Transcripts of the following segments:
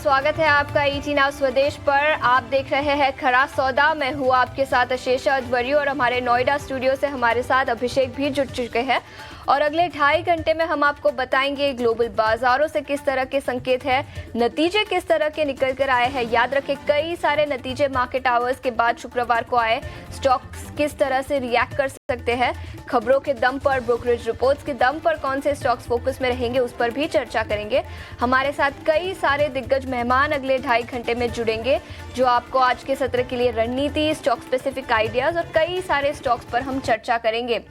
स्वागत है आपका ईटी नाउ स्वदेश पर। आप देख रहे हैं खरा सौदा। मैं हूँ आपके साथ अशेषा अध्वर्य और हमारे नोएडा स्टूडियो से हमारे साथ अभिषेक भी जुड़ चुके हैं। और अगले 2.5 घंटे में हम आपको बताएंगे ग्लोबल बाजारों से किस तरह के संकेत है, नतीजे किस तरह के निकल कर आए हैं। याद रखें, कई सारे नतीजे मार्केट आवर्स के बाद शुक्रवार को आए। स्टॉक्स किस तरह से रिएक्ट कर सकते हैं, खबरों के दम पर, ब्रोकरेज रिपोर्ट्स के दम पर कौन से स्टॉक्स फोकस में रहेंगे, उस पर भी चर्चा करेंगे। हमारे साथ कई सारे दिग्गज मेहमान अगले 2.5 घंटे में जुड़ेंगे, जो आपको आज के सत्र के लिए रणनीति, स्टॉक स्पेसिफिक आइडियाज और कई सारे स्टॉक्स पर हम चर्चा करेंगे।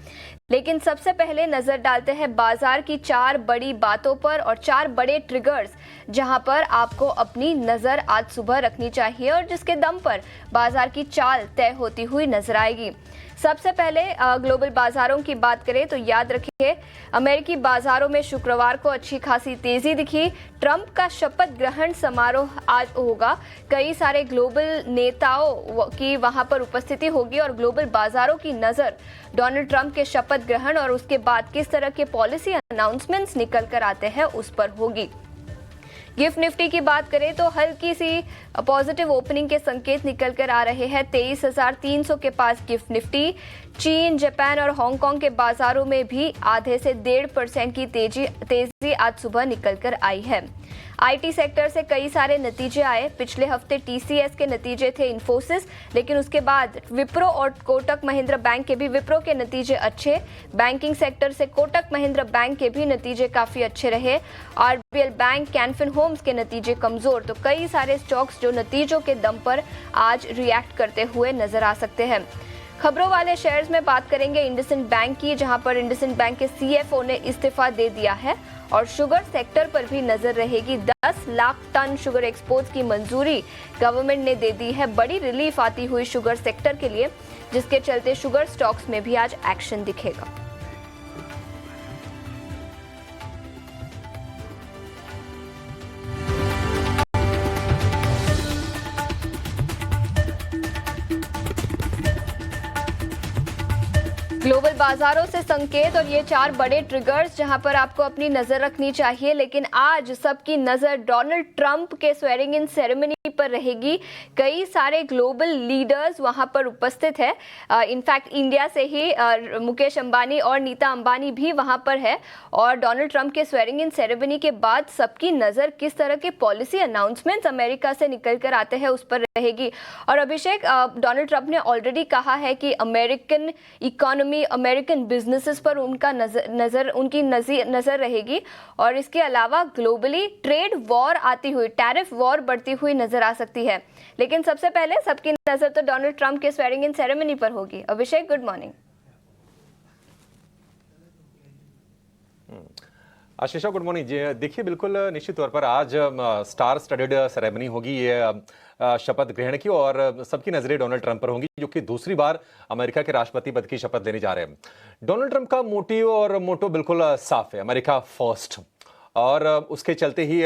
लेकिन सबसे पहले नजर डालते हैं बाजार की 4 बड़ी बातों पर और 4 बड़े ट्रिगर्स, जहां पर आपको अपनी नजर आज सुबह रखनी चाहिए और जिसके दम पर बाजार की चाल तय होती हुई नजर आएगी। सबसे पहले ग्लोबल बाजारों की बात करें तो याद रखिए, अमेरिकी बाजारों में शुक्रवार को अच्छी खासी तेजी दिखी। ट्रंप का शपथ ग्रहण समारोह आज होगा। कई सारे ग्लोबल नेताओं की वहां पर उपस्थिति होगी और ग्लोबल बाजारों की नजर डोनाल्ड ट्रंप के शपथ ग्रहण और उसके बाद किस तरह के पॉलिसी अनाउंसमेंट्स निकल कर आते हैं उस पर होगी। गिफ्ट निफ्टी की बात करें तो हल्की सी पॉजिटिव ओपनिंग के संकेत निकल कर आ रहे हैं। 23,300 के पास गिफ्ट निफ्टी। चीन, जापान और हांगकांग के बाजारों में भी आधे से 1.5% की तेजी आज सुबह निकल कर आई है। आईटी सेक्टर से कई सारे नतीजे आए। पिछले हफ्ते टीसीएस के नतीजे थे, इन्फोसिस, लेकिन उसके बाद विप्रो और कोटक महिंद्रा बैंक के भी, विप्रो के नतीजे अच्छे। बैंकिंग सेक्टर से कोटक महिंद्रा बैंक के भी नतीजे काफी अच्छे रहे। आरबीएल बैंक, कैनफिन होम्स के नतीजे कमजोर। तो कई सारे स्टॉक्स जो नतीजों के दम पर आज रिएक्ट करते हुए नजर आ सकते हैं। खबरों वाले शेयर्स में बात करेंगे इंडसइंड बैंक की, जहां पर इंडसइंड बैंक के सीएफओ ने इस्तीफा दे दिया है और शुगर सेक्टर पर भी नजर रहेगी। 10 लाख टन शुगर एक्सपोर्ट्स की मंजूरी गवर्नमेंट ने दे दी है। बड़ी रिलीफ आती हुई शुगर सेक्टर के लिए, जिसके चलते शुगर स्टॉक्स में भी आज एक्शन दिखेगा। ग्लोबल बाजारों से संकेत और ये 4 बड़े ट्रिगर्स जहां पर आपको अपनी नजर रखनी चाहिए। लेकिन आज सबकी नजर डोनाल्ड ट्रंप के स्वेरिंग इन सेरेमनी पर रहेगी। कई सारे ग्लोबल लीडर्स वहां पर उपस्थित है। इनफैक्ट इंडिया से ही मुकेश अंबानी और नीता अंबानी भी वहां पर है। और डोनाल्ड ट्रंप के स्वेरिंग इन सेरेमनी के बाद सबकी नजर किस तरह के पॉलिसी अनाउंसमेंट्स अमेरिका से निकल कर आते हैं उस पर रहेगी। और अभिषेक, डोनाल्ड ट्रंप ने ऑलरेडी कहा है कि अमेरिकन इकोनॉमी, अमेरिकन बिजनेसेस पर उनका उनकी नजर रहेगी। और इसके अलावा ग्लोबली ट्रेड वॉर आती हुई, टैरिफ वॉर बढ़ती हुई नजर आ सकती है। लेकिन सबसे पहले सबकी नजर तो डोनाल्ड ट्रंप के स्वेरिंग इन सेरेमनी पर होगी। अभिषेक, गुड मॉर्निंग। आशीषा, गुड मॉर्निंग जी। देखिए, बिल्कुल निश्चित तौर पर आज स्टार स्टडेड सेरेमनी होगी ये शपथ ग्रहण की, और सबकी नजरें डोनाल्ड ट्रंप पर होंगी, जो कि दूसरी बार अमेरिका के राष्ट्रपति पद की शपथ लेने जा रहे हैं। डोनाल्ड ट्रंप का मोटिव और मोटो बिल्कुल साफ है, अमेरिका फर्स्ट। और उसके चलते ही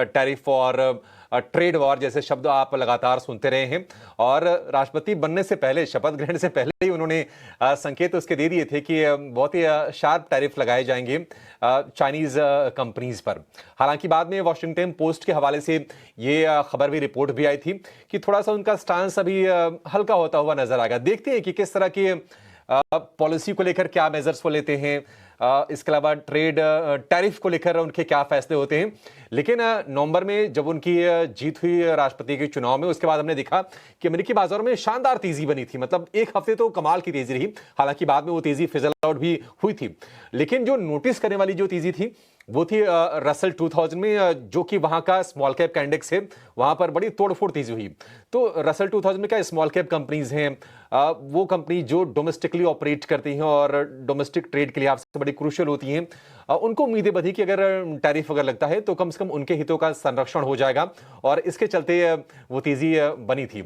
टैरिफ और ट्रेड वॉर जैसे शब्द आप लगातार सुनते रहे हैं। और राष्ट्रपति बनने से पहले, शपथ ग्रहण से पहले ही उन्होंने संकेत उसके दे दिए थे कि बहुत ही शार्प टैरिफ लगाए जाएंगे चाइनीज कंपनीज पर। हालांकि बाद में वॉशिंगटन पोस्ट के हवाले से ये खबर भी, रिपोर्ट भी आई थी कि थोड़ा सा उनका स्टांस अभी हल्का होता हुआ नजर आएगा। देखते हैं कि किस तरह की पॉलिसी को लेकर क्या मेजर्स वो लेते हैं। इसके अलावा ट्रेड टैरिफ को लेकर उनके क्या फैसले होते हैं। लेकिन नवंबर में जब उनकी जीत हुई राष्ट्रपति के चुनाव में, उसके बाद हमने देखा कि अमेरिकी बाजारों में शानदार तेजी बनी थी। मतलब एक हफ्ते तो कमाल की तेजी रही। हालांकि बाद में वो तेजी फिजल आउट भी हुई थी। लेकिन जो नोटिस करने वाली जो तेजी थी वो थी रसल 2000 में, जो कि वहां का स्मॉल कैप का इंडेक्स है, वहां पर बड़ी तोड़फोड़ तेजी हुई। तो रसल 2000 में क्या स्मॉल कैप कंपनीज हैं, वो कंपनी जो डोमेस्टिकली ऑपरेट करती हैं और डोमेस्टिक ट्रेड के लिए आपसे बड़ी क्रूशियल होती हैं, उनको उम्मीदें बधी कि अगर टैरिफ अगर लगता है तो कम से कम उनके हितों का संरक्षण हो जाएगा। और इसके चलते वो तेजी बनी थी।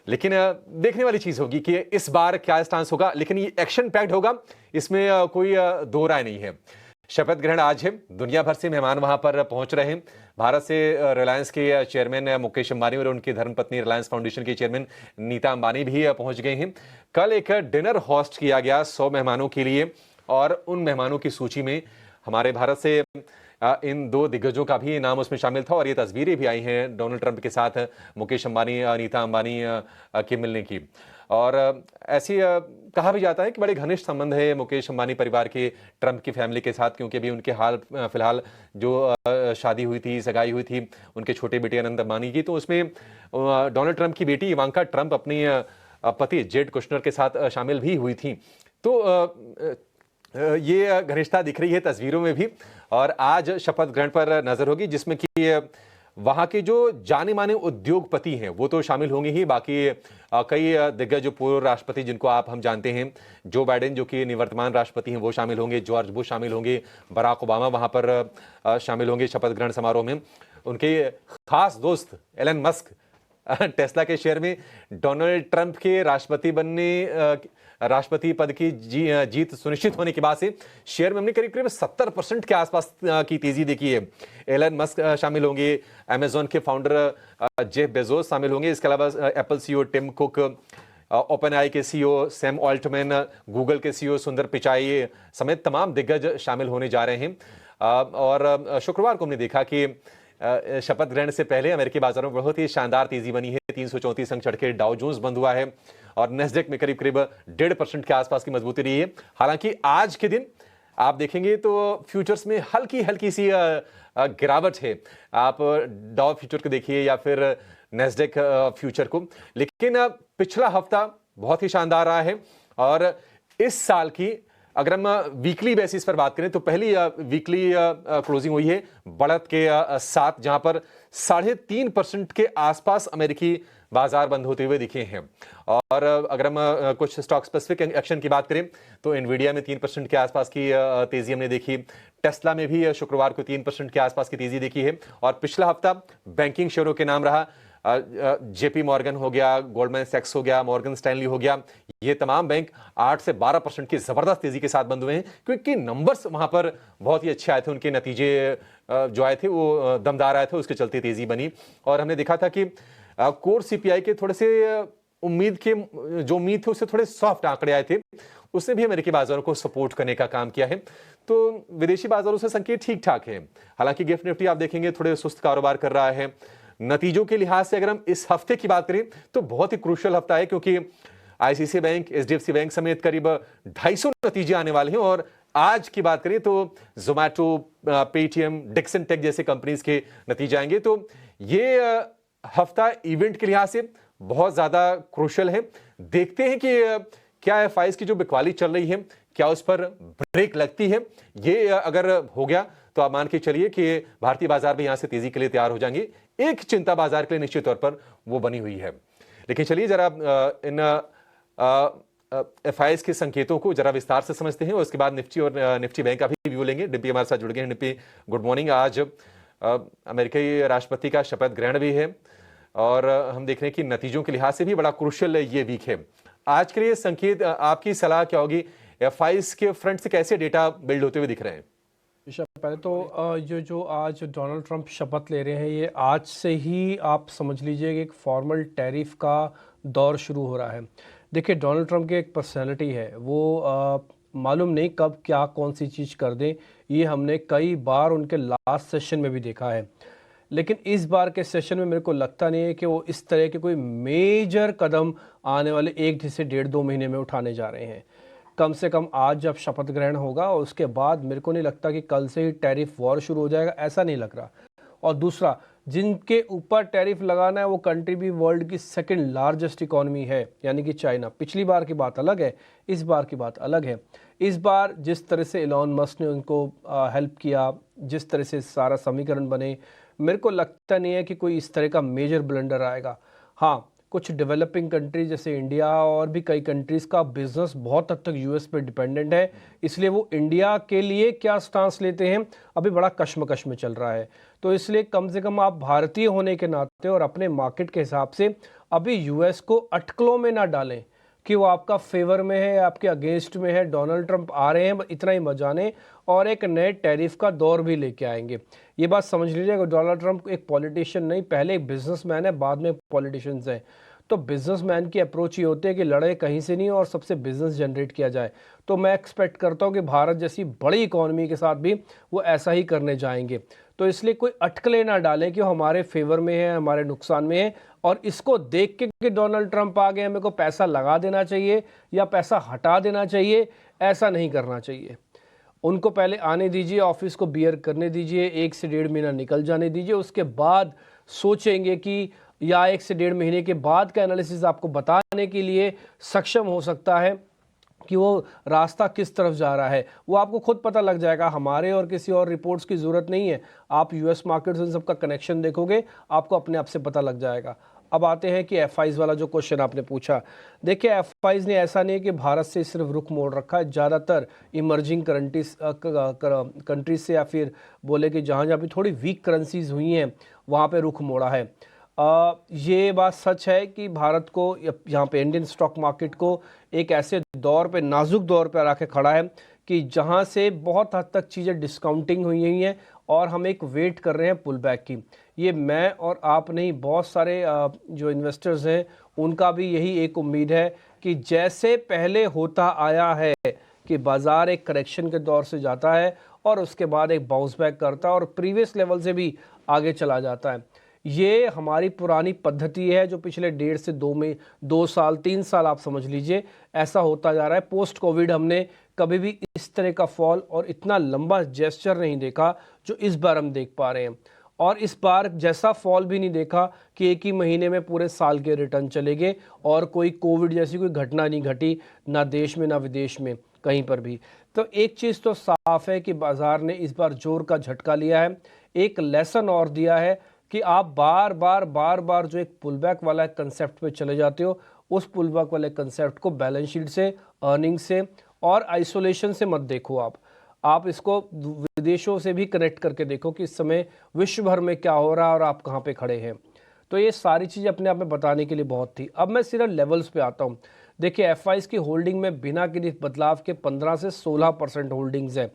लेकिन देखने वाली चीज होगी कि इस बार क्या स्टांस होगा। लेकिन ये एक्शन पैक्ड होगा, इसमें कोई दो राय नहीं है। शपथ ग्रहण आज है, दुनिया भर से मेहमान वहां पर पहुंच रहे हैं। भारत से रिलायंस के चेयरमैन मुकेश अंबानी और उनकी धर्मपत्नी रिलायंस फाउंडेशन के चेयरमैन नीता अंबानी भी पहुंच गए हैं। कल एक डिनर होस्ट किया गया 100 मेहमानों के लिए, और उन मेहमानों की सूची में हमारे भारत से इन दो दिग्गजों का भी नाम उसमें शामिल था और ये तस्वीरें भी आई हैं डोनाल्ड ट्रंप के साथ मुकेश अंबानी, नीता अंबानी के मिलने की। और ऐसी कहा भी जाता है कि बड़े घनिष्ठ संबंध है मुकेश अंबानी परिवार के ट्रंप की फैमिली के साथ, क्योंकि अभी उनके हाल फिलहाल जो शादी हुई थी, सगाई हुई थी उनके छोटे बेटे अनंत अंबानी की, तो उसमें डोनाल्ड ट्रंप की बेटी इवांका ट्रंप अपनी पति जेड कुशनर के साथ शामिल भी हुई थी। तो ये घनिष्ठता दिख रही है तस्वीरों में भी। और आज शपथ ग्रहण पर नजर होगी जिसमें कि वहां के जो जाने माने उद्योगपति हैं वो तो शामिल होंगे ही, बाकी कई दिग्गज जो पूर्व राष्ट्रपति जिनको हम जानते हैं, जो बाइडेन जो कि निवर्तमान राष्ट्रपति हैं वो शामिल होंगे, जॉर्ज बुश शामिल होंगे, बराक ओबामा वहां पर शामिल होंगे शपथ ग्रहण समारोह में। उनके खास दोस्त एलन मस्क टेस्ला के शेयर में डोनाल्ड ट्रंप के राष्ट्रपति पद की जीत सुनिश्चित होने के बाद से शेयर में हमने करीब करीब 70% के आसपास की तेजी देखी है। एलन मस्क शामिल होंगे, अमेजॉन के फाउंडर जेफ बेजोस शामिल होंगे, इसके अलावा Apple CEO Tim Cook, OpenAI के सीईओ सैम ऑल्टमैन, गूगल के सीईओ सुंदर पिचाई समेत तमाम दिग्गज शामिल होने जा रहे हैं। और शुक्रवार को हमने देखा कि शपथ ग्रहण से पहले अमेरिकी बाजारों में बहुत ही शानदार तेजी बनी है। 334 अंक चढ़ के डाउ जोन्स बंद हुआ है और नेस्डेक में करीब करीब 1.5% के आसपास की मजबूती रही है। हालांकि आज के दिन आप देखेंगे तो फ्यूचर्स में हल्की हल्की सी गिरावट है। आप डाउ फ्यूचर को देखिए या फिर नेस्डेक फ्यूचर को, लेकिन पिछला हफ्ता बहुत ही शानदार रहा है। और इस साल की अगर हम वीकली बेसिस पर बात करें तो पहली वीकली क्लोजिंग हुई है बढ़त के साथ, जहां पर 3.5% के आसपास अमेरिकी बाजार बंद होते हुए दिखे हैं। और अगर हम कुछ स्टॉक स्पेसिफिक एक्शन की बात करें तो एनवीडिया में 3% के आसपास की तेजी हमने देखी, टेस्ला में भी शुक्रवार को 3% के आसपास की तेजी देखी है। और पिछला हफ्ता बैंकिंग शेयरों के नाम रहा, जेपी मॉर्गन हो गया, गोल्डमैन सैक्स हो गया, मॉर्गन स्टैनली हो गया, ये तमाम बैंक 8 से 12% की जबरदस्त तेजी के साथ बंद हुए हैं, क्योंकि नंबर्स वहां पर बहुत ही अच्छे आए थे, उनके नतीजे जो आए थे वो दमदार आए थे, उसके चलते तेजी बनी। और हमने देखा था कि कोर सीपीआई के थोड़े से उम्मीद थे उससे थोड़े सॉफ्ट आंकड़े आए थे, उसने भी अमेरिकी बाजारों को सपोर्ट करने का काम किया है। तो विदेशी बाजारों से संकेत ठीक ठाक है। हालांकि गिफ्ट निफ्टी आप देखेंगे थोड़े सुस्त कारोबार कर रहा है। नतीजों के लिहाज से अगर हम इस हफ्ते की बात करें तो बहुत ही क्रूशियल हफ्ता है, क्योंकि आईसीआईसीआई बैंक, एचडीएफसी बैंक समेत करीब 250 नतीजे आने वाले हैं। और आज की बात करें तो जोमैटो, पेटीएम, डिक्सन टेक जैसे कंपनीज के नतीजे आएंगे। तो ये हफ्ता इवेंट के लिहाज से बहुत ज्यादा क्रूशियल है। देखते हैं कि क्या एफआईएस की जो बिकवाली चल रही है क्या उस पर ब्रेक लगती है। ये अगर हो गया तो आप मान के चलिए कि भारतीय बाजार भी यहां से तेजी के लिए तैयार हो जाएंगे। एक चिंता बाजार के लिए निश्चित तौर पर वो बनी हुई है। लेकिन चलिए जरा इन एफआईएस के संकेतों को जरा विस्तार से समझते हैं और उसके बाद निफ्टी और निफ्टी बैंक का भी व्यू लेंगे। डिप्टी हमारे साथ जुड़ गए हैं। Deputy, good morning. आज अमेरिकी राष्ट्रपति का शपथ ग्रहण भी है और हम देख रहे हैं कि नतीजों के लिहाज से भी बड़ा क्रूशियल ये वीक है। आज के लिए संकेत, आपकी सलाह क्या होगी? एफआईएस के फ्रंट से कैसे डेटा बिल्ड होते हुए दिख रहे हैं? पहले तो जो आज डोनाल्ड ट्रंप शपथ ले रहे हैं, ये आज से ही आप समझ लीजिए कि एक फॉर्मल टैरिफ का दौर शुरू हो रहा है। देखिए, डोनाल्ड ट्रंप की एक पर्सनैलिटी है, वो मालूम नहीं कब क्या कौन सी चीज़ कर दें। ये हमने कई बार उनके लास्ट सेशन में भी देखा है, लेकिन इस बार के सेशन में मेरे को लगता नहीं है कि वो इस तरह के कोई मेजर कदम आने वाले 1 से 1.5-2 महीने में उठाने जा रहे हैं। कम से कम आज जब शपथ ग्रहण होगा और उसके बाद मेरे को नहीं लगता कि कल से ही टैरिफ वॉर शुरू हो जाएगा, ऐसा नहीं लग रहा। और दूसरा, जिनके ऊपर टैरिफ लगाना है वो कंट्री भी वर्ल्ड की सेकंड लार्जेस्ट इकॉनमी है, यानी कि चाइना। पिछली बार की बात अलग है, इस बार की बात अलग है। इस बार जिस तरह से एलॉन मस्क ने उनको हेल्प किया, जिस तरह से सारा समीकरण बने, मेरे को लगता नहीं है कि कोई इस तरह का मेजर ब्लंडर आएगा। हाँ, कुछ डेवलपिंग कंट्रीज जैसे इंडिया और भी कई कंट्रीज़ का बिजनेस बहुत हद तक यूएस पे डिपेंडेंट है, इसलिए वो इंडिया के लिए क्या स्टांस लेते हैं अभी बड़ा कश्मकश में चल रहा है। तो इसलिए कम से कम आप भारतीय होने के नाते और अपने मार्केट के हिसाब से अभी यूएस को अटकलों में ना डालें कि वो आपका फेवर में है, आपके अगेंस्ट में है। डोनाल्ड ट्रंप आ रहे हैं, इतना ही मजाने और एक नए टैरिफ का दौर भी लेके आएंगे। ये बात समझ लीजिएगा, डोनाल्ड ट्रंप एक पॉलिटिशियन नहीं, पहले एक बिजनेसमैन है, बाद में पॉलिटिशियंस हैं। तो बिजनेसमैन की अप्रोच ये होती है कि लड़े कहीं से नहीं और सबसे बिजनेस जनरेट किया जाए। तो मैं एक्सपेक्ट करता हूँ कि भारत जैसी बड़ी इकोनॉमी के साथ भी वो ऐसा ही करने जाएंगे। तो इसलिए कोई अटकलें ना डालें कि वो हमारे फेवर में है, हमारे नुकसान में है, और इसको देख के कि डोनाल्ड ट्रंप आ गए मेरे को पैसा लगा देना चाहिए या पैसा हटा देना चाहिए, ऐसा नहीं करना चाहिए। उनको पहले आने दीजिए, ऑफिस को बियर करने दीजिए, 1 से 1.5 महीना निकल जाने दीजिए, उसके बाद सोचेंगे कि, या 1 से 1.5 महीने के बाद का एनालिसिस आपको बताने के लिए सक्षम हो सकता है कि वो रास्ता किस तरफ जा रहा है। वो आपको खुद पता लग जाएगा, हमारे और किसी और रिपोर्ट्स की ज़रूरत नहीं है। आप यूएस मार्केट्स इन सबका कनेक्शन देखोगे, आपको अपने आप से पता लग जाएगा। अब आते हैं कि एफआईज वाला जो क्वेश्चन आपने पूछा। देखिए, एफआईज ने ऐसा नहीं कि भारत से सिर्फ रुख मोड़ रखा है, ज़्यादातर इमर्जिंग कंट्रीज से, या फिर बोले कि जहाँ जहाँ भी थोड़ी वीक करेंसीज हुई हैं वहाँ पे रुख मोड़ा है। ये बात सच है कि भारत को यहाँ पे इंडियन स्टॉक मार्केट को एक ऐसे दौर पे, नाजुक दौर पे आके खड़ा है कि जहाँ से बहुत हद तक चीज़ें डिस्काउंटिंग हुई हैं और हम एक वेट कर रहे हैं पुल बैक की। ये मैं और आप नहीं, बहुत सारे जो इन्वेस्टर्स हैं उनका भी यही एक उम्मीद है कि जैसे पहले होता आया है कि बाज़ार एक करेक्शन के दौर से जाता है और उसके बाद एक बाउंस बैक करता है और प्रीवियस लेवल से भी आगे चला जाता है। ये हमारी पुरानी पद्धति है जो पिछले 1.5 से 2 साल 3 साल आप समझ लीजिए ऐसा होता जा रहा है। पोस्ट कोविड हमने कभी भी इस तरह का फॉल और इतना लंबा जेस्चर नहीं देखा जो इस बार हम देख पा रहे हैं, और इस बार जैसा फॉल भी नहीं देखा कि एक ही महीने में पूरे साल के रिटर्न चले गए और कोई कोविड जैसी कोई घटना नहीं घटी, ना देश में ना विदेश में कहीं पर भी। तो एक चीज़ तो साफ है कि बाजार ने इस बार जोर का झटका लिया है, एक लेसन और दिया है कि आप बार बार जो एक पुलबैक वाला कंसेप्ट पे चले जाते हो, उस पुलबैक वाले कंसेप्ट को बैलेंस शीट से, अर्निंग से और आइसोलेशन से मत देखो। आप इसको विदेशों से भी कनेक्ट करके देखो कि इस समय विश्व भर में क्या हो रहा है और आप कहाँ पे खड़े हैं। तो ये सारी चीज़ें अपने आप में बताने के लिए बहुत थी। अब मैं सिर्फ लेवल्स पे आता हूँ। देखिए, एफआईज की होल्डिंग में बिना किसी बदलाव के 15 से 16% होल्डिंग्स है।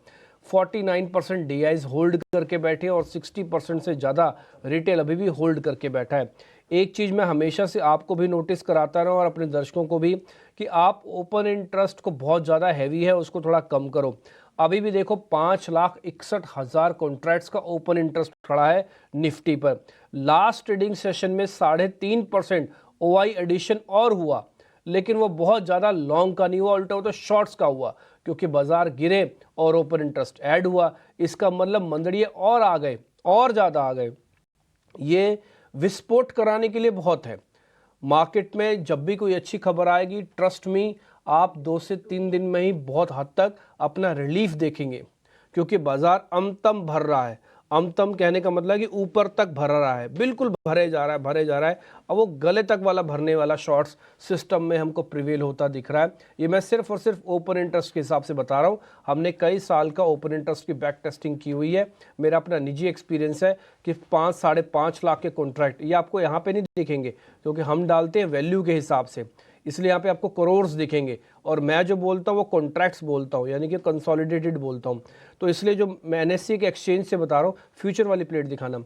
49% डीआईज होल्ड करके बैठे और 60% से ज़्यादा रिटेल अभी भी होल्ड करके बैठा है। एक चीज़ मैं हमेशा से आपको भी नोटिस कराता रहा और अपने दर्शकों को भी कि आप ओपन इंटरेस्ट को बहुत ज़्यादा हैवी है उसको थोड़ा कम करो। अभी भी देखो 5,61,000 कॉन्ट्रैक्ट्स का ओपन इंटरेस्ट खड़ा है निफ्टी पर। लास्ट ट्रेडिंग सेशन में 3.5% ओआई एडिशन और हुआ, लेकिन वो बहुत ज़्यादा लॉन्ग का नहीं हुआ, उल्टा वो तो शॉर्ट्स का हुआ क्योंकि बाजार गिरे और ओपन इंटरेस्ट ऐड हुआ। इसका मतलब मंदड़िए और आ गए और ज़्यादा आ गए। ये विस्फोट कराने के लिए बहुत है। मार्केट में जब भी कोई अच्छी खबर आएगी, ट्रस्ट मी, आप 2 से 3 दिन में ही बहुत हद तक अपना रिलीफ देखेंगे क्योंकि बाजार अमतम भर रहा है। अमतम कहने का मतलब कि ऊपर तक भर रहा है, बिल्कुल भरे जा रहा है। अब वो गले तक वाला भरने वाला शॉर्ट्स सिस्टम में हमको प्रिवेल होता दिख रहा है। ये मैं सिर्फ और सिर्फ ओपन इंटरेस्ट के हिसाब से बता रहा हूँ। हमने कई साल का ओपन इंटरेस्ट की बैक टेस्टिंग की हुई है। मेरा अपना निजी एक्सपीरियंस है कि 5-5.5 लाख के कॉन्ट्रैक्ट ये आपको यहाँ पे नहीं दिखेंगे क्योंकि हम डालते हैं वैल्यू के हिसाब से, इसलिए यहाँ पे आपको करोड़ दिखेंगे और मैं जो बोलता हूँ वो कॉन्ट्रैक्ट्स बोलता हूँ, यानी कि कंसोलिडेटेड बोलता हूँ। तो इसलिए जो मैं एनएससी के एक्सचेंज से बता रहा हूँ, फ्यूचर वाली प्लेट दिखाना,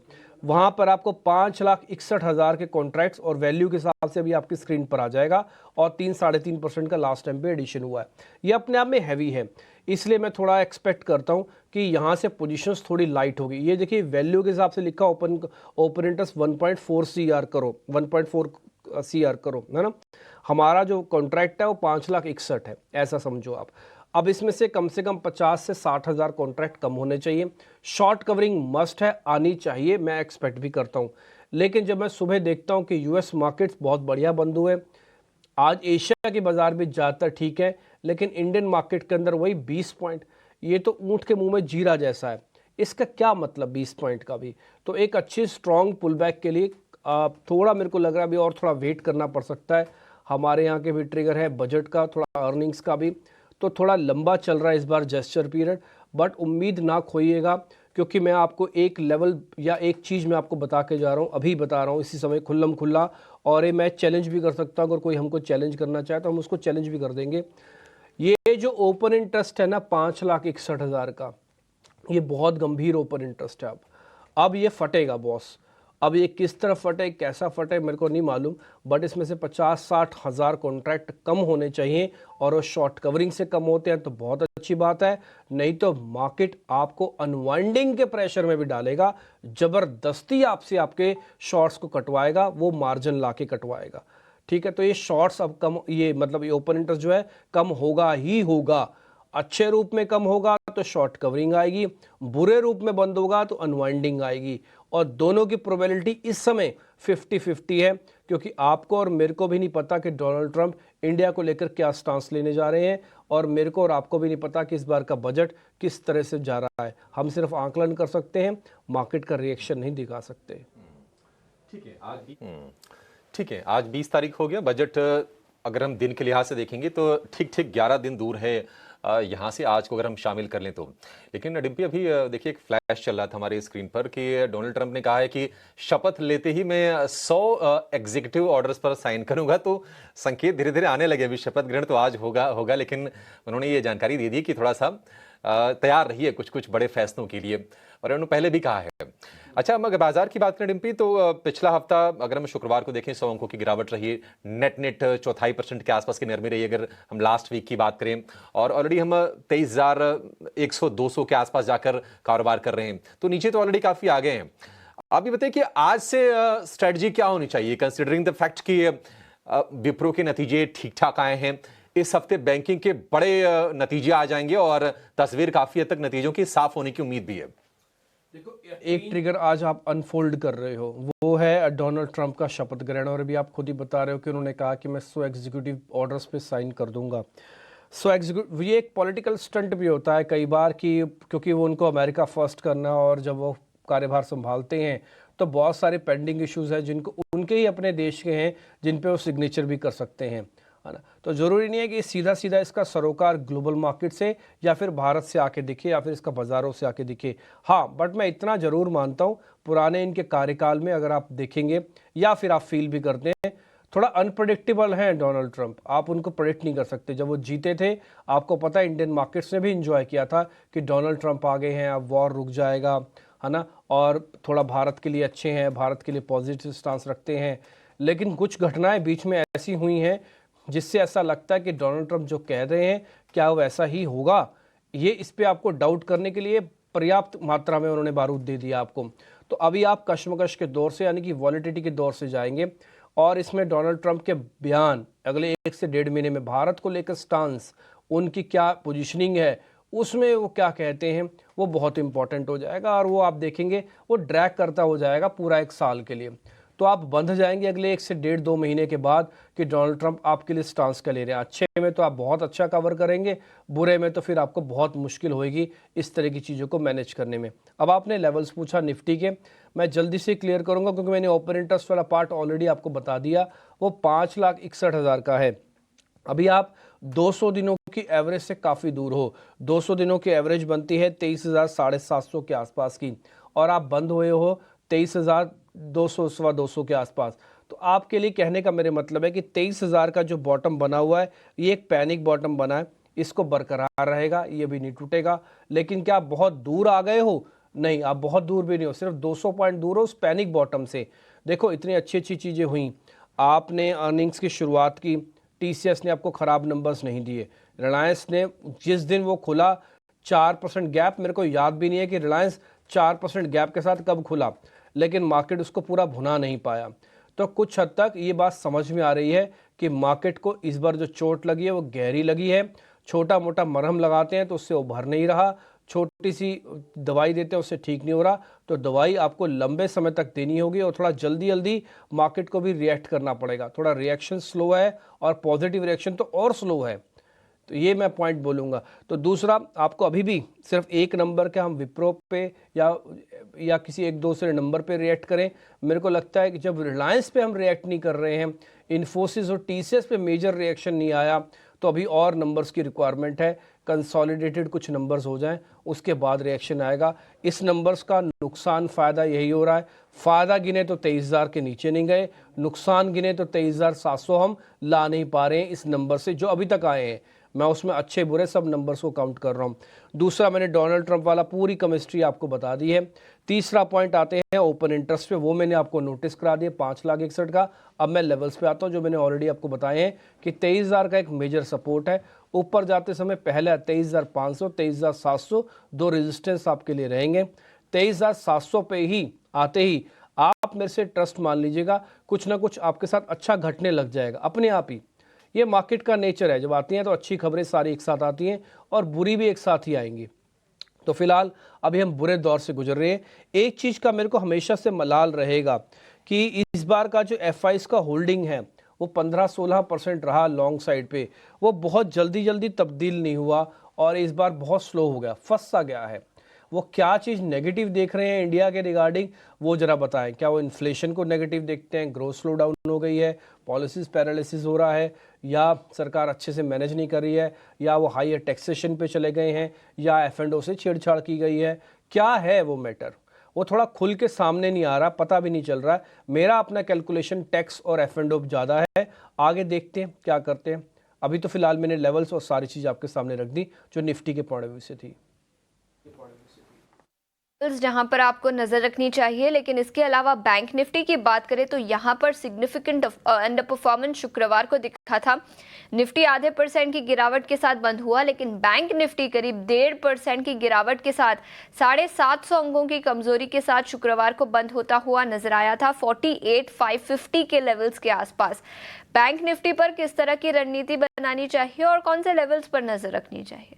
वहाँ पर आपको 5,61,000 के कॉन्ट्रैक्ट्स और वैल्यू के हिसाब से भी आपकी स्क्रीन पर आ जाएगा और 3-3.5% का लास्ट टाइम पे एडिशन हुआ है। ये अपने आप में हैवी है, इसलिए मैं थोड़ा एक्सपेक्ट करता हूँ कि यहाँ से पोजीशंस थोड़ी लाइट होगी। ये देखिए वैल्यू के हिसाब से लिखा ओपन इंटरेस्ट 1.4 CR करो, 1.4 CR करो, है ना। हमारा जो कॉन्ट्रैक्ट है वो 5,61,000 है, ऐसा समझो आप। अब इसमें से कम 50 से 60,000 कॉन्ट्रैक्ट कम होने चाहिए। शॉर्ट कवरिंग मस्ट है, आनी चाहिए, मैं एक्सपेक्ट भी करता हूँ। लेकिन जब मैं सुबह देखता हूँ कि यूएस मार्केट्स बहुत बढ़िया बंद हुए, आज एशिया के बाजार भी ज़्यादातर ठीक है, लेकिन इंडियन मार्केट के अंदर वही 20 पॉइंट, ये तो ऊँट के मुँह में जीरा जैसा है। इसका क्या मतलब 20 पॉइंट का भी? तो एक अच्छी स्ट्रॉन्ग पुल बैक के लिए थोड़ा मेरे को लग रहा है अभी और थोड़ा वेट करना पड़ सकता है। हमारे यहाँ के भी ट्रिगर है बजट का, थोड़ा अर्निंग्स का भी, तो थोड़ा लंबा चल रहा है इस बार जेस्चर पीरियड। बट उम्मीद ना खोइएगा क्योंकि मैं आपको एक लेवल या एक चीज़ मैं आपको बता के जा रहा हूँ, अभी बता रहा हूँ इसी समय खुल्लम खुल्ला, और ये मैं चैलेंज भी कर सकता हूँ। अगर कोई हमको चैलेंज करना चाहे तो हम उसको चैलेंज भी कर देंगे। ये जो ओपन इंटरेस्ट है ना 5,61,000 का, ये बहुत गंभीर ओपन इंटरेस्ट है। अब ये फटेगा बॉस, अब ये किस तरह फटे, कैसा फटे, मेरे को नहीं मालूम, बट इसमें से 50-60 हज़ार कॉन्ट्रैक्ट कम होने चाहिए और वो शॉर्ट कवरिंग से कम होते हैं तो बहुत अच्छी बात है। नहीं तो मार्केट आपको अनवाइंडिंग के प्रेशर में भी डालेगा, ज़बरदस्ती आपसे आपके शॉर्ट्स को कटवाएगा, वो मार्जिन ला के कटवाएगा। ठीक है, तो ये शॉर्ट्स अब कम, ये मतलब ये ओपन इंटरेस्ट जो है कम होगा ही होगा। अच्छे रूप में कम होगा तो शॉर्ट कवरिंग आएगी, बुरे रूप में बंद होगा तो अनवाइंडिंग आएगी, और दोनों की प्रोबेबिलिटी इस समय 50-50 है, क्योंकि आपको और मेरे को भी नहीं पता कि डोनाल्ड ट्रंप इंडिया को लेकर क्या स्टांस लेने जा रहे हैं, और मेरे को और आपको भी नहीं पता कि इस बार का बजट किस तरह से जा रहा है। हम सिर्फ आकलन कर सकते हैं, मार्केट का रिएक्शन नहीं दिखा सकते। ठीक है, आज 20 तारीख हो गया। बजट अगर हम दिन के लिहाज से देखेंगे तो ठीक 11 दिन दूर है यहाँ से, आज को अगर हम शामिल कर लें तो। लेकिन डिम्पी, अभी देखिए एक फ्लैश चल रहा था हमारे स्क्रीन पर कि डोनाल्ड ट्रंप ने कहा है कि शपथ लेते ही मैं 100 एग्जीक्यूटिव ऑर्डर्स पर साइन करूंगा। तो संकेत धीरे धीरे आने लगे। अभी शपथ ग्रहण तो आज होगा, लेकिन उन्होंने ये जानकारी दे दी कि थोड़ा सा तैयार रहिए कुछ बड़े फैसलों के लिए, और उन्होंने पहले भी कहा है। अच्छा, हम अगर बाजार की बात करें डिम्पी, तो पिछला हफ्ता अगर हम शुक्रवार को देखें 100 अंकों की गिरावट रही, नेट 0.25% के आसपास की नरमी रही अगर हम लास्ट वीक की बात करें, और ऑलरेडी हम 23,100-200 के आसपास जाकर कारोबार कर रहे हैं, तो नीचे तो ऑलरेडी काफी आ गए हैं। आप भी बताइए कि आज से स्ट्रेटजी क्या होनी चाहिए, कंसिडरिंग द फैक्ट कि विप्रो के नतीजे ठीक ठाक आए हैं। इस हफ्ते बैंकिंग के बड़े नतीजे आ जाएंगे और तस्वीर काफी हद तक नतीजों की साफ होने की उम्मीद भी है। देखो, एक ट्रिगर आज आप अनफोल्ड कर रहे हो, वो है डोनाल्ड ट्रंप का शपथ ग्रहण, और अभी आप खुद ही बता रहे हो कि उन्होंने कहा कि मैं 100 एग्जीक्यूटिव ऑर्डर्स पे साइन कर दूंगा। 100 एग्जीक्यूटिव, ये एक पॉलिटिकल स्टंट भी होता है कई बार कि क्योंकि वो उनको अमेरिका फर्स्ट करना, और जब वो कार्यभार संभालते हैं तो बहुत सारे पेंडिंग इश्यूज हैं जिनको उनके ही अपने देश के हैं जिन पे वो सिग्नेचर भी कर सकते हैं, है ना। तो ज़रूरी नहीं है कि सीधा सीधा इसका सरोकार ग्लोबल मार्केट से या फिर भारत से आके दिखे या फिर इसका बाज़ारों से आके दिखे। हाँ, बट मैं इतना ज़रूर मानता हूँ, पुराने इनके कार्यकाल में अगर आप देखेंगे या फिर आप फील भी करते हैं, थोड़ा अनप्रडिक्टेबल हैं डोनाल्ड ट्रंप। आप उनको प्रेडिक्ट नहीं कर सकते। जब वो जीते थे, आपको पता है इंडियन मार्केट्स ने भी इंजॉय किया था कि डोनाल्ड ट्रंप आ गए हैं, अब वॉर रुक जाएगा, है ना, और थोड़ा भारत के लिए अच्छे हैं, भारत के लिए पॉजिटिव स्टांस रखते हैं। लेकिन कुछ घटनाएं बीच में ऐसी हुई हैं जिससे ऐसा लगता है कि डोनाल्ड ट्रंप जो कह रहे हैं क्या वो ऐसा ही होगा। ये इस पे आपको डाउट करने के लिए पर्याप्त मात्रा में उन्होंने बारूद दे दिया आपको। तो अभी आप कशमकश के दौर से, यानी कि वॉलेटिलिटी के दौर से जाएंगे, और इसमें डोनाल्ड ट्रंप के बयान अगले 1 से 1.5 महीने में भारत को लेकर स्टांस, उनकी क्या पोजीशनिंग है, उसमें वो क्या कहते हैं, वो बहुत इंपॉर्टेंट हो जाएगा, और वो आप देखेंगे वो ड्रैग करता हो जाएगा पूरा 1 साल के लिए। तो आप बंध जाएंगे अगले 1 से 1.5-2 महीने के बाद कि डोनाल्ड ट्रंप आपके लिए स्टांस क्या ले रहे हैं। अच्छे में तो आप बहुत अच्छा कवर करेंगे, बुरे में तो फिर आपको बहुत मुश्किल होगी इस तरह की चीज़ों को मैनेज करने में। अब आपने लेवल्स पूछा निफ्टी के, मैं जल्दी से क्लियर करूंगा क्योंकि मैंने ओपन इंटरेस्ट वाला पार्ट ऑलरेडी आपको बता दिया, वो 5,61,000 का है। अभी आप 200 दिनों की एवरेज से काफ़ी दूर हो। 200 दिनों की एवरेज बनती है 23,750 के आसपास की, और आप बंद हुए हो 23,200 सवा 200 के आसपास। तो आपके लिए कहने का मेरे मतलब है कि 23,000 का जो बॉटम बना हुआ है, ये एक पैनिक बॉटम बना है, इसको बरकरार रहेगा, ये भी नहीं टूटेगा। लेकिन क्या आप बहुत दूर आ गए हो? नहीं, आप बहुत दूर भी नहीं हो, सिर्फ 200 पॉइंट दूर हो उस पैनिक बॉटम से। देखो, इतनी अच्छी अच्छी चीज़ें हुई, आपने अर्निंग्स की शुरुआत की, टीसीएस ने आपको ख़राब नंबर्स नहीं दिए, रिलायंस ने जिस दिन वो खुला 4% गैप, मेरे को याद भी नहीं है कि रिलायंस 4% गैप के साथ कब खुला, लेकिन मार्केट उसको पूरा भुना नहीं पाया। तो कुछ हद तक ये बात समझ में आ रही है कि मार्केट को इस बार जो चोट लगी है वो गहरी लगी है। छोटा मोटा मरहम लगाते हैं तो उससे उभर नहीं रहा, छोटी सी दवाई देते हैं उससे ठीक नहीं हो रहा, तो दवाई आपको लंबे समय तक देनी होगी, और थोड़ा जल्दी जल्दी मार्केट को भी रिएक्ट करना पड़ेगा। थोड़ा रिएक्शन स्लो है और पॉजिटिव रिएक्शन तो और स्लो है, तो ये मैं पॉइंट बोलूँगा। तो दूसरा, आपको अभी भी सिर्फ एक नंबर के हम विप्रो पे या किसी एक दूसरे नंबर पे रिएक्ट करें। मेरे को लगता है कि जब रिलायंस पे हम रिएक्ट नहीं कर रहे हैं, इन्फोसिस और टीसीएस पे मेजर रिएक्शन नहीं आया, तो अभी और नंबर्स की रिक्वायरमेंट है। कंसोलिडेटेड कुछ नंबर्स हो जाएं, उसके बाद रिएक्शन आएगा। इस नंबर्स का नुकसान फ़ायदा यही हो रहा है, फ़ायदा गिने तो 23,000 के नीचे नहीं गए, नुकसान गिने तो 23,700 हम ला नहीं पा रहे हैं इस नंबर से जो अभी तक आए हैं। मैं उसमें अच्छे बुरे सब नंबर्स को काउंट कर रहा हूँ। दूसरा, मैंने डोनाल्ड ट्रंप वाला पूरी केमिस्ट्री आपको बता दी है। तीसरा पॉइंट आते हैं ओपन इंटरेस्ट पे, वो मैंने आपको नोटिस करा दिया 5,61,000 का। अब मैं लेवल्स पे आता हूँ जो मैंने ऑलरेडी आपको बताए हैं कि 23,000 का एक मेजर सपोर्ट है। ऊपर जाते समय पहले 23,500, 23,700 दो रेजिस्टेंस आपके लिए रहेंगे। 23,700 पे ही आते ही आप मेरे से ट्रस्ट मान लीजिएगा, कुछ ना कुछ आपके साथ अच्छा घटने लग जाएगा अपने आप ही। ये मार्केट का नेचर है, जब आती हैं तो अच्छी खबरें सारी एक साथ आती हैं और बुरी भी एक साथ ही आएंगी। तो फिलहाल अभी हम बुरे दौर से गुजर रहे हैं। एक चीज़ का मेरे को हमेशा से मलाल रहेगा कि इस बार का जो FIs का होल्डिंग है वो 15-16% रहा लॉन्ग साइड पे, वो बहुत जल्दी तब्दील नहीं हुआ और इस बार बहुत स्लो हो गया, फंस सा गया है। वो क्या चीज़ नेगेटिव देख रहे हैं इंडिया के रिगार्डिंग, वो ज़रा बताएं। क्या वो इन्फ्लेशन को नेगेटिव देखते हैं, ग्रोथ स्लो डाउन हो गई है, पॉलिसीज पैरालिसिस हो रहा है, या सरकार अच्छे से मैनेज नहीं कर रही है, या वो हायर टैक्सेशन पे चले गए हैं, या F&O से छेड़छाड़ की गई है? क्या है वो मैटर? वो थोड़ा खुल के सामने नहीं आ रहा, पता भी नहीं चल रहा है। मेरा अपना कैलकुलेशन टैक्स और F&O ज़्यादा है, आगे देखते हैं क्या करते हैं। अभी तो फिलहाल मैंने लेवल्स और सारी चीज़ आपके सामने रख दी जो निफ्टी के पॉइंट ऑफ व्यू से थी। जहां पर आपको नजर रखनी चाहिए, लेकिन इसके अलावा बैंक निफ्टी की बात करें तो यहां पर सिग्निफिकेंट अंडर परफॉर्मेंस शुक्रवार को दिखा था। निफ्टी आधे % की गिरावट के साथ बंद हुआ, लेकिन बैंक निफ्टी करीब 1.5% की गिरावट के साथ 750 अंकों की कमजोरी के साथ शुक्रवार को बंद होता हुआ नजर आया था 48,550 के लेवल्स के आसपास। बैंक निफ्टी पर किस तरह की रणनीति बनानी चाहिए और कौन से लेवल्स पर नजर रखनी चाहिए?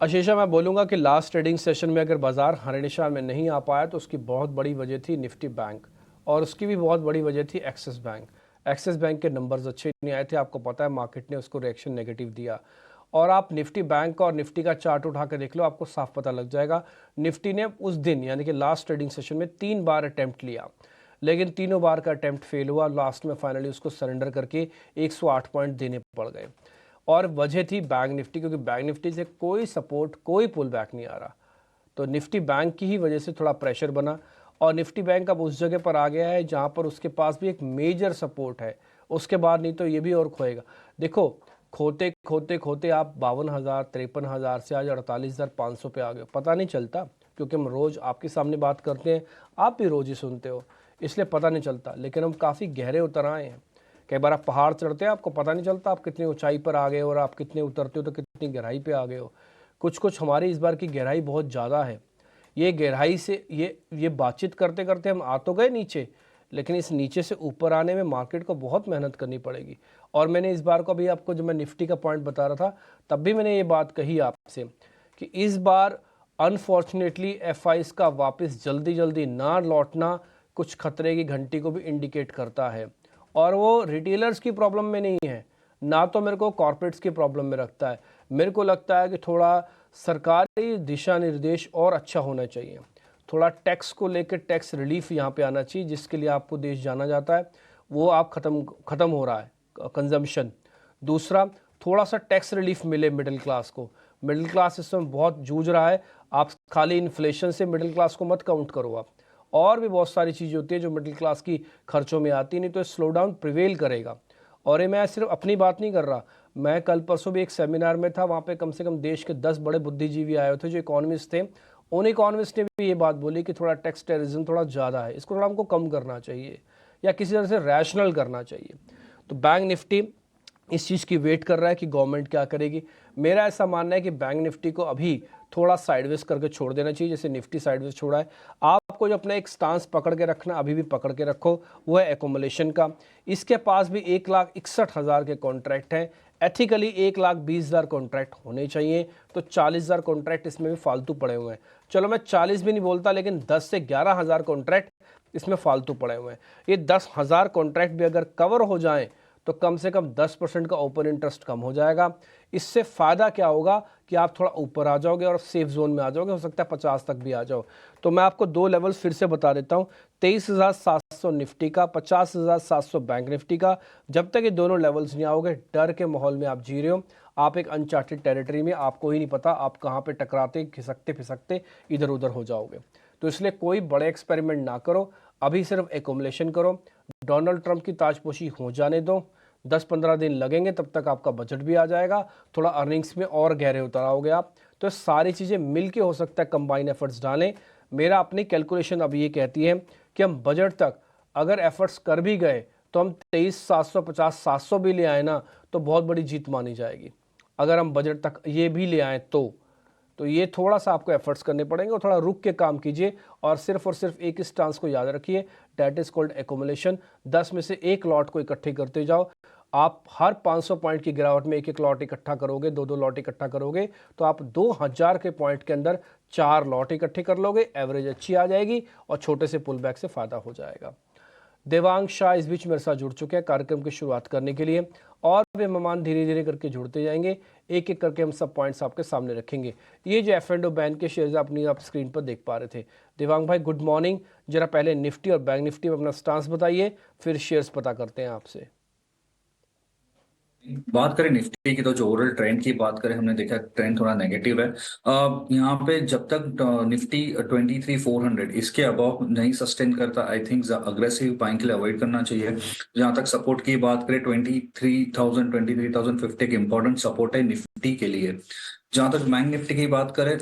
आशीषा, मैं बोलूँगा कि लास्ट ट्रेडिंग सेशन में अगर बाजार हमेशा में नहीं आ पाया तो उसकी बहुत बड़ी वजह थी निफ्टी बैंक, और उसकी भी बहुत बड़ी वजह थी एक्सिस बैंक। एक्सिस बैंक के नंबर्स अच्छे नहीं आए थे, आपको पता है मार्केट ने उसको रिएक्शन नेगेटिव दिया। और आप निफ्टी बैंक और निफ्टी का चार्ट उठा के देख लो, आपको साफ पता लग जाएगा। निफ्टी ने उस दिन यानी कि लास्ट ट्रेडिंग सेशन में 3 बार अटैम्प्ट लिया, लेकिन तीनों बार का अटैम्प्ट फेल हुआ। लास्ट में फाइनली उसको सरेंडर करके 108 पॉइंट देने पड़ गए। और वजह थी बैंक निफ्टी, क्योंकि बैंक निफ्टी से कोई सपोर्ट, कोई पुल बैक नहीं आ रहा। तो निफ्टी बैंक की ही वजह से थोड़ा प्रेशर बना, और निफ्टी बैंक अब उस जगह पर आ गया है जहां पर उसके पास भी एक मेजर सपोर्ट है। उसके बाद नहीं तो ये भी और खोएगा। देखो, खोते खोते खोते आप 52,000, 53,000 से आज 48,500 पे आ गए। पता नहीं चलता, क्योंकि हम रोज़ आपके सामने बात करते हैं, आप भी रोज़ ही सुनते हो, इसलिए पता नहीं चलता। लेकिन हम काफ़ी गहरे उतर आए हैं। कई बार आप पहाड़ चढ़ते हैं, आपको पता नहीं चलता आप कितनी ऊंचाई पर आ गए, और आप कितने उतरते हो तो कितनी गहराई पे आ गए हो। कुछ हमारी इस बार की गहराई बहुत ज़्यादा है। ये गहराई से ये बातचीत करते करते हम आ तो गए नीचे, लेकिन इस नीचे से ऊपर आने में मार्केट को बहुत मेहनत करनी पड़ेगी। और मैंने इस बार को भी आपको, जब मैं निफ्टी का पॉइंट बता रहा था, तब भी मैंने ये बात कही आपसे कि इस बार अनफॉर्चुनेटली FIs का वापस जल्दी ना लौटना कुछ खतरे की घंटी को भी इंडिकेट करता है। और वो रिटेलर्स की प्रॉब्लम में नहीं है, ना तो मेरे को कॉर्पोरेट्स की प्रॉब्लम में रखता है। मेरे को लगता है कि थोड़ा सरकारी दिशा निर्देश और अच्छा होना चाहिए। थोड़ा टैक्स को लेकर टैक्स रिलीफ यहाँ पे आना चाहिए, जिसके लिए आपको देश जाना जाता है, वो आप ख़त्म हो रहा है कंजम्पशन। दूसरा, थोड़ा सा टैक्स रिलीफ मिले मिडिल क्लास को। मिडिल क्लास इस समय बहुत जूझ रहा है। आप खाली इन्फ्लेशन से मिडिल क्लास को मत काउंट करो, आप और भी बहुत सारी चीज़ें होती है जो मिडिल क्लास की खर्चों में आती, नहीं तो स्लो डाउन प्रिवेल करेगा। और ये मैं सिर्फ अपनी बात नहीं कर रहा, मैं कल परसों भी एक सेमिनार में था, वहाँ पे कम से कम देश के 10 बड़े बुद्धिजीवी आए थे जो इकोनॉमिस्ट थे। उन इकोनॉमिस्ट ने भी ये बात बोली कि थोड़ा टैक्स टेररिज्म थोड़ा ज़्यादा है, इसको थोड़ा हमको कम करना चाहिए या किसी तरह से रैशनल करना चाहिए। तो बैंक निफ्टी इस चीज़ की वेट कर रहा है कि गवर्नमेंट क्या करेगी। मेरा ऐसा मानना है कि बैंक निफ्टी को अभी थोड़ा साइडवेज करके छोड़ देना चाहिए, जैसे निफ्टी साइडवेज छोड़ा है। आपको जो अपना एक स्टांस पकड़ के रखना, अभी भी पकड़ के रखो, वो है एकोमुलेशन का। इसके पास भी 1,61,000 के कॉन्ट्रैक्ट हैं। एथिकली 1,20,000 कॉन्ट्रैक्ट होने चाहिए, तो 40,000 कॉन्ट्रैक्ट इसमें भी फालतू पड़े हुए हैं। चलो मैं 40 भी नहीं बोलता, लेकिन 10 से 11,000 कॉन्ट्रैक्ट इसमें फालतू पड़े हुए हैं। ये 10,000 कॉन्ट्रैक्ट भी अगर कवर हो जाएं तो कम से कम 10% का ओपन इंटरेस्ट कम हो जाएगा। इससे फ़ायदा क्या होगा कि आप थोड़ा ऊपर आ जाओगे और सेफ जोन में आ जाओगे, हो सकता है 50 तक भी आ जाओ। तो मैं आपको 2 लेवल्स फिर से बता देता हूँ, 23,700 निफ्टी का, 50,700 बैंक निफ्टी का। जब तक ये दोनों लेवल्स नहीं आओगे, डर के माहौल में आप जी रहे हो, आप एक अनचार्टेड टेरिटरी में, आपको ही नहीं पता आप कहाँ पर टकराते खिसकते फिसकते इधर उधर हो जाओगे। तो इसलिए कोई बड़े एक्सपेरिमेंट ना करो, अभी सिर्फ एकोमुलेशन करो। डोनाल्ड ट्रंप की ताजपोशी हो जाने दो, 10-15 दिन लगेंगे, तब तक आपका बजट भी आ जाएगा, थोड़ा अर्निंग्स में और गहरे उतर आओगे आप। तो सारी चीज़ें मिलके हो सकता है कंबाइन एफर्ट्स डालें। मेरा अपनी कैलकुलेशन अब ये कहती है कि हम बजट तक अगर एफर्ट्स कर भी गए तो हम 23,750-700 भी ले आए ना तो बहुत बड़ी जीत मानी जाएगी। अगर हम बजट तक ये भी ले आए तो ये थोड़ा सा आपको एफर्ट्स करने पड़ेंगे और थोड़ा रुक के काम कीजिए और सिर्फ एक स्टांस को याद रखिए, दैट इज कॉल्ड एकोमुलेशन। 10 में से एक लॉट को इकट्ठे करते जाओ। आप हर 500 पॉइंट की गिरावट में एक लॉट इकट्ठा करोगे, दो लॉट इकट्ठा करोगे तो आप 2000 के पॉइंट के अंदर 4 लॉट इकट्ठे कर लोगे, एवरेज अच्छी आ जाएगी और छोटे से पुल बैक से फायदा हो जाएगा। देवांग शाह इस बीच मेरे साथ जुड़ चुके हैं कार्यक्रम की शुरुआत करने के लिए और वे मेहमान धीरे धीरे करके जुड़ते जाएंगे, एक एक करके हम सब पॉइंट्स आपके सामने रखेंगे। ये जो F&O बैंक के शेयर्स अपनी आप स्क्रीन पर देख पा रहे थे। देवांग भाई गुड मॉर्निंग, जरा पहले निफ्टी और बैंक निफ्टी में अपना स्टांस बताइए, फिर शेयर्स पता करते हैं आपसे। बात करें निफ्टी की तो जो ओवरऑल ट्रेंड की बात करें, हमने देखा ट्रेंड थोड़ा नेगेटिव है। यहाँ पे जब तक निफ्टी 23,400 इसके अबव नहीं सस्टेन करता, आई थिंक अग्रेसिव बाइंग के लिए अवॉइड करना चाहिए। जहां तक सपोर्ट की बात करें 23,000 23,050 एक इंपॉर्टेंट सपोर्ट है निफ्टी के लिए। जहां तक बैंक निफ्टी की बात करें,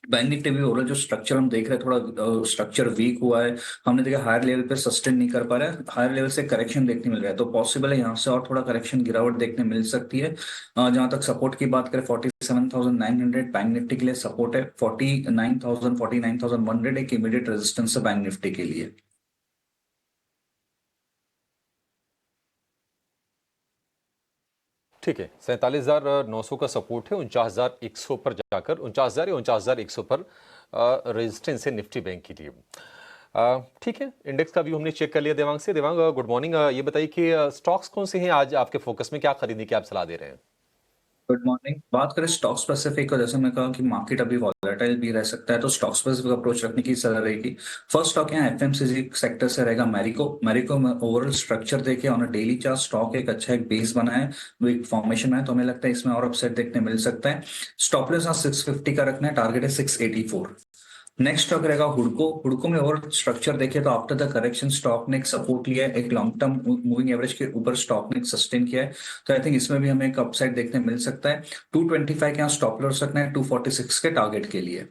बैंक निफ्टी भी ओवरऑल जो स्ट्रक्चर हम देख रहे हैं थोड़ा स्ट्रक्चर वीक हुआ है। हमने देखा हायर लेवल पे सस्टेन नहीं कर पा रहा है, हायर लेवल से करेक्शन देखने मिल रहा है, तो पॉसिबल है यहाँ से और थोड़ा करेक्शन गिरावट देखने मिल सकती है। जहां तक सपोर्ट की बात करें 47,900 बैंक निफ्टी के लिए सपोर्ट है, 49,000 49,100 एक इमीडिएट रेजिस्टेंस है बैंक निफ्टी के लिए। ठीक है, 47,900 का सपोर्ट है, 49,100 पर जाकर 49,000 या 49,100 पर रेजिस्टेंस है निफ्टी बैंक के लिए। ठीक है, इंडेक्स का व्यू हमने चेक कर लिया देवांग से। देवांग गुड मॉर्निंग, ये बताइए कि स्टॉक्स कौन से हैं आज आपके फोकस में, क्या खरीदने की आप सलाह दे रहे हैं? Good morning. बात करें स्टॉक स्पेसिफिक का, जैसे मैं कहा कि मार्केट अभी वॉलेटाइल भी रह सकता है, तो स्टॉक स्पेसिफिक अप्रोच रखने की सलाह रहेगी। फर्स्ट स्टॉक यहाँ एफएमसीजी सेक्टर से रहेगा मैरिको। मैरिको में ओवरऑल स्ट्रक्चर देखे on a daily chart stock एक अच्छा एक बेस बना है, वो एक फॉर्मेशन में है, तो हमें लगता है इसमें और अपसाइड देखने मिल सकता है। स्टॉप लॉस यहाँ 650 का रखना है, टारगेट है 684। नेक्स्ट स्टॉक रहेगा हुडको। हुडको में और स्ट्रक्चर देखे तो आफ्टर द करेक्शन स्टॉक ने एक सपोर्ट लिया है, एक लॉन्ग टर्म मूविंग एवरेज के ऊपर स्टॉक ने एक सस्टेन किया है, तो आई थिंक इसमें भी हमें एक अपसाइड देखने मिल सकता है। 225 के यहाँ स्टॉप लॉस रखना है 246 के टारगेट के लिए।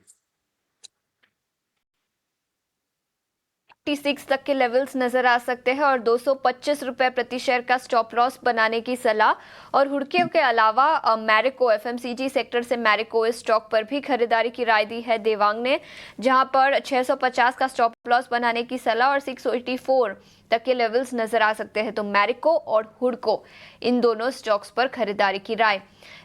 46 तक के लेवल्स नजर आ सकते हैं और 225 रुपए प्रति शेयर का स्टॉप लॉस बनाने की सलाह। और हुडके के अलावा मैरिको एफएमसीजी सेक्टर से मैरिको इस स्टॉक पर भी खरीदारी की राय दी है देवांग ने, जहां पर 650 का स्टॉप लॉस बनाने की सलाह और 684 तक के लेवल्स नजर आ सकते हैं। तो मैरिको और हुडको इन दोनों स्टॉक्स पर खरीदारी की राय।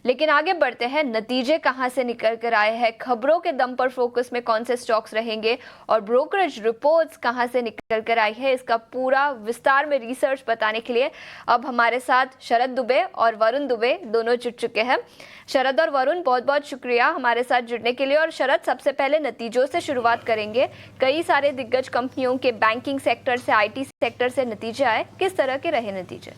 लेकिन आगे बढ़ते हैं, नतीजे कहां से निकल कर आए हैं, खबरों के दम पर फोकस में कौन से स्टॉक्स रहेंगे और ब्रोकरेज रिपोर्ट्स कहां से निकल कर आई है, इसका पूरा विस्तार में रिसर्च बताने के लिए अब हमारे साथ शरद दुबे और वरुण दुबे दोनों जुड़ चुके हैं। शरद और वरुण, बहुत बहुत शुक्रिया हमारे साथ जुड़ने के लिए। और शरद, सबसे पहले नतीजों से शुरुआत करेंगे। कई सारे दिग्गज कंपनियों के बैंकिंग सेक्टर से, आईटी सेक्टर से नतीजे आए, किस तरह के रहे नतीजे?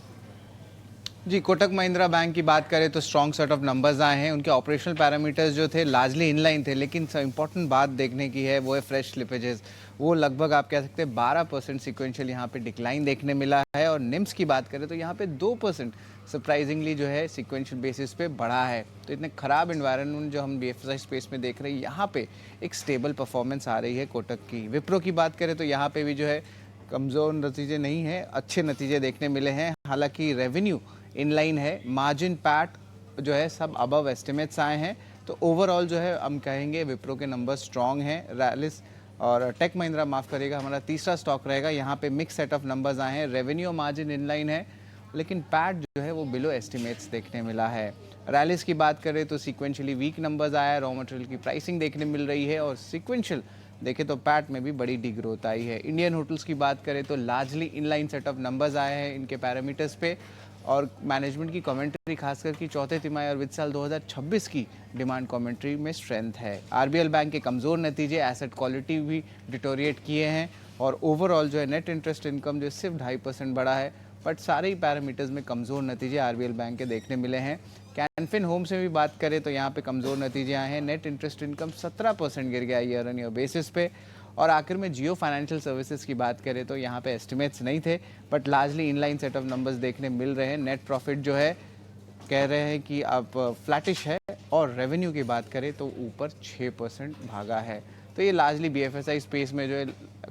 जी, कोटक महिंद्रा बैंक की बात करें तो स्ट्रॉन्ग सेट ऑफ नंबर्स आए हैं। उनके ऑपरेशनल पैरामीटर्स जो थे लार्जली इनलाइन थे, लेकिन इंपॉर्टेंट बात देखने की है वो है फ्रेश स्लिपेजेस। वो लगभग आप कह सकते हैं 12% सिक्वेंशियल यहाँ पे डिक्लाइन देखने मिला है। और निम्स की बात करें तो यहाँ पे 2% सरप्राइजिंगली जो है सिक्वेंशियल बेसिस पे बढ़ा है। तो इतने ख़राब इन्वायरमेंट जो हम BFSI स्पेस में देख रहे हैं, यहाँ पे एक स्टेबल परफॉर्मेंस आ रही है कोटक की। विप्रो की बात करें तो यहाँ पे भी जो है कमज़ोर नतीजे नहीं हैं, अच्छे नतीजे देखने मिले हैं। हालांकि रेवेन्यू इनलाइन है, मार्जिन पैट जो है सब अबव एस्टिमेट्स आए हैं। तो ओवरऑल जो है हम कहेंगे विप्रो के नंबर स्ट्रॉन्ग हैं। रैलिस और टेक महिंद्रा माफ़ करिएगा, हमारा तीसरा स्टॉक रहेगा। यहाँ पे मिक्स सेट ऑफ नंबर्स आए हैं, रेवेन्यू मार्जिन इनलाइन है, लेकिन पैट जो है वो बिलो एस्टिमेट्स देखने मिला है। रैलिस की बात करें तो सीक्वेंशियली वीक नंबर्स आया है, रॉ मटेरियल की प्राइसिंग देखने मिल रही है और सीक्वेंशियल देखें तो पैट में भी बड़ी डिग्रोथ आई है। इंडियन होटल्स की बात करें तो largely inline set of numbers आए हैं इनके पैरामीटर्स पे। और मैनेजमेंट की कमेंट्री खासकर कि चौथे तिमाही और वित्त साल 2026 की डिमांड कमेंट्री में स्ट्रेंथ है। आरबीएल बैंक के कमज़ोर नतीजे, एसेट क्वालिटी भी डिटोरिएट किए हैं और ओवरऑल जो है नेट इंटरेस्ट इनकम जो सिर्फ 2.5% बढ़ा है, बट सारे ही पैरामीटर्स में कमज़ोर नतीजे आरबीएल बैंक के देखने मिले हैं। कैनफिन होम्स में भी बात करें तो यहाँ पे कमज़ोर नतीजे आए हैं। नेट इंटरेस्ट इनकम 17% गिर गया ईयर ऑन ईयर बेसिस पे और आखिर में जियो फाइनेंशियल सर्विसेज की बात करें तो यहाँ पे एस्टिमेट्स नहीं थे, but largely inline set of numbers देखने मिल रहे हैं। नेट प्रॉफिट जो है कह रहे हैं कि अब फ्लैटिश है, और रेवेन्यू की बात करें तो ऊपर 6% भागा है। तो ये लार्जली बीएफएसआई स्पेस में जो है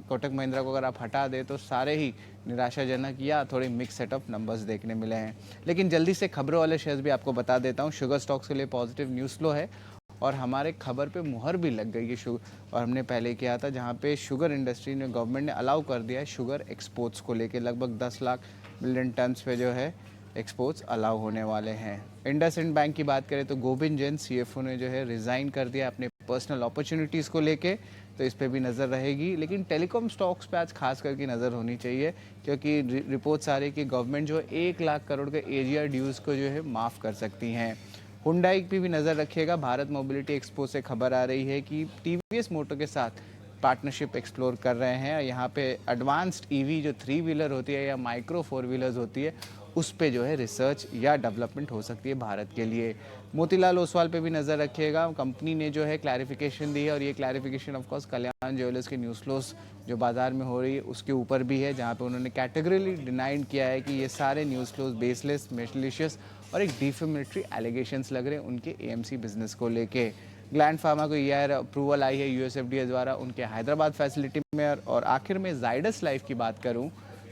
कोटक महिंद्रा को अगर आप हटा दें तो सारे ही निराशाजनक या थोड़े मिक्स सेट ऑफ नंबर्स देखने मिले हैं। लेकिन जल्दी से खबरों वाले शेयर्स भी आपको बता देता हूँ। शुगर स्टॉक्स के लिए पॉजिटिव न्यूज़ फ्लो है और हमारे खबर पे मुहर भी लग गई है शुगर, और हमने पहले किया था जहाँ पे शुगर इंडस्ट्री ने, गवर्नमेंट ने अलाउ कर दिया है शुगर एक्सपोर्ट्स को लेके। लगभग 10 लाख मिलियन टन्स पे जो है एक्सपोर्ट्स अलाउ होने वाले हैं। इंडसइंड बैंक की बात करें तो गोविंद जैन सीएफओ ने जो है रिज़ाइन कर दिया अपने पर्सनल अपॉर्चुनिटीज़ को लेके, तो इस पे भी नज़र रहेगी। लेकिन टेलीकॉम स्टॉक्स पे आज खास करके नज़र होनी चाहिए, क्योंकि रिपोर्ट्स आ रही है कि गवर्नमेंट जो 1 लाख करोड़ के एजीआर ड्यूज़ को जो है माफ़ कर सकती हैं। हुंडई पे भी नज़र रखिएगा। भारत मोबिलिटी एक्सपो से खबर आ रही है कि टीवीएस मोटर के साथ पार्टनरशिप एक्सप्लोर कर रहे हैं। यहाँ पे एडवांस्ड ईवी जो 3 व्हीलर होती है या माइक्रो 4 व्हीलर्स होती है, उस पे जो है रिसर्च या डेवलपमेंट हो सकती है भारत के लिए। मोतीलाल ओसवाल पे भी नज़र रखिएगा। कंपनी ने जो है क्लैरिफिकेशन दी है, और ये clarification of course Kalyan jewellers के न्यूज़ फ्लोस जो बाजार में हो रही है उसके ऊपर भी है, जहाँ पे उन्होंने कैटेगरीली डिनाइड किया है कि ये सारे न्यूज़ फ्लोस बेसलेस, मेलिशियस और एक डिफेमेटरी एलिगेशंस लग रहे हैं उनके एएमसी बिजनेस को लेके। ग्लैंड फार्मा को ईआर अप्रूवल आई है यूएसएफडीए द्वारा उनके हैदराबाद फैसिलिटी में। और आखिर में जाइडस लाइफ की बात करूं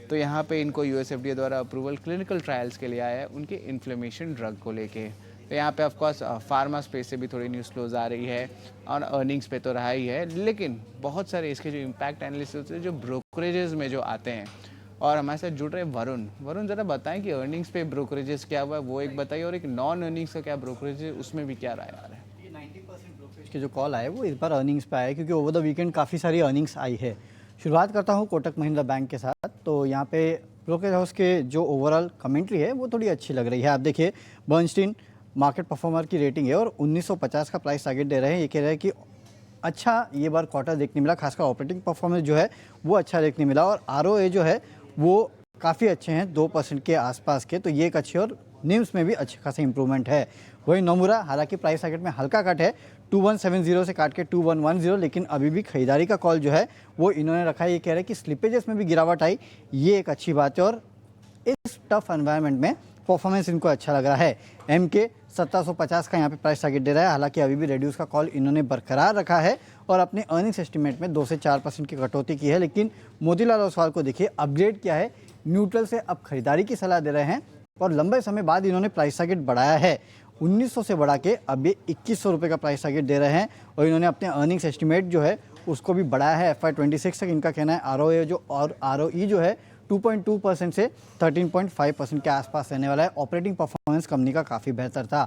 तो यहाँ पे इनको यूएसएफडीए द्वारा अप्रूवल क्लिनिकल ट्रायल्स के लिए आया है उनके इन्फ्लेमेशन ड्रग को लेके। तो यहाँ पे ऑफकोर्स फार्मा स्पेस से भी थोड़ी न्यूज़ फ्लोज आ रही है, और अर्निंग्स पे तो रहा ही है, लेकिन बहुत सारे इसके जो इम्पैक्ट एनालिसिस होते हैं जो ब्रोकरेजेस में जो आते हैं। और हमारे साथ जुड़ रहे वरुण ज़रा बताएं कि अर्निंग्स पे ब्रोकरेजेस क्या हुआ है वो एक बताइए, और एक नॉन अर्निंग्स का क्या ब्रोकरेज है उसमें भी क्या राय आ रहा है। 90% ब्रोकरेज के जो कॉल आए वो इस बार अर्निंग्स पे आए, क्योंकि ओवर द वीकेंड काफ़ी सारी अर्निंग्स आई है। शुरुआत करता हूँ कोटक महिंद्रा बैंक के साथ। तो यहाँ पे ब्रोकरेज हाउस के जो ओवरऑल कमेंट्री है वो थोड़ी अच्छी लग रही है। आप देखिए बर्नस्टीन मार्केट परफॉर्मर की रेटिंग है और 1950 का प्राइस टारगेट दे रहे हैं। ये कह रहे हैं कि अच्छा ये बार क्वार्टर देखने मिला, खासकर ऑपरेटिंग परफॉर्मेंस जो है वो अच्छा देखने मिला, और आरओए जो है वो काफ़ी अच्छे हैं 2% के आसपास के, तो ये एक अच्छी, और निम्स में भी अच्छे खासा इंप्रूवमेंट है। वही नोमुरा हालांकि प्राइस टारगेट में हल्का कट है, 2170 से काट के 2110, लेकिन अभी भी खरीदारी का कॉल जो है वो इन्होंने रखा है। ये कह रहे हैं कि स्लिपेजेस में भी गिरावट आई, ये एक अच्छी बात है, और इस टफ एनवायरनमेंट में परफॉर्मेंस इनको अच्छा लग रहा है। एमके 1750 का यहाँ पे प्राइस टारगेट दे रहा है, हालांकि अभी भी रेड्यूस का कॉल इन्होंने बरकरार रखा है और अपने अर्निंग्स एस्टीमेट में 2 से 4% की कटौती की है। लेकिन मोतीलाल ओसवाल को देखिए अपग्रेड किया है, न्यूट्रल से अब खरीदारी की सलाह दे रहे हैं, और लंबे समय बाद इन्होंने प्राइस टारगेट बढ़ाया है 1900 से बढ़ा के अब ये 2100 रुपये का प्राइस टारगेट दे रहे हैं, और इन्होंने अपने अर्निंग्स एस्टीमेट जो है उसको भी बढ़ाया है। FY26 तक इनका कहना है आरओए जो और आरओई जो है 2.2% से 13.5% के आसपास रहने वाला है। ऑपरेटिंग परफॉर्मेंस कंपनी का काफ़ी बेहतर था।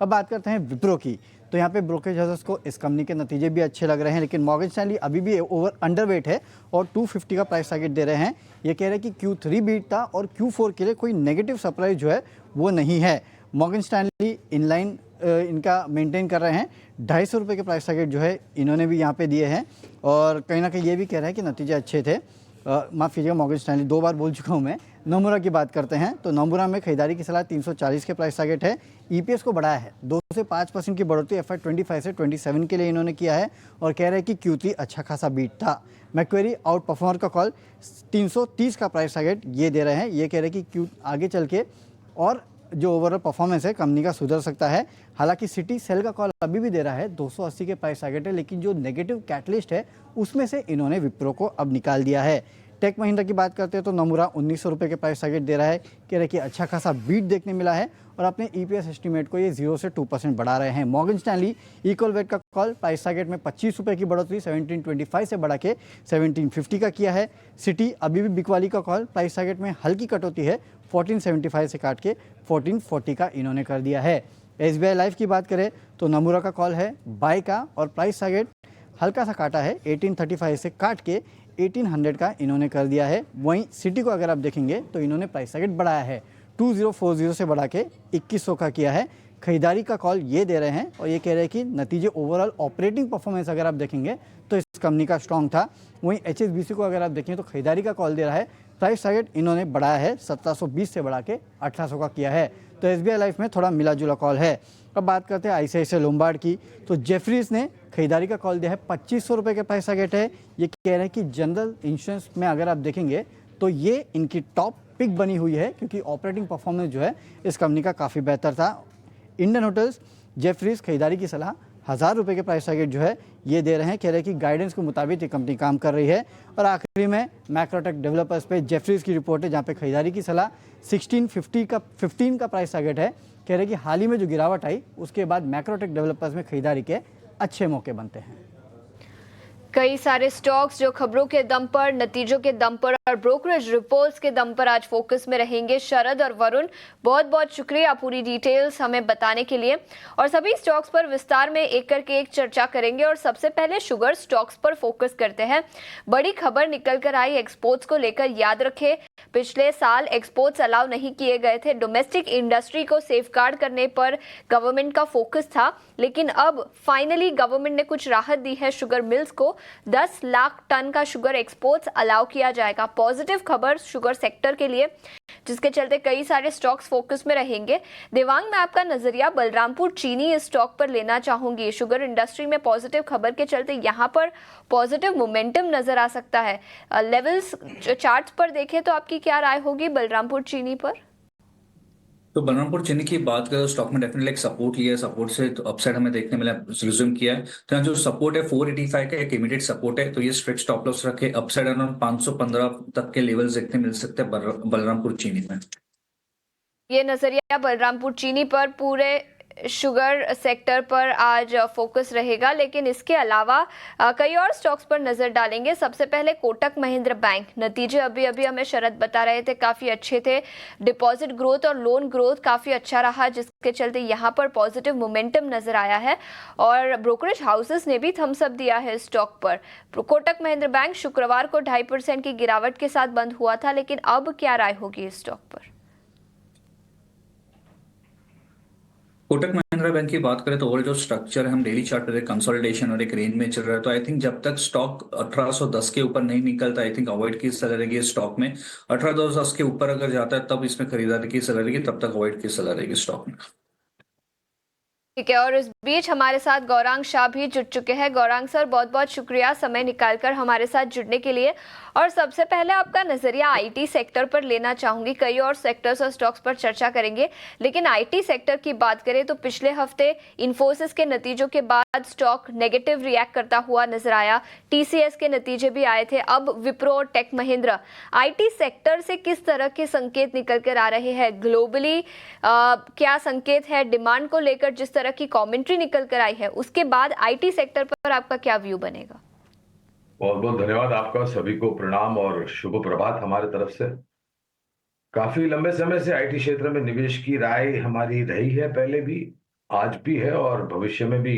अब बात करते हैं विप्रो की, तो यहाँ पे ब्रोकरेज हाउसेस को इस कंपनी के नतीजे भी अच्छे लग रहे हैं, लेकिन मॉर्गन स्टैनली अभी भी ओवर अंडरवेट है और 250 का प्राइस टारगेट दे रहे हैं। ये कह रहे हैं कि Q3 बीट था और Q4 के लिए कोई नेगेटिव सरप्राइज जो है वो नहीं है। मॉर्गन स्टैनली इनलाइन इनका मेंटेन कर रहे हैं, 250 रुपये के प्राइस टारगेट जो है इन्होंने भी यहाँ पे दिए हैं, और कहीं ना कहीं ये भी कह रहे हैं कि नतीजे अच्छे थे। माफ़ कीजिएगा मॉर्गन स्टैनली 2 बार बोल चुका हूँ मैं। नोमुरा की बात करते हैं तो नोमुरा में खरीदारी की सलाह 340 के प्राइस टारगेट है। ईपीएस को बढ़ाया है 2 से 5% की बढ़ोतरी FY25 से 27 के लिए इन्होंने किया है, और कह रहे हैं कि Q3 अच्छा खासा बीट था। मैक्वेरी आउट परफॉर्मर का कॉल 330 का प्राइस टारगेट ये दे रहे हैं। ये कह रहे हैं कि आगे चल के और जो ओवरऑल परफॉर्मेंस है कंपनी का सुधर सकता है। हालांकि सिटी सेल का कॉल अभी भी दे रहा है 280 के प्राइस टारगेट है, लेकिन जो नेगेटिव कैटलिस्ट है उसमें से इन्होंने विप्रो को अब निकाल दिया है। टेक महिंद्रा की बात करते हैं तो नोमुरा 1900 रुपये के प्राइस टारगेट दे रहा है, कह रहे कि अच्छा खासा बीट देखने मिला है, और अपने ईपीएस एस्टीमेट को ये 0 से 2% बढ़ा रहे हैं। मॉर्गन स्टैनली इक्वल वेट का कॉल प्राइस टारगेट में 25 रुपये की बढ़ोतरी 1725 से बढ़ा के 1750 का किया है। सिटी अभी भी बिकवाली का कॉल प्राइस टारगेट में हल्की कटौती है, 1475 से काट के 1440 का इन्होंने कर दिया है। SBI लाइफ की बात करें तो नमूरा का कॉल है बाय का, और प्राइस टारगेट हल्का सा काटा है 1835 से काट के 1800 का इन्होंने कर दिया है। वहीं सिटी को अगर आप देखेंगे तो इन्होंने प्राइस टारगेट बढ़ाया है 2040 से बढ़ा के 2100 का किया है। खरीदारी का कॉल ये दे रहे हैं, और ये कह रहे हैं कि नतीजे ओवरऑल ऑपरेटिंग परफॉर्मेंस अगर आप देखेंगे तो इस कंपनी का स्ट्रॉन्ग था। वहीं HSBC को अगर आप देखें तो खरीदारी का कॉल दे रहा है, प्राइस टारगेट इन्होंने बढ़ाया है, 1720 से बढ़ा के 1800 का किया है। तो SBI लाइफ में थोड़ा मिला जुला कॉल है। अब बात करते हैं ICICI लोम्बार्ड की, तो जेफरीज ने खरीदारी का कॉल दिया है, 2500 रुपये के प्राइस टारगेट है। ये कह रहे हैं कि जनरल इंश्योरेंस में अगर आप देखेंगे तो ये इनकी टॉप पिक बनी हुई है, क्योंकि ऑपरेटिंग परफॉर्मेंस जो है इस कंपनी का काफ़ी बेहतर था। इंडियन होटल्स जेफरीज खरीदारी की सलाह 1000 रुपये के प्राइस टारगेट जो है ये दे रहे हैं, कह रहे हैं कि गाइडेंस के मुताबिक ये कंपनी काम कर रही है। और आखिरी में मैक्रोटेक डेवलपर्स पे जेफरीज की रिपोर्ट है, जहाँ पे खरीदारी की सलाह 15 का प्राइस टारगेट है। कह रहे हैं कि हाल ही में जो गिरावट आई उसके बाद मैक्रोटेक डेवलपर्स में खरीदारी के अच्छे मौके बनते हैं। कई सारे स्टॉक्स जो खबरों के दम पर, नतीजों के दम पर और ब्रोकरेज रिपोर्ट्स के दम पर आज फोकस में रहेंगे। शरद और वरुण, बहुत बहुत शुक्रिया पूरी डिटेल्स हमें बताने के लिए। और सभी स्टॉक्स पर विस्तार में एक करके एक चर्चा करेंगे। और सबसे पहले शुगर स्टॉक्स पर फोकस करते हैं। बड़ी खबर निकल कर आई एक्सपोर्ट्स को लेकर। याद रखें, पिछले साल एक्सपोर्ट्स अलाउ नहीं किए गए थे। डोमेस्टिक इंडस्ट्री को सेफगार्ड करने पर गवर्नमेंट का फोकस था, लेकिन अब फाइनली गवर्नमेंट ने कुछ राहत दी है। शुगर मिल्स को 10 लाख टन का शुगर एक्सपोर्ट्स अलाउ किया जाएगा। पॉजिटिव खबर शुगर सेक्टर के लिए, जिसके चलते कई सारे स्टॉक्स फोकस में रहेंगे। देवांग, मैं आपका नजरिया बलरामपुर चीनी इस स्टॉक पर लेना चाहूंगी। शुगर इंडस्ट्री में पॉजिटिव खबर के चलते यहां पर पॉजिटिव मोमेंटम नजर आ सकता है। लेवल्स चार्ट्स पर देखें तो आपकी क्या राय होगी बलरामपुर चीनी पर? तो बलरामपुर चीनी की बात करें तो स्टॉक में डेफिनेटली एक सपोर्ट लिया है, सपोर्ट से तो अपसाइड हमें देखने मिला, रिज्यूम किया है। तो यहाँ जो सपोर्ट है 485 का एक इमीडिएट सपोर्ट है, तो ये स्ट्रिक्ट स्टॉप लॉस रखे। अपसाइड अराउंड 515 तक के लेवल्स देखने मिल सकते हैं बलरामपुर चीनी में। ये नजरिया बलरामपुर चीनी पर पूरे शुगर सेक्टर पर आज फोकस रहेगा। लेकिन इसके अलावा कई और स्टॉक्स पर नजर डालेंगे। सबसे पहले कोटक महिंद्रा बैंक। नतीजे अभी अभी हमें शरद बता रहे थे काफी अच्छे थे। डिपॉजिट ग्रोथ और लोन ग्रोथ काफी अच्छा रहा, जिसके चलते यहाँ पर पॉजिटिव मोमेंटम नजर आया है। और ब्रोकरेज हाउसेस ने भी थम्स अप दिया है स्टॉक पर। कोटक महिंद्रा बैंक शुक्रवार को 2.5% की गिरावट के साथ बंद हुआ था, लेकिन अब क्या राय होगी इस स्टॉक पर? कोटक महिंद्रा बैंक की बात करें तो ओवरऑल जो स्ट्रक्चर है, हम डेली चार्ट पे कंसोलिडेशन और एक रेंज में चल रहा है। तो आई थिंक जब तक स्टॉक 1810 के ऊपर नहीं निकलता, आई थिंक अवॉइड की सलाह रहेगी स्टॉक में। 1810 के ऊपर अगर जाता है तब इसमें खरीदारी की सलाह रहेगी, तब तक अवॉइड की सलाह रहेगी स्टॉक में। ठीक है, और इस बीच हमारे साथ गौरांग शाह भी जुड़ चुके हैं। गौरांग सर, बहुत बहुत शुक्रिया समय निकालकर हमारे साथ जुड़ने के लिए। और सबसे पहले आपका नजरिया आईटी सेक्टर पर लेना चाहूंगी। कई और सेक्टर्स और स्टॉक्स पर चर्चा करेंगे, लेकिन आईटी सेक्टर की बात करें तो पिछले हफ्ते इन्फोसिस के नतीजों के बाद स्टॉक नेगेटिव रिएक्ट करता हुआ नजर आया। टीसीएस के नतीजे भी आए थे। अब विप्रो और टेक महिंद्रा, आईटी सेक्टर से किस तरह के संकेत निकल कर आ रहे हैं ग्लोबली? क्या संकेत है डिमांड को लेकर? जिस तरह की कमेंट्री निकल कर आई है, उसके बाद आईटी सेक्टर पर आपका क्या व्यू बनेगा? बहुत बहुत धन्यवाद आपका, सभी को प्रणाम और शुभ प्रभात हमारे तरफ से। काफी लंबे समय से आईटी क्षेत्र में निवेश की राय हमारी रही है, पहले भी, आज भी है और भविष्य में भी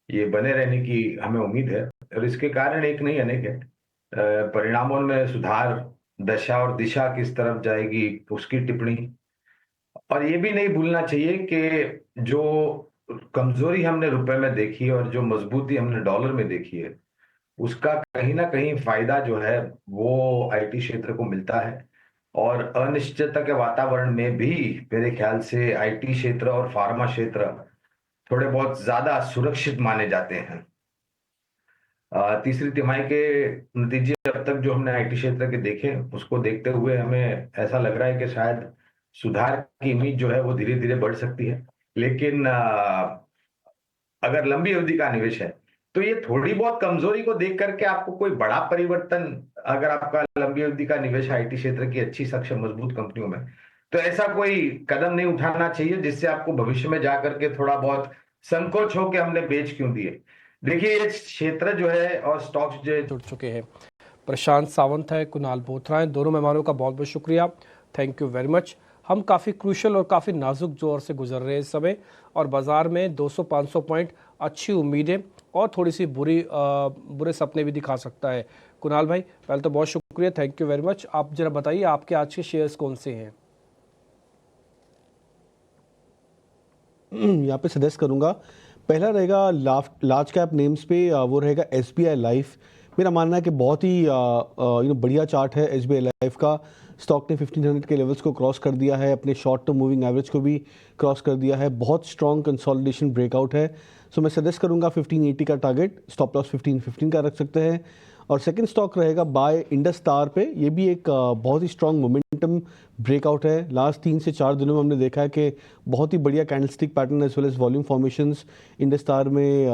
ये बने रहने की हमें उम्मीद है। और इसके कारण एक नहीं अनेक है। परिणामों में सुधार, दशा और दिशा किस तरफ जाएगी उसकी टिप्पणी। और ये भी नहीं भूलना चाहिए कि जो कमजोरी हमने रुपए में देखी और जो मजबूती हमने डॉलर में देखी है, उसका कहीं ना कहीं फायदा जो है वो आईटी क्षेत्र को मिलता है। और अनिश्चितता के वातावरण में भी मेरे ख्याल से आईटी क्षेत्र और फार्मा क्षेत्र थोड़े बहुत ज्यादा सुरक्षित माने जाते हैं। तीसरी तिमाही के नतीजे अब तक जो हमने आईटी क्षेत्र के देखे, उसको देखते हुए हमें ऐसा लग रहा है कि शायद सुधार की उम्मीद जो है वो धीरे धीरे बढ़ सकती है। लेकिन अगर लंबी अवधि का निवेश है तो ये थोड़ी बहुत कमजोरी को देख करके आपको कोई बड़ा परिवर्तन, अगर आपका लंबी अवधि का निवेश आईटी क्षेत्र की अच्छी सक्षम मजबूत कंपनियों में, तो ऐसा कोई कदम नहीं उठाना चाहिए जिससे आपको भविष्य में जाकर के थोड़ा बहुत संकोच हो कि हमने बेच क्यों दिए। देखिए, ये क्षेत्र जो है और स्टॉक्स जो जुड़ चुके हैं। प्रशांत सावंत है, कुणाल बोथरा है, दोनों मेहमानों का बहुत बहुत शुक्रिया, थैंक यू वेरी मच। हम काफ़ी क्रूशल और काफ़ी नाजुक दौर से गुजर रहे हैं इस समय, और बाज़ार में 200-500 पॉइंट अच्छी उम्मीदें और थोड़ी सी बुरे सपने भी दिखा सकता है। कुणाल भाई, पहले तो बहुत शुक्रिया, थैंक यू वेरी मच। आप जरा बताइए आपके आज के शेयर्स कौन से हैं? यहाँ पे सजेस्ट करूँगा पहला रहेगा लार्ज कैप नेम्स पे, वो रहेगा SBI लाइफ। मेरा मानना है कि बहुत ही बढ़िया चार्ट है SBI लाइफ का। स्टॉक ने 1500 के लेवल्स को क्रॉस कर दिया है, अपने शॉर्ट टर्म मूविंग एवरेज को भी क्रॉस कर दिया है, बहुत स्ट्रॉन्ग कंसोलिडेशन ब्रेकआउट है। सो मैं सजेस्ट करूंगा 1580 का टारगेट, स्टॉप लॉस 1515 का रख सकते हैं। और सेकंड स्टॉक रहेगा बाय इंडस स्टार पे। ये भी एक बहुत ही स्ट्रॉन्ग मोमेंटम ब्रेकआउट है। लास्ट 3 से 4 दिनों में हमने देखा है कि बहुत ही बढ़िया candlestick pattern as well as volume formations Indus star में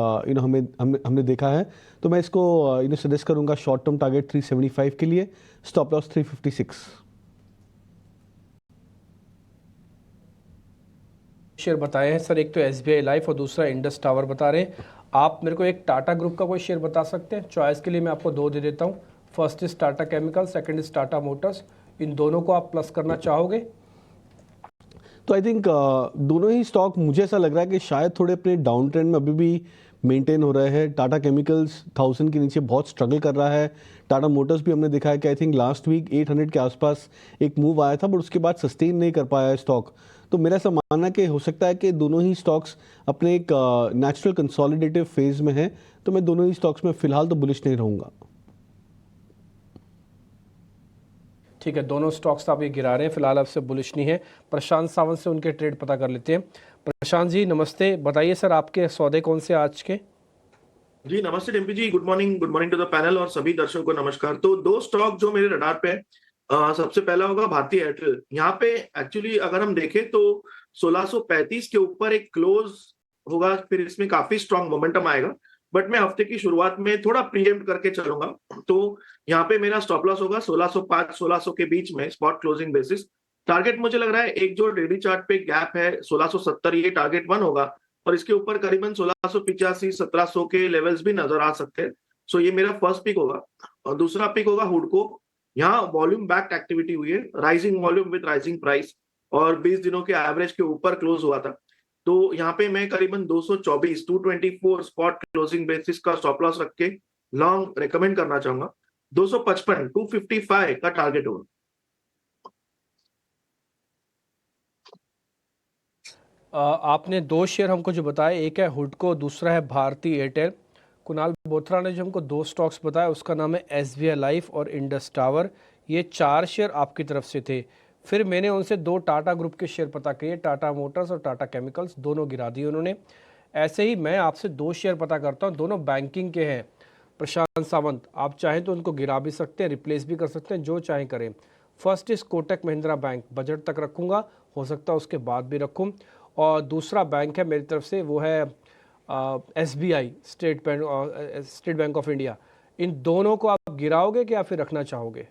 हमने देखा है। तो मैं इसको सजेस्ट करूंगा शॉर्ट टर्म टारगेट 375 के लिए, स्टॉप लॉस 356। शेयर बताए हैं सर, एक तो SBI लाइफ और दूसरा इंडस टावर बता रहे हैं। आप मेरे को एक टाटा ग्रुप का कोई शेयर बता सकते हैं? चॉइस के लिए मैं आपको 2 दे देता हूँ। First is Tata Chemical, second is Tata Motors. इन दोनों को आप प्लस करना चाहोगे? तो आई थिंक दोनों ही स्टॉक मुझे ऐसा लग रहा है कि शायद थोड़े अपने डाउन ट्रेंड में अभी भी मेंटेन हो रहे हैं। टाटा केमिकल्स 1000 के नीचे बहुत स्ट्रगल कर रहा है। टाटा मोटर्स भी हमने देखा है कि आई थिंक लास्ट वीक 800 के आसपास एक मूव आया था, बट उसके बाद सस्टेन नहीं कर पाया है स्टॉक। तो मेरा ऐसा मानना है कि हो सकता है कि दोनों ही स्टॉक्स अपने एक नेचुरल कंसोलिडेटिव फेज में हैं। तो मैं दोनों ही स्टॉक्स में फिलहाल तो बुलिश नहीं रहूँगा। ठीक है, दोनों स्टॉक्स आप ये गिरा रहे हैं, फिलहाल आपसे बुलिश नहीं है। प्रशांत सावंत से उनके ट्रेड पता कर लेते हैं। प्रशांत जी नमस्ते, बताइए सर आपके सौदे कौन से आज के? जी नमस्ते Dimpy ji, good morning to the panel और सभी दर्शकों को नमस्कार। तो 2 स्टॉक जो मेरे रडार पे है, सबसे पहला होगा भारतीय एयरटेल। यहाँ पे एक्चुअली अगर हम देखें तो 1635 के ऊपर एक क्लोज होगा, फिर इसमें काफी स्ट्रांग मोमेंटम आएगा, बट मैं हफ्ते की शुरुआत में थोड़ा प्रीएम्प्ट करके चलूंगा। तो यहाँ पे मेरा स्टॉप लॉस होगा 1605 1600 के बीच में स्पॉट क्लोजिंग बेसिस। टारगेट मुझे लग रहा है एक जो डेली चार्ट पे गैप है 1670, ये टारगेट 1 होगा और इसके ऊपर करीबन 1685 1700 के लेवल्स भी नजर आ सकते हैं। सो ये मेरा फर्स्ट पिक होगा। और दूसरा पिक होगा हुडको। यहाँ वॉल्यूम बैक्ड एक्टिविटी हुई है, rising volume with rising price, और 20 दिनों के एवरेज के ऊपर क्लोज हुआ था। तो यहाँ पे मैं करीबन 224 224 स्पॉट क्लोजिंग बेसिस का स्टॉप लॉस रख के लॉन्ग रेकमेंड करना चाहूंगा। 255 255 का टारगेट होगा। आपने 2 शेयर हमको जो बताए, एक है हुडको, दूसरा है भारती एयरटेल। कुणाल बोथरा ने जो हमको 2 स्टॉक्स बताया, उसका नाम है SBI लाइफ और इंडस टावर। ये 4 शेयर आपकी तरफ से थे। फिर मैंने उनसे 2 टाटा ग्रुप के शेयर पता किए, टाटा मोटर्स और टाटा केमिकल्स, दोनों गिरा दिए उन्होंने। ऐसे ही मैं आपसे 2 शेयर पता करता हूँ, दोनों बैंकिंग के हैं। प्रशांत सावंत, आप चाहें तो उनको गिरा भी सकते हैं, रिप्लेस भी कर सकते हैं, जो चाहें करें। First is Kotak Mahindra bank, budget तक रखूंगा, हो सकता है उसके बाद भी रखूं। और दूसरा बैंक है मेरी तरफ से, वो है SBI, State Bank of India. इन दोनों को आप गिराओगे कि या फिर रखना चाहोगे?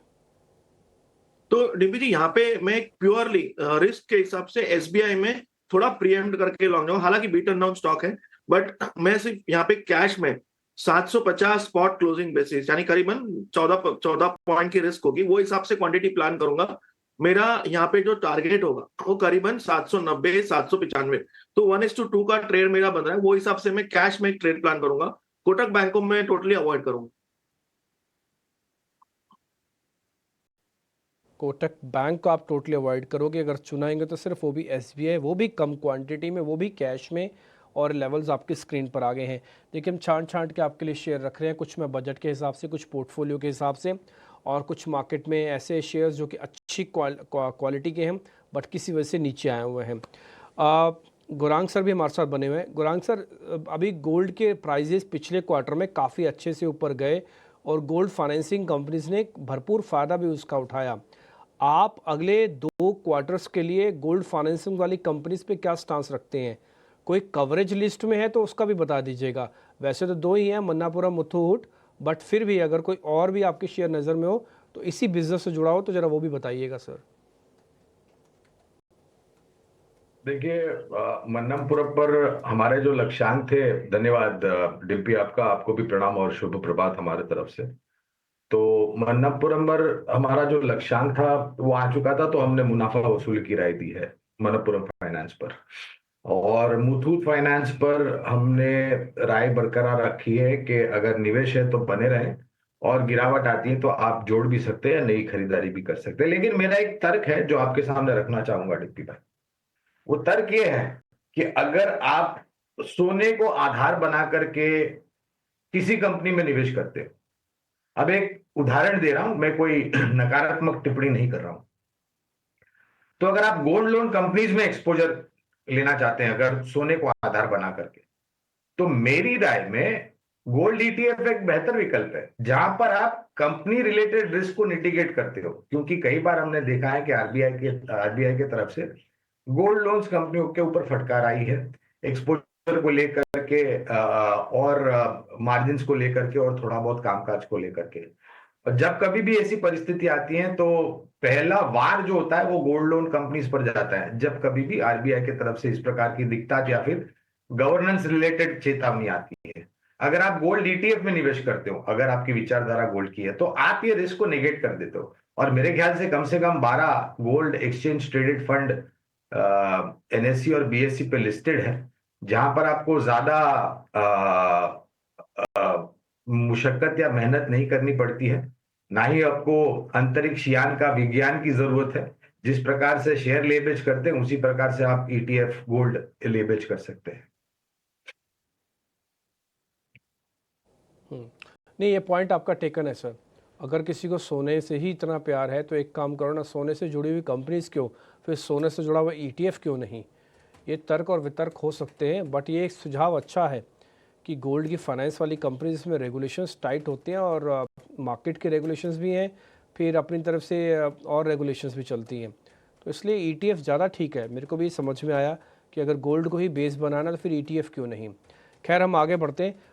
तो डिम्पी जी, यहाँ पे मैं प्योरली रिस्क के हिसाब से SBI में थोड़ा प्रीएम्प्ट करके लॉन्ग जाऊंगा। हालांकि बीटन डाउन स्टॉक है, बट मैं सिर्फ यहाँ पे कैश में 750 स्पॉट क्लोजिंग बेसिस, यानी करीबन 14 पॉइंट की रिस्क होगी, वो हिसाब से क्वांटिटी प्लान करूंगा। मेरा यहाँ पे जो टारगेट होगा वो करीबन 790 795। तो 1:2 का ट्रेड मेरा बन रहा है, वो हिसाब से मैं कैश में एक ट्रेड प्लान करूंगा। कोटक बैंक को मैं टोटली अवॉइड करूंगा। कोटक बैंक को आप टोटली अवॉइड करोगे, अगर चुनाएंगे तो सिर्फ वो भी SBI, वो भी कम क्वांटिटी में, वो भी कैश में, और लेवल्स आपकी स्क्रीन पर आ गए हैं। देखिए हम छांट के आपके लिए शेयर रख रहे हैं, कुछ मैं बजट के हिसाब से, कुछ पोर्टफोलियो के हिसाब से, और कुछ मार्केट में ऐसे शेयर्स जो कि अच्छी क्वालिटी के हैं बट किसी वजह से नीचे आए हुए हैं। गुरांग सर भी हमारे साथ बने हुए हैं। गुरांग सर, अभी गोल्ड के प्राइजेस पिछले क्वार्टर में काफ़ी अच्छे से ऊपर गए और गोल्ड फाइनेंसिंग कंपनीज ने भरपूर फ़ायदा भी उसका उठाया। आप अगले 2 क्वार्टर्स के लिए गोल्ड फाइनेंसिंग वाली कंपनीज पे क्या स्टांस रखते हैं? कोई कवरेज लिस्ट में है तो उसका भी बता दीजिएगा। वैसे तो 2 ही हैं, मन्नापुरम, मुथूट, बट फिर भी अगर कोई और भी आपके शेयर नज़र में हो तो इसी बिजनेस से जुड़ा हो तो ज़रा वो भी बताइएगा सर। देखिए, मन्नमपुरम पर हमारे जो लक्ष्यांक थे, धन्यवाद डिम्पी आपका, आपको भी प्रणाम और शुभ प्रभात हमारे तरफ से। तो मन्नमपुरम पर हमारा जो लक्ष्यांक था वो आ चुका था, तो हमने मुनाफा वसूली की राय दी है मन्नमपुरम फाइनेंस पर। और मुथूट फाइनेंस पर हमने राय बरकरार रखी है कि अगर निवेश है तो बने रहें, और गिरावट आती है तो आप जोड़ भी सकते हैं, नई खरीदारी भी कर सकते हैं। लेकिन मेरा एक तर्क है जो आपके सामने रखना चाहूंगा डिप्टी भाई। वो तर्क ये है कि अगर आप सोने को आधार बना करके किसी कंपनी में निवेश करते हो। अब एक उदाहरण दे रहा हूं, मैं कोई नकारात्मक टिप्पणी नहीं कर रहा हूं। तो अगर आप गोल्ड लोन कंपनीज में एक्सपोजर लेना चाहते हैं, अगर सोने को आधार बना करके, तो मेरी राय में गोल्ड ईटीएफ एक बेहतर विकल्प है, जहां पर आप कंपनी रिलेटेड रिस्क को मिटिगेट करते हो। क्योंकि कई बार हमने देखा है कि आरबीआई के तरफ से गोल्ड लोन्स कंपनियों के ऊपर फटकार आई है, एक्सपोजर को लेकर के और मार्जिन्स को लेकर के और थोड़ा बहुत कामकाज को लेकर के। और जब कभी भी ऐसी परिस्थिति आती है तो पहला वार जो होता है वो गोल्ड लोन कंपनीज पर जाता है, जब कभी भी आरबीआई की तरफ से इस प्रकार की दिक्कत या फिर गवर्नेंस रिलेटेड चेतावनी आती है। अगर आप गोल्ड ईटीएफ में निवेश करते हो, अगर आपकी विचारधारा गोल्ड की है, तो आप ये रिस्क को नेगेट कर देते हो। और मेरे ख्याल से कम 12 gold exchange traded fund NSC और बीएससी पे लिस्टेड है, जहां पर आपको ज्यादा मुशक्कत या मेहनत नहीं करनी पड़ती है, ना ही आपको अंतरिक्ष यान का विज्ञान की जरूरत है। जिस प्रकार से शेयर ले बेच करते हैं उसी प्रकार से आप ईटीएफ गोल्ड ले बेच कर सकते हैं। नहीं, ये पॉइंट आपका टेकन है सर। अगर किसी को सोने से ही इतना प्यार है तो एक काम करो ना, सोने से जुड़ी हुई कंपनीज क्यों, फिर सोने से जुड़ा हुआ ईटीएफ क्यों नहीं। ये तर्क और वितर्क हो सकते हैं, बट ये एक सुझाव अच्छा है कि गोल्ड की फाइनेंस वाली कंपनीज में रेगुलेशंस टाइट होते हैं और मार्केट के रेगुलेशंस भी हैं, फिर अपनी तरफ से और रेगुलेशंस भी चलती हैं। तो इसलिए ईटीएफ ज़्यादा ठीक है। मेरे को भी समझ में आया कि अगर गोल्ड को ही बेस बनाना तो फिर ईटीएफ क्यों नहीं। खैर, हम आगे बढ़ते हैं।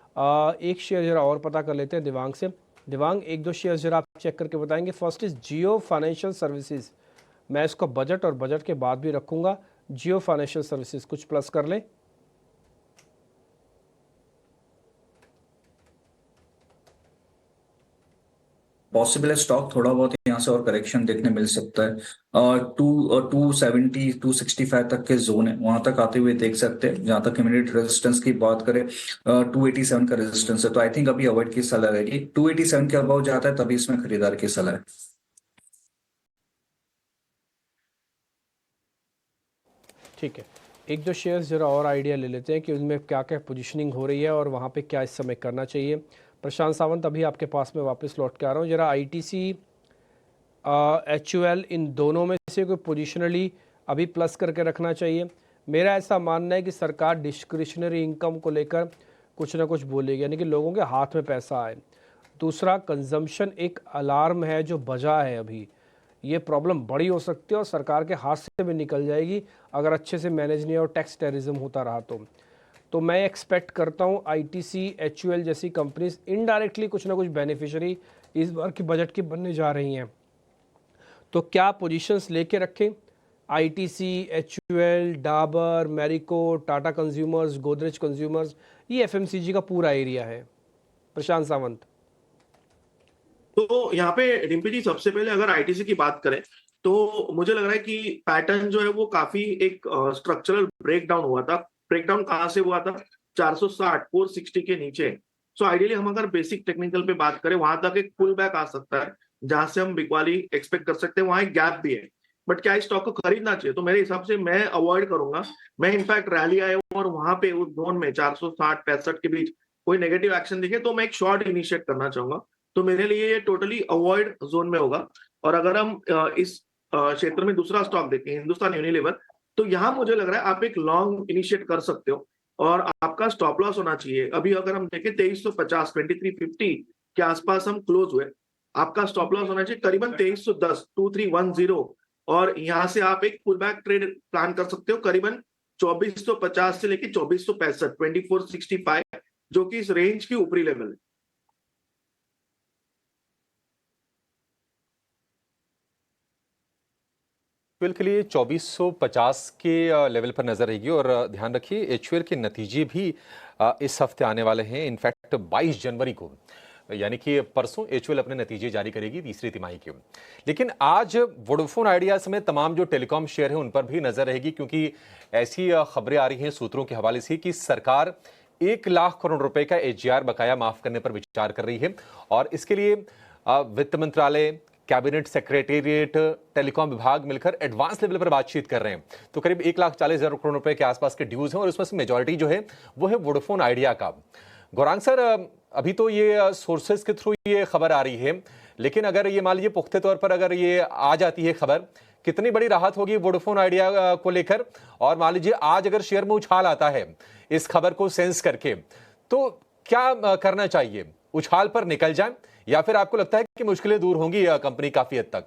एक शेयर जरा और पता कर लेते हैं दिवांग से। दिवांग, एक दो शेयर जरा आप चेक करके बताएंगे। First is Jio financial services. मैं इसको बजट और बजट के बाद भी रखूंगा। जियो फाइनेंशियल सर्विसेज कुछ प्लस कर लें। पॉसिबल है स्टॉक थोड़ा बहुत यहाँ से और करेक्शन देखने मिल सकता है। 270 265 तक के जोन है, वहां तक आते हुए देख सकते हैं। जहां तक इमीडिएट रेजिस्टेंस की बात करें, 287 का रेजिस्टेंस है, तो आई थिंक अभी अवॉइड की सलाह रहेगी। 287 के अबाव जाता है तभी इसमें खरीदार की सलाह है। ठीक है, एक दो शेयर्स जरा और आइडिया ले लेते हैं कि उनमें क्या क्या पोजीशनिंग हो रही है और वहाँ पे क्या इस समय करना चाहिए। प्रशांत सावंत, अभी आपके पास में वापस लौट के आ रहा हूँ। जरा आईटीसी एचयूएल, इन दोनों में से कोई पोजिशनली अभी प्लस करके रखना चाहिए। मेरा ऐसा मानना है कि सरकार डिस्क्रिशनरी इनकम को लेकर कुछ ना कुछ बोलेगी, यानी कि लोगों के हाथ में पैसा आए। दूसरा, कंजम्पशन एक अलार्म है जो बजा है अभी। ये प्रॉब्लम बड़ी हो सकती है और सरकार के हाथ से भी निकल जाएगी अगर अच्छे से मैनेज नहीं और टैक्स टेररिज्म होता रहा तो मैं एक्सपेक्ट करता हूँ आईटीसी एचयूएल जैसी कंपनीज इनडायरेक्टली कुछ ना कुछ बेनिफिशियरी इस बार की बजट की बनने जा रही हैं। तो क्या पोजीशंस लेके रखें? ITC, HUL, Dabur, Marico, Tata consumers, Godrej consumers, ये एफएमसीजी का पूरा एरिया है। प्रशांत सावंत। तो यहाँ पे डिम्पी जी, सबसे पहले अगर आईटीसी की बात करें तो मुझे लग रहा है कि पैटर्न जो है वो काफी एक स्ट्रक्चरल ब्रेकडाउन हुआ था। ब्रेकडाउन कहाँ से हुआ था? 460 460 के नीचे। सो आइडियली हम अगर बेसिक टेक्निकल पे बात करें, वहां तक एक पुल बैक आ सकता है जहां से हम बिकवाली एक्सपेक्ट कर सकते हैं। वहां एक गैप भी है, बट क्या इस स्टॉक को खरीदना चाहिए? तो मेरे हिसाब से मैं अवॉइड करूंगा। मैं इनफैक्ट रैली आया हूँ और वहां पे उस जोन में 460 65 के बीच कोई नेगेटिव एक्शन दिखे तो मैं एक शॉर्ट इनिशिएट करना चाहूंगा। तो मेरे लिए ये टोटली अवॉइड जोन में होगा। और अगर हम इस क्षेत्र में दूसरा स्टॉक देखें, हिंदुस्तान यूनिलीवर, तो यहाँ मुझे लग रहा है आप एक लॉन्ग इनिशिएट कर सकते हो और आपका स्टॉप लॉस होना चाहिए। अभी अगर हम देखें 2350 2350 के आसपास हम क्लोज हुए, आपका स्टॉप लॉस होना चाहिए करीबन 2310 2310। और यहाँ से आप एक पुल बैक ट्रेड प्लान कर सकते हो करीबन 2450 से लेके 2465 2465, जो कि इस रेंज की ऊपरी लेवल है। के लिए 2450 के लेवल पर नजर रहेगी। और ध्यान रखिए, एचयूएल के नतीजे भी इस हफ्ते आने वाले हैं। इनफैक्ट 22 जनवरी को, यानी कि परसों एचयूएल अपने नतीजे जारी करेगी तीसरी तिमाही के। लेकिन आज वोडाफोन आइडिया समेत तमाम जो टेलीकॉम शेयर है उन पर भी नजर रहेगी, क्योंकि ऐसी खबरें आ रही हैं सूत्रों के हवाले से कि सरकार 1 लाख करोड़ रुपए का एजीआर बकाया माफ करने पर विचार कर रही है। और इसके लिए वित्त मंत्रालय, कैबिनेट सेक्रेटेरिएट टेलीकॉम विभाग मिलकर एडवांस लेवल पर बातचीत कर रहे हैं। तो करीब 1,40,000 करोड़ रुपए के आसपास के ड्यूज हैं और उसमें से मेजॉरिटी जो है वो है वोडाफोन आइडिया का। गौरांग सर, अभी तो ये सोर्सेज के थ्रू ये खबर आ रही है, लेकिन अगर ये मान लीजिए पुख्ते तौर पर अगर ये आ जाती है खबर, कितनी बड़ी राहत होगी वोडाफोन आइडिया को लेकर? और मान लीजिए आज अगर शेयर में उछाल आता है इस खबर को सेंस करके, तो क्या करना चाहिए? उछाल पर निकल जाए या फिर आपको लगता है कि मुश्किलें दूर होंगी कंपनी काफी हद तक?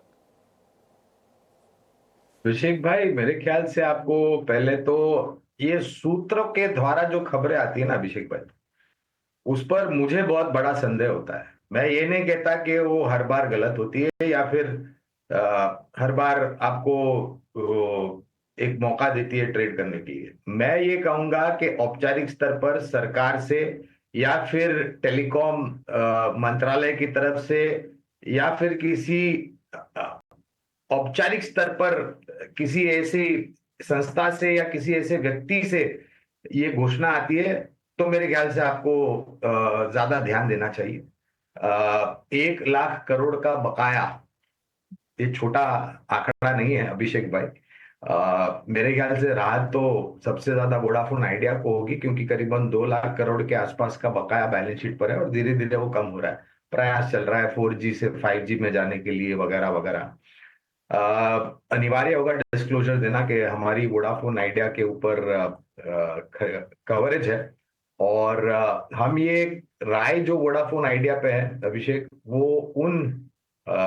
अभिषेक भाई, मेरे ख्याल से आपको पहले तो ये सूत्रों के द्वारा जो खबरें आती है ना अभिषेक भाई, उस पर मुझे बहुत बड़ा संदेह होता है। मैं ये नहीं कहता कि वो हर बार गलत होती है या फिर हर बार आपको एक मौका देती है ट्रेड करने के लिए। मैं ये कहूंगा कि औपचारिक स्तर पर सरकार से या फिर टेलीकॉम मंत्रालय की तरफ से या फिर किसी औपचारिक स्तर पर किसी ऐसी संस्था से या किसी ऐसे व्यक्ति से ये घोषणा आती है, तो मेरे ख्याल से आपको ज्यादा ध्यान देना चाहिए। 1 लाख करोड़ का बकाया ये छोटा आंकड़ा नहीं है अभिषेक भाई। मेरे ख्याल से राहत तो सबसे ज्यादा वोडाफोन आइडिया को होगी, क्योंकि करीबन 2 लाख करोड़ के आसपास का बकाया बैलेंस शीट पर है और धीरे धीरे वो कम हो रहा है। प्रयास चल रहा है 4G से 5G में जाने के लिए वगैरह वगैरह। अनिवार्य होगा डिस्क्लोजर देना कि हमारी वोडाफोन आइडिया के ऊपर कवरेज है, और हम ये राय जो वोडाफोन आइडिया पे है अभिषेक, वो उन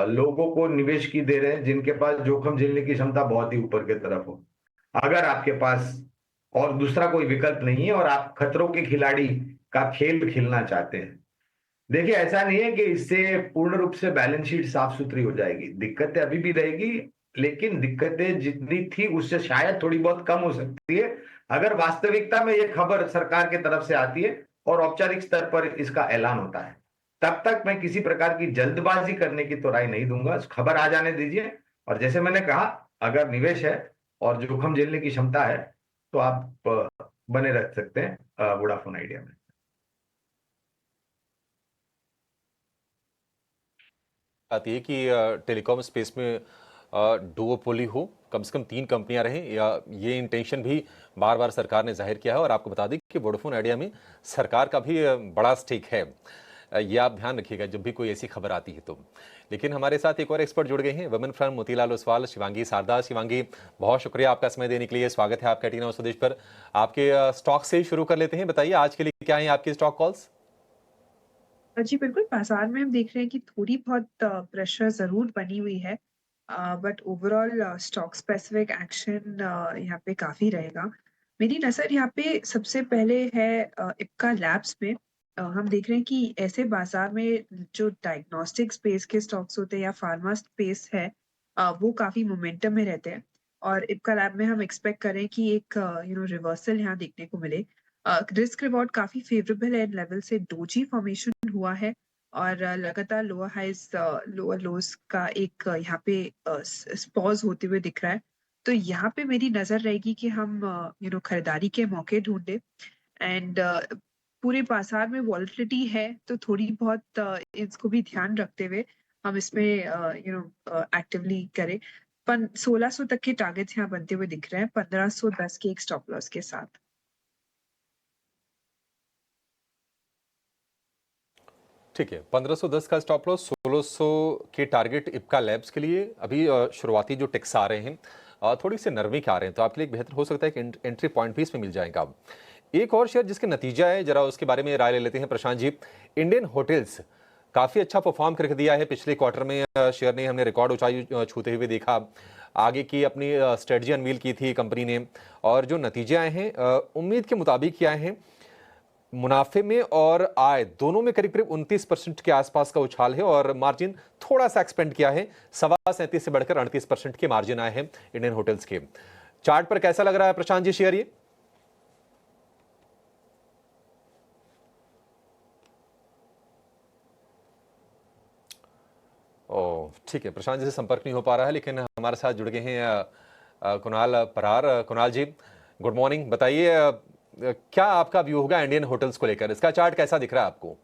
लोगों को निवेश की दे रहे हैं जिनके पास जोखिम झेलने की क्षमता बहुत ही ऊपर की तरफ हो। अगर आपके पास और दूसरा कोई विकल्प नहीं है और आप खतरों के खिलाड़ी का खेल खेलना चाहते हैं, देखिए ऐसा नहीं है कि इससे पूर्ण रूप से बैलेंस शीट साफ सुथरी हो जाएगी। दिक्कतें अभी भी रहेगी, लेकिन दिक्कतें जितनी थी उससे शायद थोड़ी बहुत कम हो सकती है अगर वास्तविकता में ये खबर सरकार की तरफ से आती है और औपचारिक स्तर पर इसका ऐलान होता है। तब तक मैं किसी प्रकार की जल्दबाजी करने की तो राय नहीं दूंगा, खबर आ जाने दीजिए। और जैसे मैंने कहा, अगर निवेश है और जोखिम झेलने की क्षमता है तो आप बने रख सकते हैं वोडाफोन आइडिया में। आती है कि टेलीकॉम स्पेस में डुओपोली हो, कम से कम 3 कंपनियां रहें, या ये इंटेंशन भी बार बार सरकार ने जाहिर किया है। और आपको बता दें कि वोडाफोन आइडिया में सरकार का भी बड़ा स्टेक है। ये आप ध्यान रखिएगा जब भी कोई ऐसी खबर आती है तो। लेकिन हमारे साथ एक और एक्सपर्ट जुड़ गए हैं, वुमेन फ्रंट मोतीलाल ओसवाल, शिवांगी सारदा। शिवांगी, बहुत शुक्रिया आपका समय देने के लिए। स्वागत है आपका टी नाउ स्वदेश पर। आपके स्टॉक से ही शुरू कर लेते हैं। बताइए आज के लिए क्या है आपके स्टॉक कॉल्स? जी बिल्कुल, बाजार में हम देख रहे हैं कि थोड़ी बहुत प्रेशर ज़रूर बनी हुई है, but overall stock specific action यहाँ पे काफ़ी रहेगा। मेरी नज़र यहाँ पे सबसे पहले है इप्का लैब्स में। हम देख रहे हैं कि ऐसे बाजार में जो डायग्नोस्टिक स्पेस के स्टॉक्स होते हैं या फार्मा स्पेस है, वो काफ़ी मोमेंटम में रहते हैं। और इप्का लैब में हम एक्सपेक्ट करें कि एक रिवर्सल यहाँ देखने को मिले। रिस्क रिवॉर्ड काफ़ी फेवरेबल है, लेवल से डोजी फॉर्मेशन हुआ है और लगातार लोअर हाइज लोअर लोज का एक यहाँ पे पॉज होते हुए दिख रहा है। तो यहाँ पे मेरी नज़र रहेगी कि हम खरीदारी के मौके ढूंढें। एंड पूरे बाजार में वॉलेटिलिटी है, तो थोड़ी बहुत इसको भी ध्यान रखते हुए हम इसमें एक्टिवली करें। 1600 तक के टारगेट्स यहाँ बनते हुए दिख रहे हैं, 1510 के एक स्टॉप लॉस के साथ। ठीक है, 1510 का स्टॉप लॉस, 1600 के टारगेट इप्का लैब्स के लिए। अभी शुरुआती जो टिक्स आ रहे हैं थोड़ी सी नरमी के आ रहे हैं, तो आपके लिए बेहतर हो सकता है कि एंट्री पॉइंट भी इसमें मिल जाएगा। एक और शेयर जिसके नतीजा है, जरा उसके बारे में राय ले लेते हैं प्रशांत जी। इंडियन होटल्स काफ़ी अच्छा परफॉर्म करके दिया है पिछले क्वार्टर में। शेयर ने हमने रिकॉर्ड ऊंचाई छूते हुए देखा। आगे की अपनी स्ट्रेटजी अनवील की थी कंपनी ने, और जो नतीजे आए हैं उम्मीद के मुताबिक आए हैं। मुनाफे में और आय दोनों में करीब करीब 29% के आसपास का उछाल है, और मार्जिन थोड़ा सा एक्सपेंड किया है। 37.37 से बढ़कर 38% के मार्जिन आए हैं इंडियन होटल्स के। चार्ट पर कैसा लग रहा है प्रशांत जी शेयर ये? ओह ठीक है, प्रशांत जी से संपर्क नहीं हो पा रहा है, लेकिन हमारे साथ जुड़ गए हैं कुणाल परार। कुणाल जी गुड मॉर्निंग। बताइए क्या आपका व्यू होगा इंडियन होटल्स को लेकर? इसका चार्ट कैसा दिख रहा है आपको?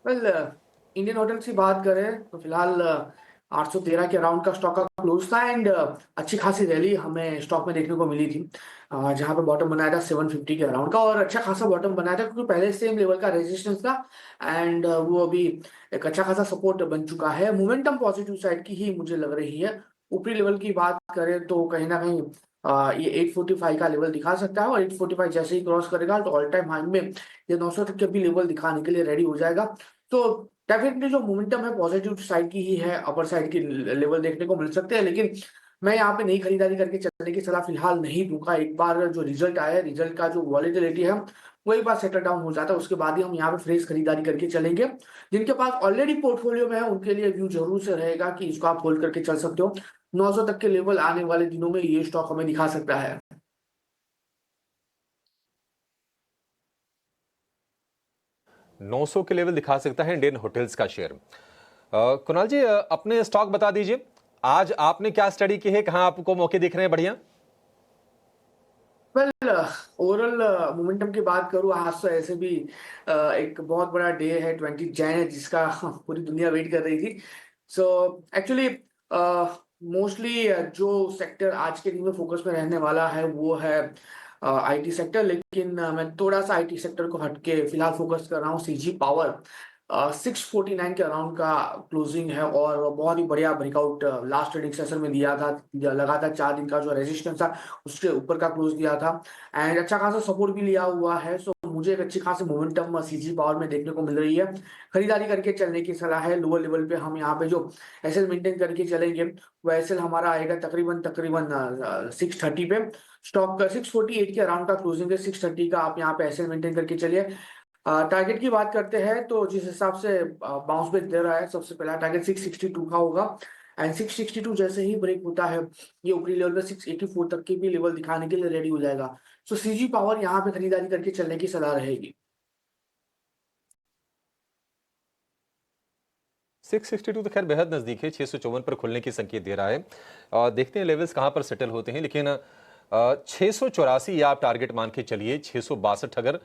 वेल इंडियन होटल्स की बात करें तो फिलहाल 813 के अराउंड का स्टॉक का क्लोज था एंड अच्छी खासी रैली हमें स्टॉक में देखने को मिली थी, जहां पे बॉटम बनाया था 750 के अराउंड का और अच्छा खासा बॉटम बनाया था क्योंकि पहले सेम लेवल का रेजिस्टेंस था एंड वो अभी एक अच्छा खासा सपोर्ट बन चुका है। मोमेंटम पॉजिटिव साइड की ही मुझे लग रही है। ऊपरी लेवल की बात करें तो कहीं ना कहीं ये 845 का लेवल दिखा सकता है और 845 जैसे ही क्रॉस करेगा तो ऑल टाइम हाई में ये 900 तक के भी लेवल दिखाने के लिए रेडी हो जाएगा। तो डेफिनेटली जो मोमेंटम है पॉजिटिव साइड की ही है, अपर साइड की लेवल देखने को मिल सकते हैं, लेकिन मैं यहाँ पे नई खरीदारी करके चलने की सलाह फिलहाल नहीं दूंगा। एक बार जो रिजल्ट आया है, रिजल्ट का जो वॉलेटिलिटी है वो एक बार सेटल डाउन हो जाता है, उसके बाद ही हम यहाँ पे फ्रेश खरीदारी करके चलेंगे। जिनके पास ऑलरेडी पोर्टफोलियो में है उनके लिए व्यू जरूर से रहेगा कि इसको आप होल्ड करके चल सकते हो। 900 तक के लेवल आने वाले दिनों में ये स्टॉक हमें दिखा सकता है। 900 के लेवल दिखा सकता है इंडियन होटल्स का शेयर। कुणाल जी, अपने स्टॉक बता दीजिए, आज आपने क्या स्टडी की है, कहां आपको मौके दिख रहे हैं बढ़िया? वेल, ओवरऑल मोमेंटम की बात करूँ, आज तो ऐसे भी एक बहुत बड़ा डे है, 20 जैन है, जिसका पूरी दुनिया वेट कर रही थी। सो एक्चुअली मोस्टली जो सेक्टर आज के दिन में फोकस में रहने वाला है वो है आईटी सेक्टर, लेकिन मैं थोड़ा सा आईटी सेक्टर को हटके फिलहाल फोकस कर रहा हूँ सीजी पावर। 649 के अराउंड का क्लोजिंग है और बहुत ही बढ़िया ब्रेकआउट लास्ट ट्रेडिंग सेशन में दिया था। लगातार 4 दिन का जो रेजिस्टेंस था उसके ऊपर का क्लोज दिया था एंड अच्छा खासा सपोर्ट भी लिया हुआ है। सो मुझे एक अच्छी खासी मोमेंटम सीजी पावर में देखने को मिल रही है। खरीदारी करके चलने की सलाह है। लोअर लेवल पे हम यहाँ पे जो एसएल मेंटेन करके चलेंगे वो एसएल हमारा आएगा तकरीबन 630 पे। स्टॉक का 648 के अराउंड का क्लोजिंग है, 630 का आप यहाँ पे एसएल मेंटेन करके चलिए। टारगेट की बात करते हैं तो जिस हिसाब से बाउंस बैक दे रहा है, सबसे पहला टारगेट 662 का होगा एंड 662 जैसे ही ब्रेक होता है ये ऊपरी लेवल में 684 तक के भी लेवल दिखाने के लिए रेडी हो जाएगा। सो सीजी पावर यहाँ पे खरीदारी करके चलने की सलाह रहेगी। 662 तो खैर बेहद नजदीक है, 654 पर खुलने की संकेत दे रहा है। देखते हैं लेवल्स कहां पर सेटल होते हैं, लेकिन 684 आप टारगेट मान के चलिए। 662 अगर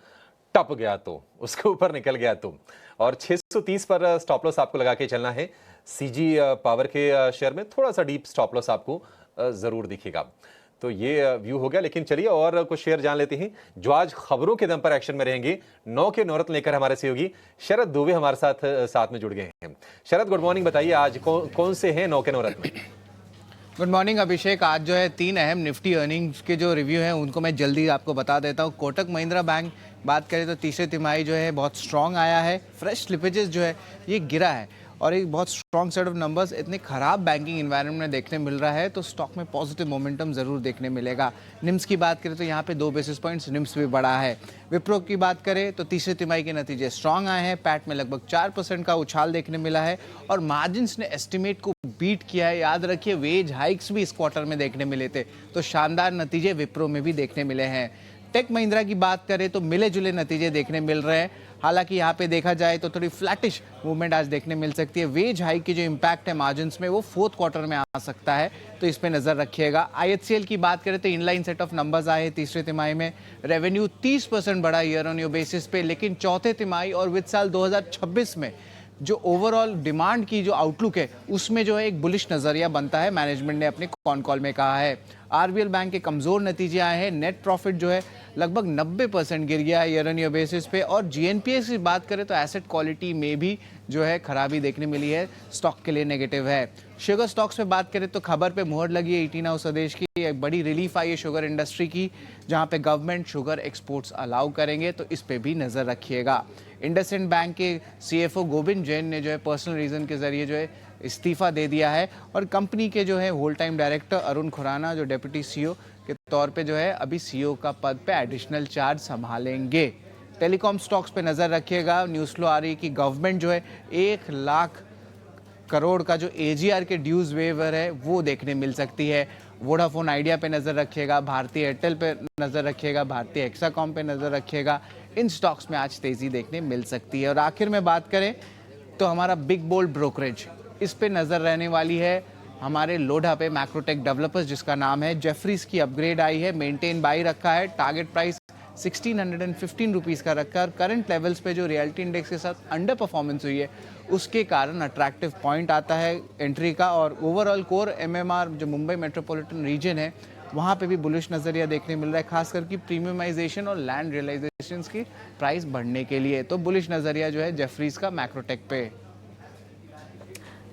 टप गया तो, उसके ऊपर निकल गया तो, और 630 पर स्टॉप लॉस आपको लगा के चलना है। सीजी पावर के शेयर में थोड़ा सा डीप स्टॉप लॉस आपको जरूर दिखेगा। तो ये व्यू हो गया, लेकिन चलिए और कुछ शेयर जान लेते हैं जो आज खबरों के दम पर एक्शन में रहेंगे। 9 के नौरत लेकर हमारे सहयोगी शरद दुबे हमारे साथ में जुड़ गए हैं। शरद, गुड मॉर्निंग। बताइए आज कौन से हैं 9 के नौरत में? गुड मॉर्निंग अभिषेक। आज जो है 3 अहम निफ्टी अर्निंग्स के जो रिव्यू हैं उनको मैं जल्दी आपको बता देता हूँ। कोटक महिंद्रा बैंक बात करें तो तीसरे तिमाही जो है बहुत स्ट्रॉन्ग आया है। फ्रेश स्लिपेजेस जो है ये गिरा है और एक बहुत स्ट्रॉन्ग सेट ऑफ नंबर्स इतने खराब बैंकिंग इन्वायरमेंट में देखने मिल रहा है तो स्टॉक में पॉजिटिव मोमेंटम जरूर देखने मिलेगा। निम्स की बात करें तो यहाँ पे 2 बेसिस पॉइंट्स निम्स भी बढ़ा है। विप्रो की बात करें तो तीसरे तिमाही के नतीजे स्ट्रॉन्ग आए हैं। पैट में लगभग 4% का उछाल देखने मिला है और मार्जिन्स ने एस्टिमेट को बीट किया है। याद रखिए वेज हाइक्स भी इस क्वार्टर में देखने मिले थे, तो शानदार नतीजे विप्रो में भी देखने मिले हैं। टेक महिंद्रा की बात करें तो मिले जुले नतीजे देखने मिल रहे हैं। हालांकि यहाँ पे देखा जाए तो थोड़ी फ्लैटिश मूवमेंट आज देखने मिल सकती है। वेज हाइक की जो इम्पैक्ट है मार्जिन्स में वो 4th क्वार्टर में आ सकता है, तो इस पे नजर रखिएगा। आईएचसीएल की बात करें तो इनलाइन सेट ऑफ नंबर्स आए तीसरे तिमाही में। रेवेन्यू 30% बढ़ा ईयर ऑन ईयर बेसिस पे, लेकिन चौथे तिमाही और वित्त साल 2026 में जो ओवरऑल डिमांड की जो आउटलुक है उसमें जो है एक बुलिश नजरिया बनता है, मैनेजमेंट ने अपने कॉन कॉल में कहा है। आरबीएल बैंक के कमजोर नतीजे आए हैं। नेट प्रॉफिट जो है लगभग 90% गिर गया है ईयर ऑन ईयर बेसिस पे। और जीएनपीए की बात करें तो एसेट क्वालिटी में भी जो है खराबी देखने मिली है, स्टॉक के लिए नेगेटिव है। शुगर स्टॉक्स में बात करें तो खबर पे मुहर लगी है 18 हाउस स्वदेश की। एक बड़ी रिलीफ आई है शुगर इंडस्ट्री की, जहां पे गवर्नमेंट शुगर एक्सपोर्ट्स अलाउ करेंगे, तो इस पे भी नजर रखिएगा। इंडसइंड बैंक के सीएफओ गोविंद जैन ने जो है पर्सनल रीजन के जरिए जो है इस्तीफा दे दिया है और कंपनी के जो है whole time director Arun Khurana जो डेप्यूटी सीईओ के तौर पे जो है अभी सीईओ का पद पे एडिशनल चार्ज संभालेंगे। टेलीकॉम स्टॉक्स पे नजर रखिएगा। न्यूज़ फ्लो आ रही है कि गवर्नमेंट जो है 1 लाख करोड़ का जो एजीआर के ड्यूज वेवर है वो देखने मिल सकती है। वोडाफोन आइडिया पे नजर रखिएगा, भारतीय एयरटेल पे नजर रखिएगा, भारतीय हेक्साकॉम पे नजर रखिएगा। इन स्टॉक्स में आज तेजी देखने मिल सकती है। और आखिर में बात करें तो हमारा बिग बोल्ड ब्रोकरेज, इस पे नजर रहने वाली है हमारे लोढ़ा पे मैक्रोटेक डेवलपर्स, जिसका नाम है। जेफरीज की अपग्रेड आई है, मेंटेन बाई रखा है, टारगेट प्राइस 1615 रुपीज़ का रखा है और करंट लेवल्स पे जो रियलिटी इंडेक्स के साथ अंडर परफॉर्मेंस हुई है उसके कारण अट्रैक्टिव पॉइंट आता है एंट्री का। और ओवरऑल कोर एमएमआर जो मुंबई मेट्रोपॉलिटन रीजन है वहाँ पे भी बुलिश नज़रिया देखने मिल रहा है, खास करके प्रीमियमाइजेशन और लैंड रियलाइजेशंस की प्राइस बढ़ने के लिए। तो बुलिश नज़रिया जो है जेफरीज का मैक्रोटेक पे।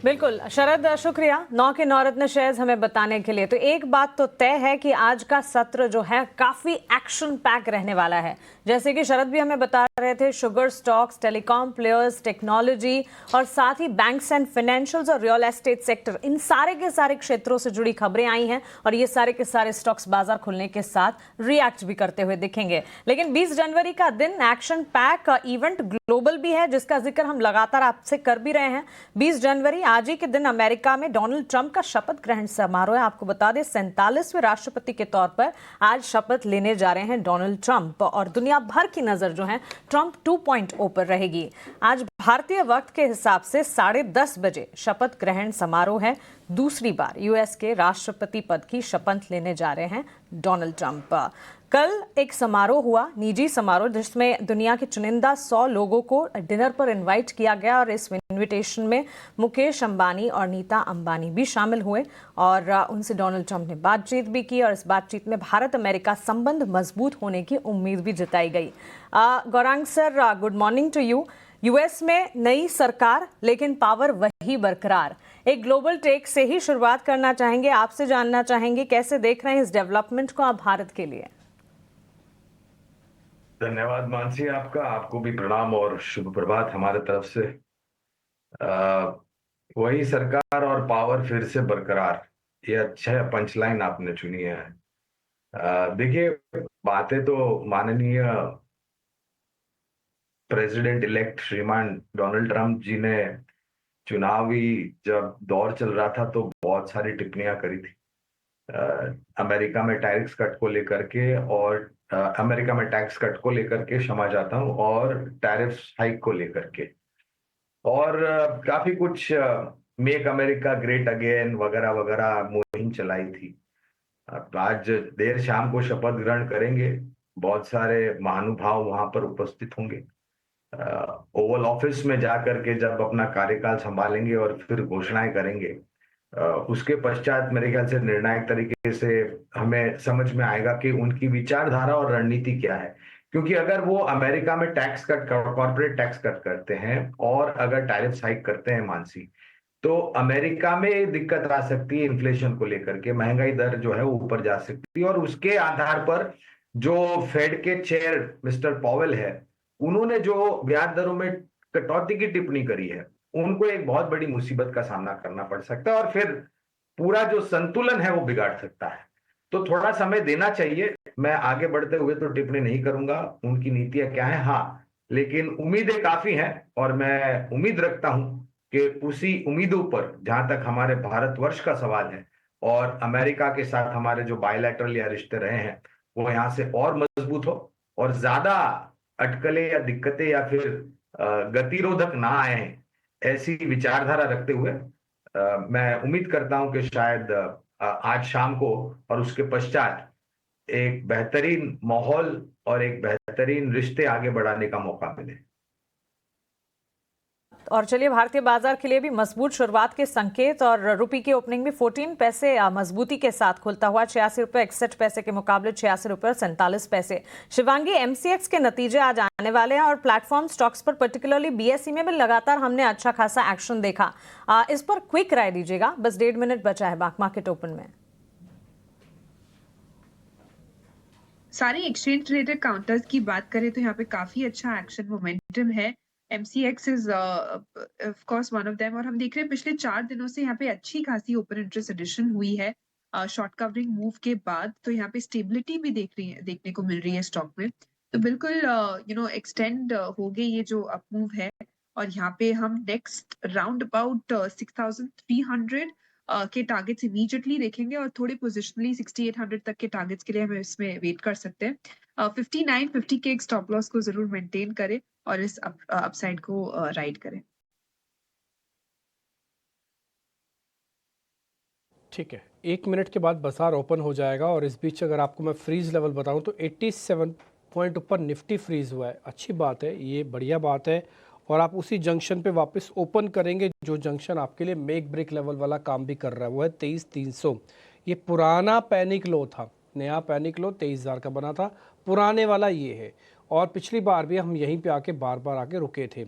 बिल्कुल शरद, शुक्रिया 9 के 9 रत्न शेयर्स हमें बताने के लिए। तो एक बात तो तय है कि आज का सत्र जो है काफी एक्शन पैक रहने वाला है। जैसे कि शरद भी हमें बता रहे थे, sugar stocks, telecom players, technology और साथ ही बैंक्स एंड फाइनेंशियल्स और रियल एस्टेट सेक्टर, इन सारे के सारे क्षेत्रों से जुड़ी खबरें आई हैं और ये सारे के सारे स्टॉक्स बाजार खुलने के साथ रिएक्ट भी करते हुए दिखेंगे। लेकिन 20 जनवरी का दिन एक्शन पैक इवेंट ग्लोबल भी है, जिसका जिक्र हम लगातार आपसे कर भी रहे हैं। 20 जनवरी आज ही के दिन अमेरिका में डोनाल्ड ट्रंप का शपथ ग्रहण समारोह है। आपको बता दें 47वें राष्ट्रपति के तौर पर आज शपथ लेने जा रहे हैं डोनाल्ड ट्रंप और दुनिया भर की नजर जो है ट्रंप 2.0 पर रहेगी। आज भारतीय वक्त के हिसाब से 10:30 बजे शपथ ग्रहण समारोह है। दूसरी बार यूएस के राष्ट्रपति पद की शपथ लेने जा रहे हैं डोनाल्ड ट्रंप। कल एक समारोह हुआ, निजी समारोह, जिसमें दुनिया के चुनिंदा 100 लोगों को डिनर पर इनवाइट किया गया और इस इनविटेशन में मुकेश अंबानी और नीता अंबानी भी शामिल हुए और उनसे डोनाल्ड ट्रंप ने बातचीत भी की और इस बातचीत में भारत अमेरिका संबंध मजबूत होने की उम्मीद भी जताई गई। Gaurang sir, good morning to you. US में नई सरकार लेकिन पावर वही बरकरार। एक ग्लोबल टेक से ही शुरुआत करना चाहेंगे, आपसे जानना चाहेंगे कैसे देख रहे हैं इस डेवलपमेंट को आप भारत के लिए। धन्यवाद मानसी, आपको भी प्रणाम और शुभ प्रभात हमारे तरफ से। वही सरकार और पावर फिर से बरकरार, ये अच्छा पंचलाइन आपने चुनी है। देखिए, बातें तो माननीय प्रेसिडेंट इलेक्ट श्रीमान डोनाल्ड ट्रंप जी ने चुनावी जब दौर चल रहा था तो बहुत सारी टिप्पणियां करी थी अमेरिका में टैरिफ कट को लेकर के और अमेरिका में टैक्स कट को लेकर के, क्षमा चाहता हूं, और टैरिफ हाइक को लेकर के, और काफी कुछ मेक अमेरिका ग्रेट अगेन वगैरह वगैरह मुहिम चलाई थी। आज देर शाम को शपथ ग्रहण करेंगे, बहुत सारे महानुभाव वहां पर उपस्थित होंगे। ओवल ऑफिस में जाकर के जब अपना कार्यकाल संभालेंगे और फिर घोषणाएं करेंगे, उसके पश्चात मेरे ख्याल से निर्णायक तरीके से हमें समझ में आएगा कि उनकी विचारधारा और रणनीति क्या है। क्योंकि अगर वो अमेरिका में tax cut, corporate tax cut करते हैं और अगर टैरिफ हाइक करते हैं मानसी, तो अमेरिका में दिक्कत आ सकती है इन्फ्लेशन को लेकर के, महंगाई दर जो है वो ऊपर जा सकती है। और उसके आधार पर जो फेड के चेयर मिस्टर पॉवेल है, उन्होंने जो ब्याज दरों में कटौती की टिप्पणी करी है, उनको एक बहुत बड़ी मुसीबत का सामना करना पड़ सकता है और फिर पूरा जो संतुलन है वो बिगाड़ सकता है। तो थोड़ा समय देना चाहिए। मैं आगे बढ़ते हुए तो टिप्पणी नहीं करूंगा उनकी नीतियां क्या है, हाँ, लेकिन उम्मीदें काफी हैं और मैं उम्मीद रखता हूं कि उसी उम्मीदों पर, जहां तक हमारे भारतवर्ष का सवाल है और अमेरिका के साथ हमारे जो बायलैटरल या रिश्ते रहे हैं, वो यहाँ से और मजबूत हो और ज्यादा अटकलें या दिक्कतें या फिर गतिरोधक ना आए, ऐसी विचारधारा रखते हुए मैं उम्मीद करता हूं कि शायद आज शाम को और उसके पश्चात एक बेहतरीन माहौल और एक बेहतरीन रिश्ते आगे बढ़ाने का मौका मिले। और चलिए, भारतीय बाजार के लिए भी मजबूत शुरुआत के संकेत और रुपये की ओपनिंग भी 14 पैसे मजबूती के साथ खुलता हुआ 86 रुपये 61 पैसे के मुकाबले 86 रुपये 47 पैसे। शिवांगी, एमसीएक्स के नतीजे आज आने वाले हैं और प्लेटफॉर्म स्टॉक्स पर पर्टिकुलरली बीएसई में भी लगातार हमने अच्छा खासा एक्शन देखा। इस पर क्विक राय दीजिएगा, बस 1.5 मिनट बचा है मार्केट ओपन में। सारे एक्सचेंज ट्रेडेड काउंटर्स की बात करें तो यहाँ पे काफी अच्छा एक्शन मोमेंटम है। MCX is of course one of them और हम देख रहे हैं पिछले 4 दिनों से यहाँ पे अच्छी खासी ओपन इंटरेस्ट एडिशन हुई है शॉर्ट कवरिंग मूव के बाद। तो यहाँ पे स्टेबिलिटी भी देखने को मिल रही है स्टॉक में। तो बिल्कुल एक्सटेंड हो गई ये जो अप मूव है और यहाँ पे हम नेक्स्ट राउंड अबाउट 6300 के टारगेट्स इमीडिएटली देखेंगे और थोड़े पोजिशनली 6800 तक के टारगेट्स के लिए हम इसमें वेट कर सकते हैं। 5950 के एक स्टॉप लॉस को जरूर मेंटेन करें और इस अपसाइड को राइड करें। ठीक है, 1 मिनट के बाद बाजार ओपन हो जाएगा और इस बीच अगर आपको मैं फ्रीज लेवल बताऊं तो 87 पॉइंट ऊपर निफ्टी फ्रीज हुआ है। अच्छी बात है, ये बढ़िया बात है और आप उसी जंक्शन पे वापस ओपन करेंगे जो जंक्शन आपके लिए मेक ब्रेक लेवल वाला काम भी कर रहा है, वो है 23,300। ये पुराना पैनिक लो था, नया पैनिक लो 23,000 का बना था, पुराने वाला ये है। और पिछली बार भी हम यहीं पे आके बार बार आके रुके थे।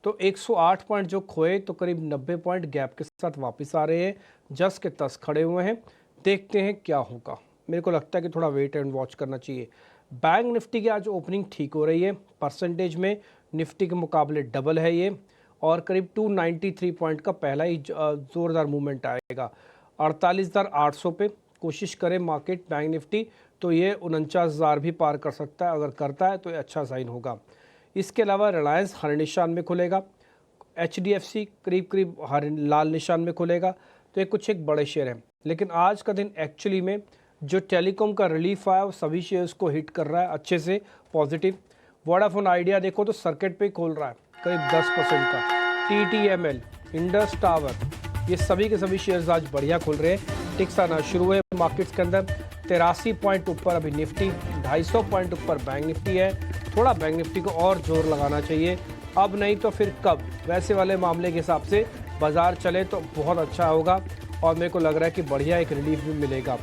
तो 108 पॉइंट जो खोए तो करीब 90 पॉइंट गैप के साथ वापस आ रहे हैं, जस के तस खड़े हुए हैं। देखते हैं क्या होगा, मेरे को लगता है कि थोड़ा वेट एंड वॉच करना चाहिए। बैंक निफ्टी की आज ओपनिंग ठीक हो रही है, परसेंटेज में निफ्टी के मुकाबले डबल है ये, और करीब 293 पॉइंट का पहला ही ज़ोरदार मूवमेंट आएगा। 48,800 पे कोशिश करे मार्केट बैंक निफ्टी तो ये 49,000 भी पार कर सकता है। अगर करता है तो ये अच्छा साइन होगा। इसके अलावा रिलायंस हरे निशान में खुलेगा, HDFC करीब करीब हरे लाल निशान में खुलेगा, तो ये कुछ एक बड़े शेयर हैं। लेकिन आज का दिन एक्चुअली में जो टेलीकॉम का रिलीफ आया वो सभी शेयर्स को हिट कर रहा है अच्छे से पॉजिटिव। वोडाफोन आइडिया देखो तो सर्किट पे खोल रहा है करीब 10% का। TTML, इंडस टावर, ये सभी के सभी शेयर्स आज बढ़िया खुल रहे हैं। टिक्स आना शुरू है मार्केट्स के अंदर। 83 पॉइंट ऊपर अभी निफ्टी, 250 पॉइंट ऊपर बैंक निफ्टी है। थोड़ा बैंक निफ्टी को और जोर लगाना चाहिए, अब नहीं तो फिर कब। वैसे वाले मामले के हिसाब से बाजार चले तो बहुत अच्छा होगा, और मेरे को लग रहा है कि बढ़िया एक रिलीफ भी मिलेगा।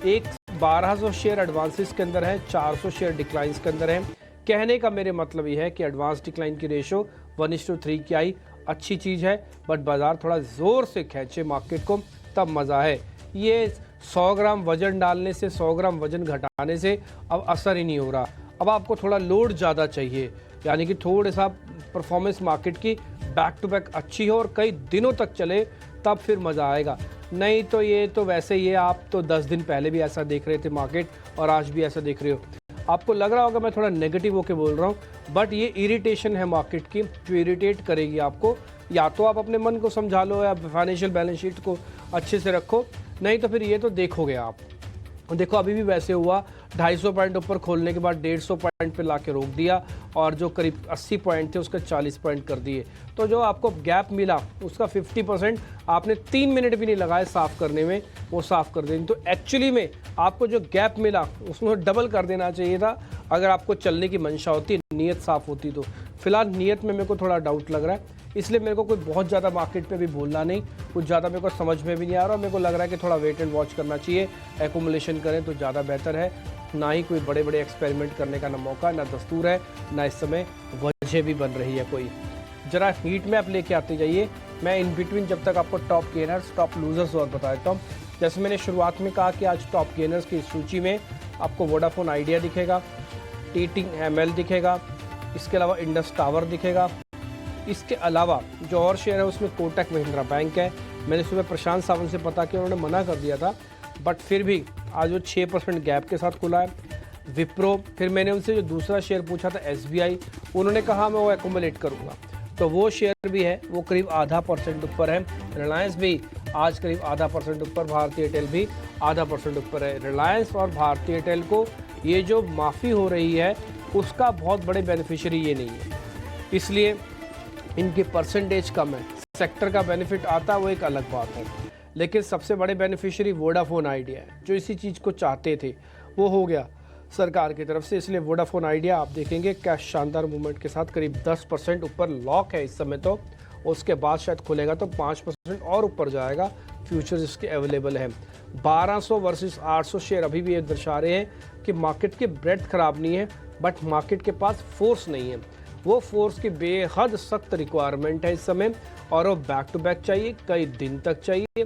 1200 शेयर एडवांसेस के अंदर है, 400 शेयर डिक्लाइंस के अंदर है। कहने का मेरे मतलब ये है कि एडवांस डिक्लाइन की रेशो 1:3 की आई, अच्छी चीज़ है, बट बाजार थोड़ा ज़ोर से खींचे मार्केट को तब मज़ा है। ये 100 ग्राम वजन डालने से 100 ग्राम वजन घटाने से अब असर ही नहीं हो रहा। अब आपको थोड़ा लोड ज़्यादा चाहिए, यानी कि थोड़ा सा परफॉर्मेंस मार्केट की बैक टू बैक अच्छी हो और कई दिनों तक चले, तब फिर मज़ा आएगा। नहीं तो ये तो वैसे ये आप तो 10 दिन पहले भी ऐसा देख रहे थे मार्केट, और आज भी ऐसा देख रहे हो। आपको लग रहा होगा मैं थोड़ा नेगेटिव होकर बोल रहा हूँ, बट ये इरिटेशन है मार्केट की जो इरिटेट करेगी आपको। या तो आप अपने मन को समझा लो या फाइनेंशियल बैलेंस शीट को अच्छे से रखो, नहीं तो फिर ये तो देखोगे आप। देखो अभी भी वैसे हुआ, 250 पॉइंट ऊपर खोलने के बाद 150 पॉइंट पे लाके रोक दिया, और जो करीब 80 पॉइंट थे उसका 40 पॉइंट कर दिए। तो जो आपको गैप मिला उसका 50% आपने 3 मिनट भी नहीं लगाए साफ़ करने में, वो साफ़ कर देंगे। तो एक्चुअली में आपको जो गैप मिला उसमें डबल कर देना चाहिए था, अगर आपको चलने की मंशा होती, नीयत साफ़ होती तो। फिलहाल नीयत में मेरे को थोड़ा डाउट लग रहा है, इसलिए मेरे को कोई बहुत ज़्यादा मार्केट पे भी बोलना नहीं, कुछ ज़्यादा मेरे को समझ में भी नहीं आ रहा। मेरे को लग रहा है कि थोड़ा वेट एंड वॉच करना चाहिए, एकुमुलेशन करें तो ज़्यादा बेहतर है। ना ही कोई बड़े बड़े एक्सपेरिमेंट करने का ना मौका ना दस्तूर है, ना इस समय वजह भी बन रही है कोई। ज़रा हीट मैप लेके आते जाइए, मैं इन बिटवीन जब तक आपको टॉप गेनर्स टॉप लूजर्स और बता देता हूँ। जैसे मैंने शुरुआत में कहा कि आज टॉप गेनर्स की सूची में आपको वोडाफोन आइडिया दिखेगा, TTML दिखेगा, इसके अलावा इंडस टावर दिखेगा। इसके अलावा जो और शेयर है उसमें कोटक महिंद्रा बैंक है। मैंने सुबह प्रशांत सावंत से पता किया, उन्होंने मना कर दिया था, बट फिर भी आज वो 6% गैप के साथ खुला है। विप्रो, फिर मैंने उनसे जो दूसरा शेयर पूछा था SBI, उन्होंने कहा मैं वो एक्यूमुलेट करूँगा, तो वो शेयर भी है, वो करीब 0.5% ऊपर है। रिलायंस भी आज करीब 0.5% ऊपर, भारतीय एयरटेल भी 0.5% ऊपर है। रिलायंस और भारतीय एयरटेल को ये जो माफ़ी हो रही है उसका बहुत बड़े बेनिफिशियरी ये नहीं है, इसलिए इनकी परसेंटेज कम है। सेक्टर का बेनिफिट आता है वो एक अलग बात है, लेकिन सबसे बड़े बेनिफिशियरी वोडाफोन आइडिया है, जो इसी चीज़ को चाहते थे वो हो गया सरकार की तरफ से। इसलिए वोडाफोन आइडिया आप देखेंगे क्या शानदार मूवमेंट के साथ करीब 10% ऊपर लॉक है इस समय, तो उसके बाद शायद खुलेगा तो 5% और ऊपर जाएगा। फ्यूचर्स इसके अवेलेबल हैं। 1200 वर्सेस 800 शेयर अभी भी ये दर्शा रहे हैं कि मार्केट की ब्रेथ खराब नहीं है, बट मार्केट के पास फोर्स नहीं है। वो फोर्स की बेहद सख्त रिक्वायरमेंट है इस समय, और वो बैक टू बैक चाहिए, कई दिन तक चाहिए,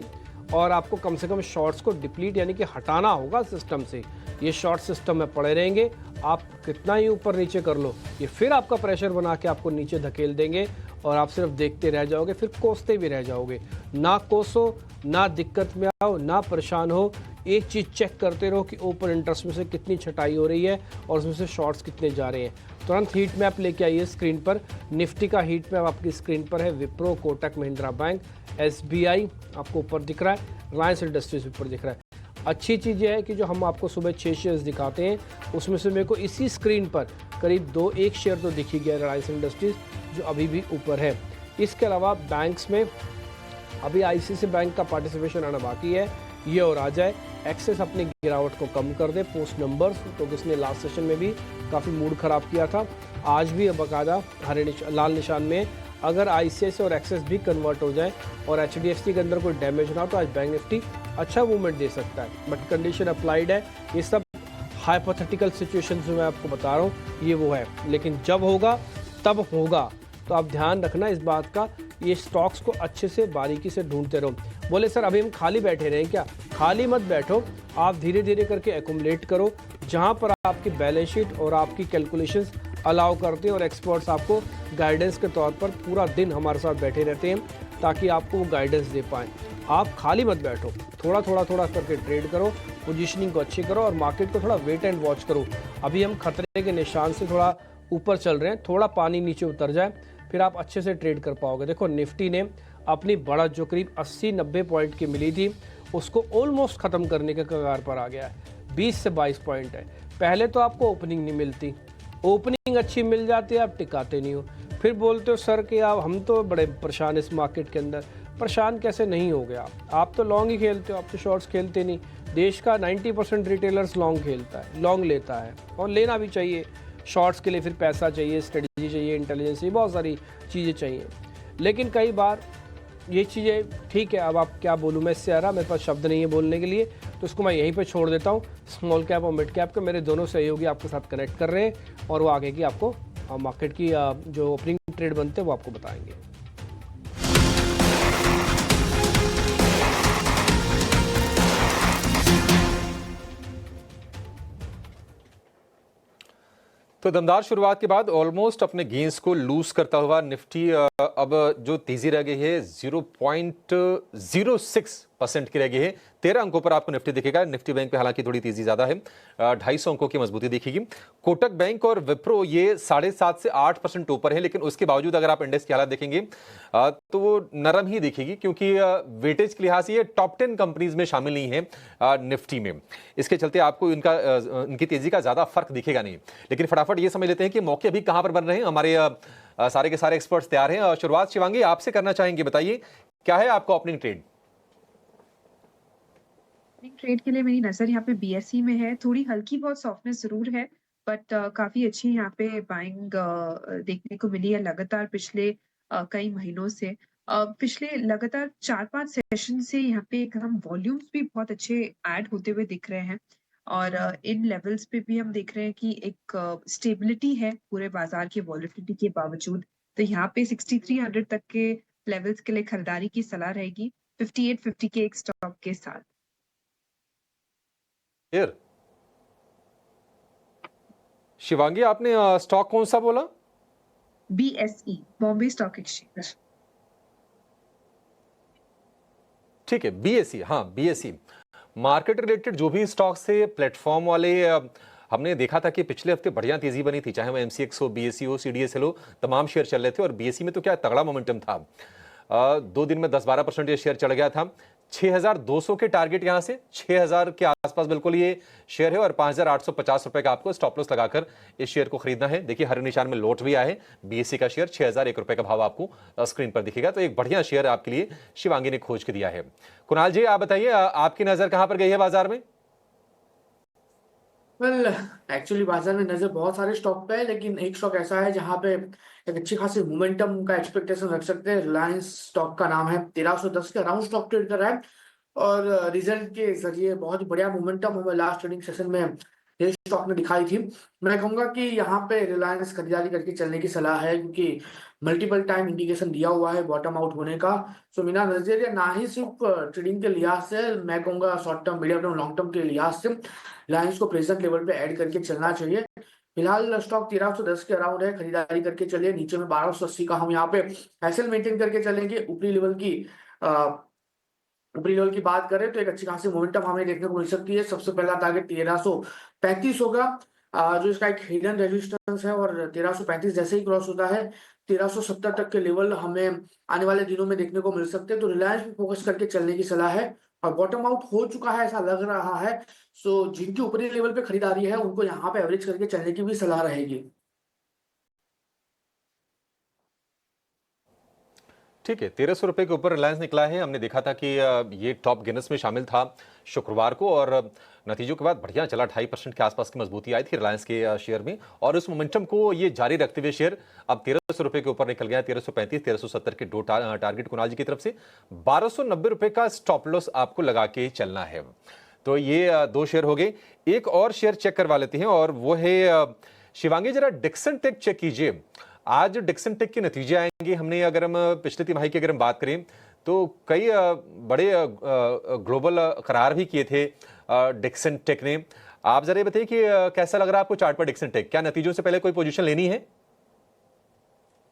और आपको कम से कम शॉर्ट्स को डिप्लीट यानी कि हटाना होगा सिस्टम से। ये शॉर्ट सिस्टम में पड़े रहेंगे, आप कितना ही ऊपर नीचे कर लो, ये फिर आपका प्रेशर बना के आपको नीचे धकेल देंगे, और आप सिर्फ देखते रह जाओगे, फिर कोसते भी रह जाओगे। ना कोसो, ना दिक्कत में आओ, ना परेशान हो, एक चीज़ चेक करते रहो कि ओपन इंटरेस्ट में से कितनी छटाई हो रही है और उसमें से शॉर्ट्स कितने जा रहे हैं। तुरंत हीट मैप लेके आइए स्क्रीन पर। निफ्टी का हीट मैप आपकी स्क्रीन पर है। विप्रो, कोटक महिंद्रा बैंक, SBI आपको ऊपर दिख रहा है, रिलायंस इंडस्ट्रीज ऊपर दिख रहा है। अच्छी चीज़ यह है कि जो हम आपको सुबह 6 शेयर्स दिखाते हैं उसमें से मेरे को इसी स्क्रीन पर करीब 2-1 शेयर तो दिख ही गया रिलायंस इंडस्ट्रीज, जो अभी भी ऊपर है। इसके अलावा बैंक्स में अभी ICICI बैंक का पार्टिसिपेशन आना बाकी है, ये और आ जाए। एक्सेस अपनी गिरावट को कम कर दे पोस्ट नंबर्स, तो किसने लास्ट सेशन में भी काफ़ी मूड ख़राब किया था, आज भी बाकायदा लाल निशान में अगर आईसीआईसीआई और एक्सिस भी कन्वर्ट हो जाए और एचडीएफसी के अंदर कोई डैमेज ना हो तो आज बैंक निफ्टी अच्छा मूवमेंट दे सकता है। बट कंडीशन अप्लाइड है, ये सब हाइपोथेटिकल सिचुएशन जो मैं आपको बता रहा हूँ ये वो है, लेकिन जब होगा तब होगा। तो आप ध्यान रखना इस बात का, ये स्टॉक्स को अच्छे से बारीकी से ढूंढते रहो। बोले सर अभी हम खाली बैठे रहें क्या? खाली मत बैठो, आप धीरे धीरे करके एक्यूमुलेट करो, जहाँ पर आपकी बैलेंस शीट और आपकी कैलकुलेशंस अलाउ करते हैं और एक्सपर्ट्स आपको गाइडेंस के तौर पर पूरा दिन हमारे साथ बैठे रहते हैं ताकि आपको वो गाइडेंस दे पाएँ। आप खाली मत बैठो, थोड़ा थोड़ा करके ट्रेड करो, पोजीशनिंग को अच्छी करो और मार्केट को थोड़ा वेट एंड वॉच करो। अभी हम खतरे के निशान से थोड़ा ऊपर चल रहे हैं, थोड़ा पानी नीचे उतर जाए फिर आप अच्छे से ट्रेड कर पाओगे। देखो निफ्टी ने अपनी बढ़त जो करीब 80-90 पॉइंट की मिली थी उसको ऑलमोस्ट ख़त्म करने के कगार पर आ गया है। 20 से 22 पॉइंट है। पहले तो आपको ओपनिंग नहीं मिलती, ओपनिंग अच्छी मिल जाती है, आप टिकाते नहीं हो, फिर बोलते हो सर कि आप हम तो बड़े परेशान इस मार्केट के अंदर। परेशान कैसे नहीं हो गया? आप तो लॉन्ग ही खेलते हो, आप तो शॉर्ट्स खेलते नहीं। देश का 90% रिटेलर्स लॉन्ग खेलता है, लॉन्ग लेता है और लेना भी चाहिए। शॉर्ट्स के लिए फिर पैसा चाहिए, स्ट्रेटजी चाहिए, इंटेलिजेंस चाहिए, बहुत सारी चीज़ें चाहिए। लेकिन कई बार ये चीज़ें ठीक है, अब आप क्या बोलूँ मैं इससे आ रहा, मेरे पास शब्द नहीं है बोलने के लिए, तो इसको मैं यहीं पे छोड़ देता हूँ। स्मॉल कैप और मिड कैप के मेरे दोनों सहयोगी आपके साथ कनेक्ट कर रहे हैं और वो आगे की आपको मार्केट की जो ओपनिंग ट्रेड बनते हैं वो आपको बताएंगे। तो दमदार शुरुआत के बाद ऑलमोस्ट अपने गेंस को लूज करता हुआ निफ्टी अब जो तेजी रह गई है 0.06% की रह गई है। 13 अंकों पर आपको निफ्टी दिखेगा। निफ्टी बैंक पे हालांकि थोड़ी तेजी ज्यादा है, 250 अंकों की मजबूती दिखेगी। कोटक बैंक और विप्रो ये 7.5 से 8% ऊपर है, लेकिन उसके बावजूद अगर आप इंडेक्स की हालत देखेंगे तो वो नरम ही दिखेगी, क्योंकि वेटेज के लिहाज से ये टॉप 10 कंपनीज में शामिल नहीं है निफ्टी में। इसके चलते आपको इनकी तेजी का ज्यादा फर्क दिखेगा नहीं। लेकिन फटाफट ये समझ लेते हैं कि मौके अभी कहां पर बन रहे हैं। हमारे सारे के सारे एक्सपर्ट्स तैयार हैं। शुरुआत शिवांगी आपसे करना चाहेंगे, बताइए क्या है आपका ओपनिंग ट्रेड? ट्रेड के लिए मेरी नजर यहाँ पे बीएसई में है। थोड़ी हल्की बहुत सॉफ्टनेस जरूर है, बट काफी अच्छी यहाँ पे बाइंग देखने को मिली है लगातार पिछले कई महीनों से। पिछले लगातार 4-5 सेशन से यहाँ पे हम वॉल्यूम्स भी बहुत अच्छे ऐड होते हुए दिख रहे हैं और इन लेवल्स पे भी हम देख रहे हैं कि एक स्टेबिलिटी है पूरे बाजार की वॉलिटिलिटी के बावजूद। तो यहाँ पे 6300 तक के लेवल्स के लिए खरीदारी की सलाह रहेगी 5850 के एक स्टॉक के साथ। शिवांगी आपने स्टॉक कौन सा बोला? BSE, Bombay stock exchange. ठीक है, बीएसई। हाँ, बीएसई मार्केट रिलेटेड जो भी स्टॉक्स थे प्लेटफॉर्म वाले, हमने देखा था कि पिछले हफ्ते बढ़िया तेजी बनी थी, चाहे वो एमसीएक्स हो, बीएसई हो, सीडीएसएल हो, तमाम शेयर चल रहे थे। और बीएसई में तो क्या तगड़ा मोमेंटम था, 2 दिन में 10-12% ये शेयर चढ़ गया था। 6200 के टारगेट यहां से 6000 के आसपास बिल्कुल ये शेयर है और 5850 रुपए का आपको स्टॉप लॉस लगाकर इस शेयर को खरीदना है। देखिए हर निशान में लौट भी आया है बीएसई का शेयर, 6001 रुपए का भाव आपको स्क्रीन पर दिखेगा। तो एक बढ़िया शेयर आपके लिए शिवांगी ने खोज के दिया है। कुणाल जी आप बताइए, आपकी नजर कहां पर गई है बाजार में? एक्चुअली बाजार में नजर बहुत सारे स्टॉक पे है, लेकिन एक स्टॉक ऐसा है जहां पे एक अच्छी खासी मोमेंटम का एक्सपेक्टेशन रख सकते हैं। रिलायंस स्टॉक का नाम है, 1310 के अराउंड स्टॉक ट्रेड कर रहा है और रिजल्ट के जरिए बहुत ही बढ़िया मोमेंटम हमें लास्ट ट्रेडिंग सेशन में ये स्टॉक ने दिखाई थी। मैं कहूंगा कि यहाँ पे रिलायंस खरीदारी करके चलने की सलाह है, क्योंकि मल्टीपल टाइम इंडिकेशन दिया हुआ है बॉटम आउट होने का। सो मेरा नजरिया ना ही सिर्फ ट्रेडिंग के लिहाज से, मैं कहूंगा short term, medium term, long term के लिहाज से रिलायंस को प्रेजेंट लेवल पे ऐड करके चलना चाहिए। फिलहाल स्टॉक 1310 के अराउंड है, खरीदारी करके चलिए। नीचे में 1280 का हम यहाँ पे हैसल मेंटेन करके चलेंगे। ऊपरी लेवल की बात करें तो एक अच्छी खासी मोमेंटम हमें देखने को मिल सकती है। सबसे पहला टारगेट 1335 होगा, जो इसका एक हिडन रेजिस्टेंस है, और 1335 जैसे ही क्रॉस होता है 1370 तक के लेवल हमें आने वाले दिनों में देखने को मिल सकते हैं। तो रिलायंस पे फोकस करके चलने की सलाह है और बॉटम आउट हो चुका है ऐसा लग रहा है। सो जिनकी ऊपरी लेवल पे खरीदारी है उनको यहाँ पे एवरेज करके चलने की भी सलाह रहेगी। ठीक है, 1300 रुपए के ऊपर रिलायंस निकला है। हमने देखा था कि ये टॉप गिनेस में शामिल था शुक्रवार को और नतीजों के बाद बढ़िया चला, 2.5% के आसपास की मजबूती आई थी रिलायंस के शेयर में और उस मोमेंटम को ये जारी रखते हुए शेयर अब 1300 रुपए के ऊपर निकल गया है। 1335, 1370 के दो टारगेट कुणाल जी की तरफ से। 1290 रुपए का स्टॉप लॉस आपको लगा के चलना है। तो ये दो शेयर हो गए। एक और शेयर चेक करवा लेते हैं और वो है शिवांगी, जरा डिक्सन टेक चेक कीजिए। आज डिक्सन टेक के नतीजे आएंगे। हमने अगर हम पिछले तिमाही की अगर हम बात करें तो कई बड़े ग्लोबल करार भी किए थे डिक्सन टेक ने। आप जरा बताइए कि कैसा लग रहा है आपको चार्ट पर डिक्सन टेक? क्या नतीजों से पहले कोई पोजीशन लेनी है?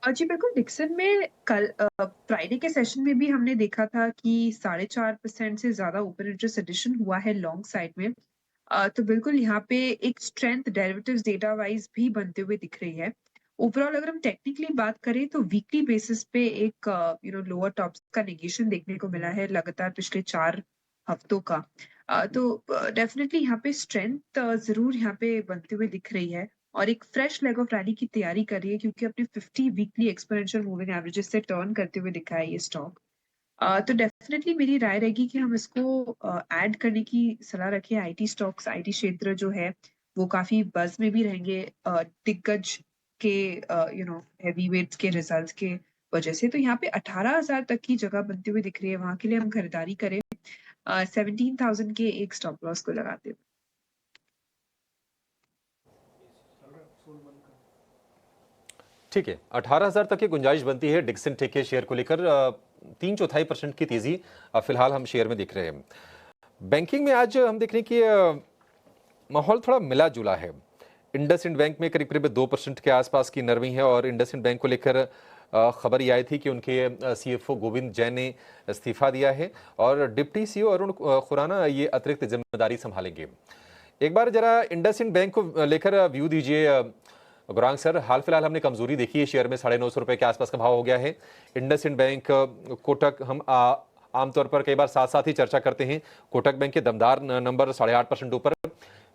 जी बिल्कुल, डिक्सन में कल फ्राइडे के सेशन में भी हमने देखा था कि 4.5% से ज्यादा ओपन इंटरेस्ट एडिशन हुआ है लॉन्ग साइड में। तो बिल्कुल यहाँ पे एक स्ट्रेंथ डेरिवेटिव्स डेटा वाइज भी बनते हुए दिख रही है। ओवरऑल अगर हम टेक्निकली बात करें तो वीकली बेसिस पे एक लोअर टॉप्स का नेगेशन देखने को मिला है लगातार पिछले 4 हफ्तों का। तो डेफिनेटली यहाँ पे स्ट्रेंथ जरूर यहाँ पे बनते हुए दिख रही है और एक फ्रेश लेग ऑफ रैली की तैयारी कर रही है क्योंकि अपने 50 वीकली एक्सपोनेंशियल मूविंग एवरेजेस से टर्न करते हुए दिखा है ये स्टॉक। तो डेफिनेटली मेरी राय रहेगी कि हम इसको ऐड करने की सलाह रखें। आईटी स्टॉक्स, आईटी क्षेत्र जो है वो काफी बज में भी रहेंगे दिग्गज के हैवी वेट्स के रिजल्ट्स के वजह से। तो यहाँ पे 18,000 तक की जगह बनती हुई दिख रही है, वहां के लिए हम खरीदारी करें 17,000 के एक स्टॉप लॉस को लगाते हुए। ठीक है, 18,000 तक की गुंजाइश बनती है डिक्सन टेक के शेयर को लेकर। 3/4% की तेजी फिलहाल हम शेयर में देख रहे हैं। बैंकिंग में आज हम देख रहे हैं कि माहौल थोड़ा मिला जुला है। इंडसइंड बैंक में करीब करीब 2% के आसपास की नरमी है और इंडसइंड बैंक को लेकर खबर ये आई थी कि उनके सीएफओ गोविंद जैन ने इस्तीफा दिया है और डिप्टी सीईओ अरुण खुराना ये अतिरिक्त जिम्मेदारी संभालेंगे। एक बार जरा इंडसइंड बैंक को लेकर व्यू दीजिए गौरांग सर। हाल फिलहाल हमने कमजोरी देखी है, शेयर में 950 रुपए के आसपास का भाव हो गया है। इंडसइंड बैंक, कोटक, हम आमतौर पर कई बार साथ साथ ही चर्चा करते हैं। कोटक बैंक के दमदार नंबर 8.5% ऊपर।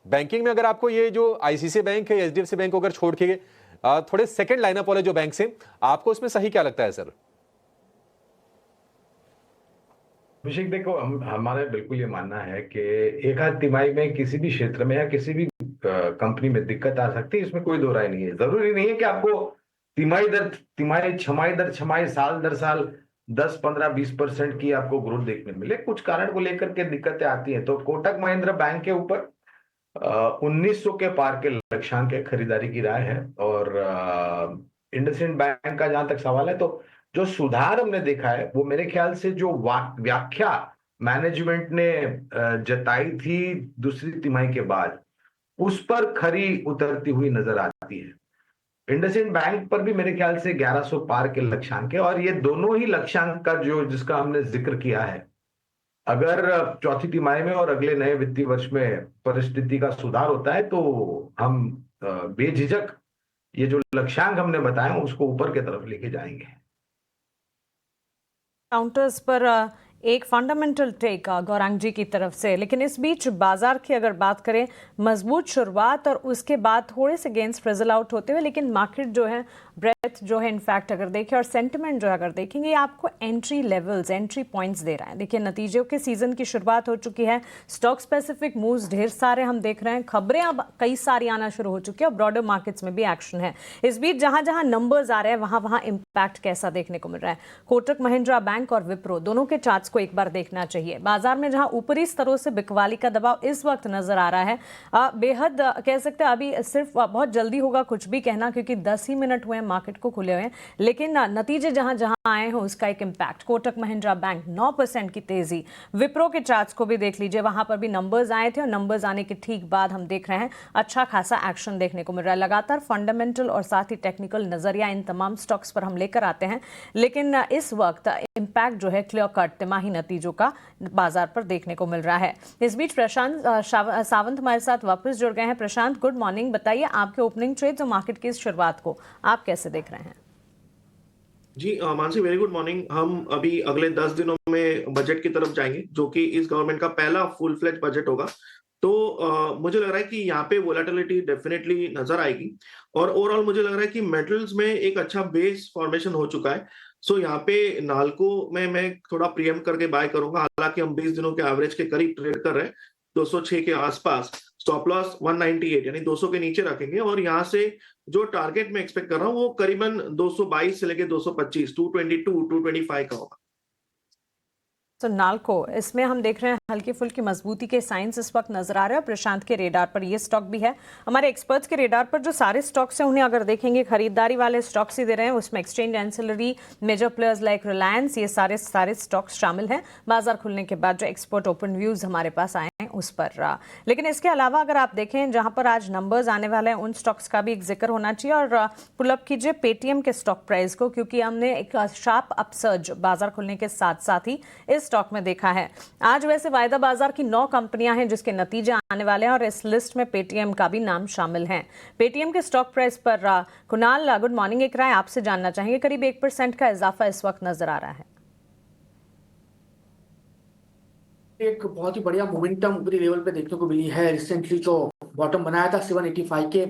बैंकिंग में अगर आपको ये जो आईसीआईसीआई बैंक है, एचडीएफसी बैंक को अगर छोड़ के थोड़े सेकंड लाइनअप वाले जो बैंक से, आपको उसमें सही क्या लगता है सर? अभिषेक, देखो हमारे बिल्कुल ये मानना है कि एक आध तिमाही में किसी भी क्षेत्र में या किसी भी कंपनी में दिक्कत आ सकती है, इसमें कोई दो राय नहीं है। जरूरी नहीं है कि आपको तिमाही दर तिमाही, छमाही दर छमाही, साल दर साल 10, 15, 20% की आपको ग्रोथ देखने मिले। कुछ कारण को लेकर के दिक्कतें आती हैं। तो कोटक महिंद्रा बैंक के ऊपर 1900 के पार के लक्ष्यांक के खरीदारी की राय है। और इंडसइंड बैंक का जहां तक सवाल है, तो जो सुधार हमने देखा है वो मेरे ख्याल से जो व्याख्या मैनेजमेंट ने जताई थी दूसरी तिमाही के बाद, उस पर खरी उतरती हुई नजर आती है। इंडसइंड बैंक पर भी मेरे ख्याल से 1100 पार के लक्ष्यांक है और ये दोनों ही लक्ष्यांक का जिसका हमने जिक्र किया है, अगर चौथी तिमाही में और अगले नए वित्तीय वर्ष में परिस्थिति का सुधार होता है तो हम बेझिझक ये जो लक्ष्यांक हमने बताए उसको ऊपर की तरफ लेके जाएंगे। काउंटर्स पर एक फंडामेंटल टेक गौरांग जी की तरफ से, लेकिन इस बीच बाजार की अगर बात करें, मजबूत शुरुआत और उसके बाद थोड़े से गेंस फ्रिजल आउट होते हुए, लेकिन मार्केट जो है ब्रेथ जो है इनफैक्ट अगर देखें और सेंटिमेंट जो है अगर देखेंगे, ये आपको एंट्री लेवल्स, एंट्री पॉइंट्स दे रहा है। देखिए नतीजों के सीजन की शुरुआत हो चुकी है, स्टॉक स्पेसिफिक मूव्स ढेर सारे हम देख रहे हैं, खबरें अब कई सारी आना शुरू हो चुकी है और ब्रॉडर मार्केट्स में भी एक्शन है। इस बीच जहां जहां नंबर्स आ रहे हैं वहां वहां इंपैक्ट कैसा देखने को मिल रहा है? कोटक महिंद्रा बैंक और विप्रो दोनों के चार्ट्स को एक बार देखना चाहिए। बाजार में जहां ऊपरी स्तरों से बिकवाली का दबाव इस वक्त नजर आ रहा है, बेहद कह सकते हैं अभी सिर्फ बहुत जल्दी होगा कुछ भी कहना, क्योंकि 10 ही मिनट हुए मार्केट को खुले हुए, लेकिन नतीजे जहां जहां आए हैं उसका एक इंपैक्ट। कोटक महिंद्रा बैंक 9% की तेजी। विप्रो के चार्ट्स को भी देख लीजिए, वहां पर भी नंबर्स आए थे और नंबर्स आने के ठीक बाद हम देख रहे हैं अच्छा खासा एक्शन देखने को मिल रहा है। लगातार फंडामेंटल और साथ ही टेक्निकल नजरिया इन तमाम स्टॉक्स पर हम लेकर आते हैं, लेकिन इस वक्त इंपैक्ट जो है क्लियर कट तिमाही नतीजों का बाजार पर देखने को मिल रहा है। इस बीच प्रशांत सावंत हमारे साथ वापस जुड़ गए हैं। प्रशांत, गुड मॉर्निंग। बताइए आपके ओपनिंग ट्रेड्स और मार्केट की इस शुरुआत को आप कैसे देख रहे हैं? जी मानसी, वेरी गुड मॉर्निंग। हम अभी अगले 10 दिनों में बजट की तरफ जाएंगे, जो कि इस गवर्नमेंट का पहला फुल फ्लेज बजट होगा। तो मुझे लग रहा है कि यहाँ पे वोलेटिलिटी डेफिनेटली नजर आएगी और ओवरऑल मुझे लग रहा है कि मेटल्स में एक अच्छा बेस फॉर्मेशन हो चुका है। सो यहाँ पे नाल्को में मैं थोड़ा प्रीएम करके बाय करूंगा, हालांकि हम 20 दिनों के एवरेज के करीब ट्रेड कर रहे हैं 206 के आसपास। स्टॉप लॉस 198 यानी 200 के नीचे रखेंगे, और यहाँ से जो टारगेट मैं एक्सपेक्ट कर रहा हूँ वो करीबन 222 से लेके 225, 222, 225 का होगा। तो नाल्को, इसमें हम देख रहे हैं हल्की फुल्की मजबूती के साइंस इस वक्त नजर आ रहे हैं। प्रशांत के रेडार पर ये स्टॉक भी है। हमारे एक्सपर्ट्स के रेडार पर जो सारे स्टॉक्स हैं उन्हें अगर देखेंगे खरीदारी वाले स्टॉक्स ही दे रहे हैं, उसमें exchange ancillary major players like Reliance, ये सारे स्टॉक्स शामिल हैं बाजार खुलने के बाद जो एक्सपर्ट ओपन व्यूज हमारे पास आए हैं उस पर। लेकिन इसके अलावा अगर आप देखें जहां पर आज नंबर्स आने वाले हैं उन स्टॉक्स का भी एक जिक्र होना चाहिए। और पुलअप कीजिए पेटीएम के स्टॉक प्राइस को, क्योंकि हमने एक शार्प अपसर्ज बाजार खुलने के साथ साथ ही इस स्टॉक में देखा है। आज वैसे वायदा बाजार की 9 कंपनियां हैं जिसके नतीजे आने वाले हैं और इस लिस्ट में पेटीएम का भी नाम शामिल है। पेटीएम के स्टॉक प्राइस पर कुणाल, गुड मॉर्निंग, एक राय आपसे जानना चाहेंगे। करीब 1% का इजाफा इस वक्त नजर आ रहा है। एक बहुत ही बढ़िया मोमेंटम ऊपरी लेवल पे देखने को मिली है। रिसेंटली जो बॉटम बनाया था 785 के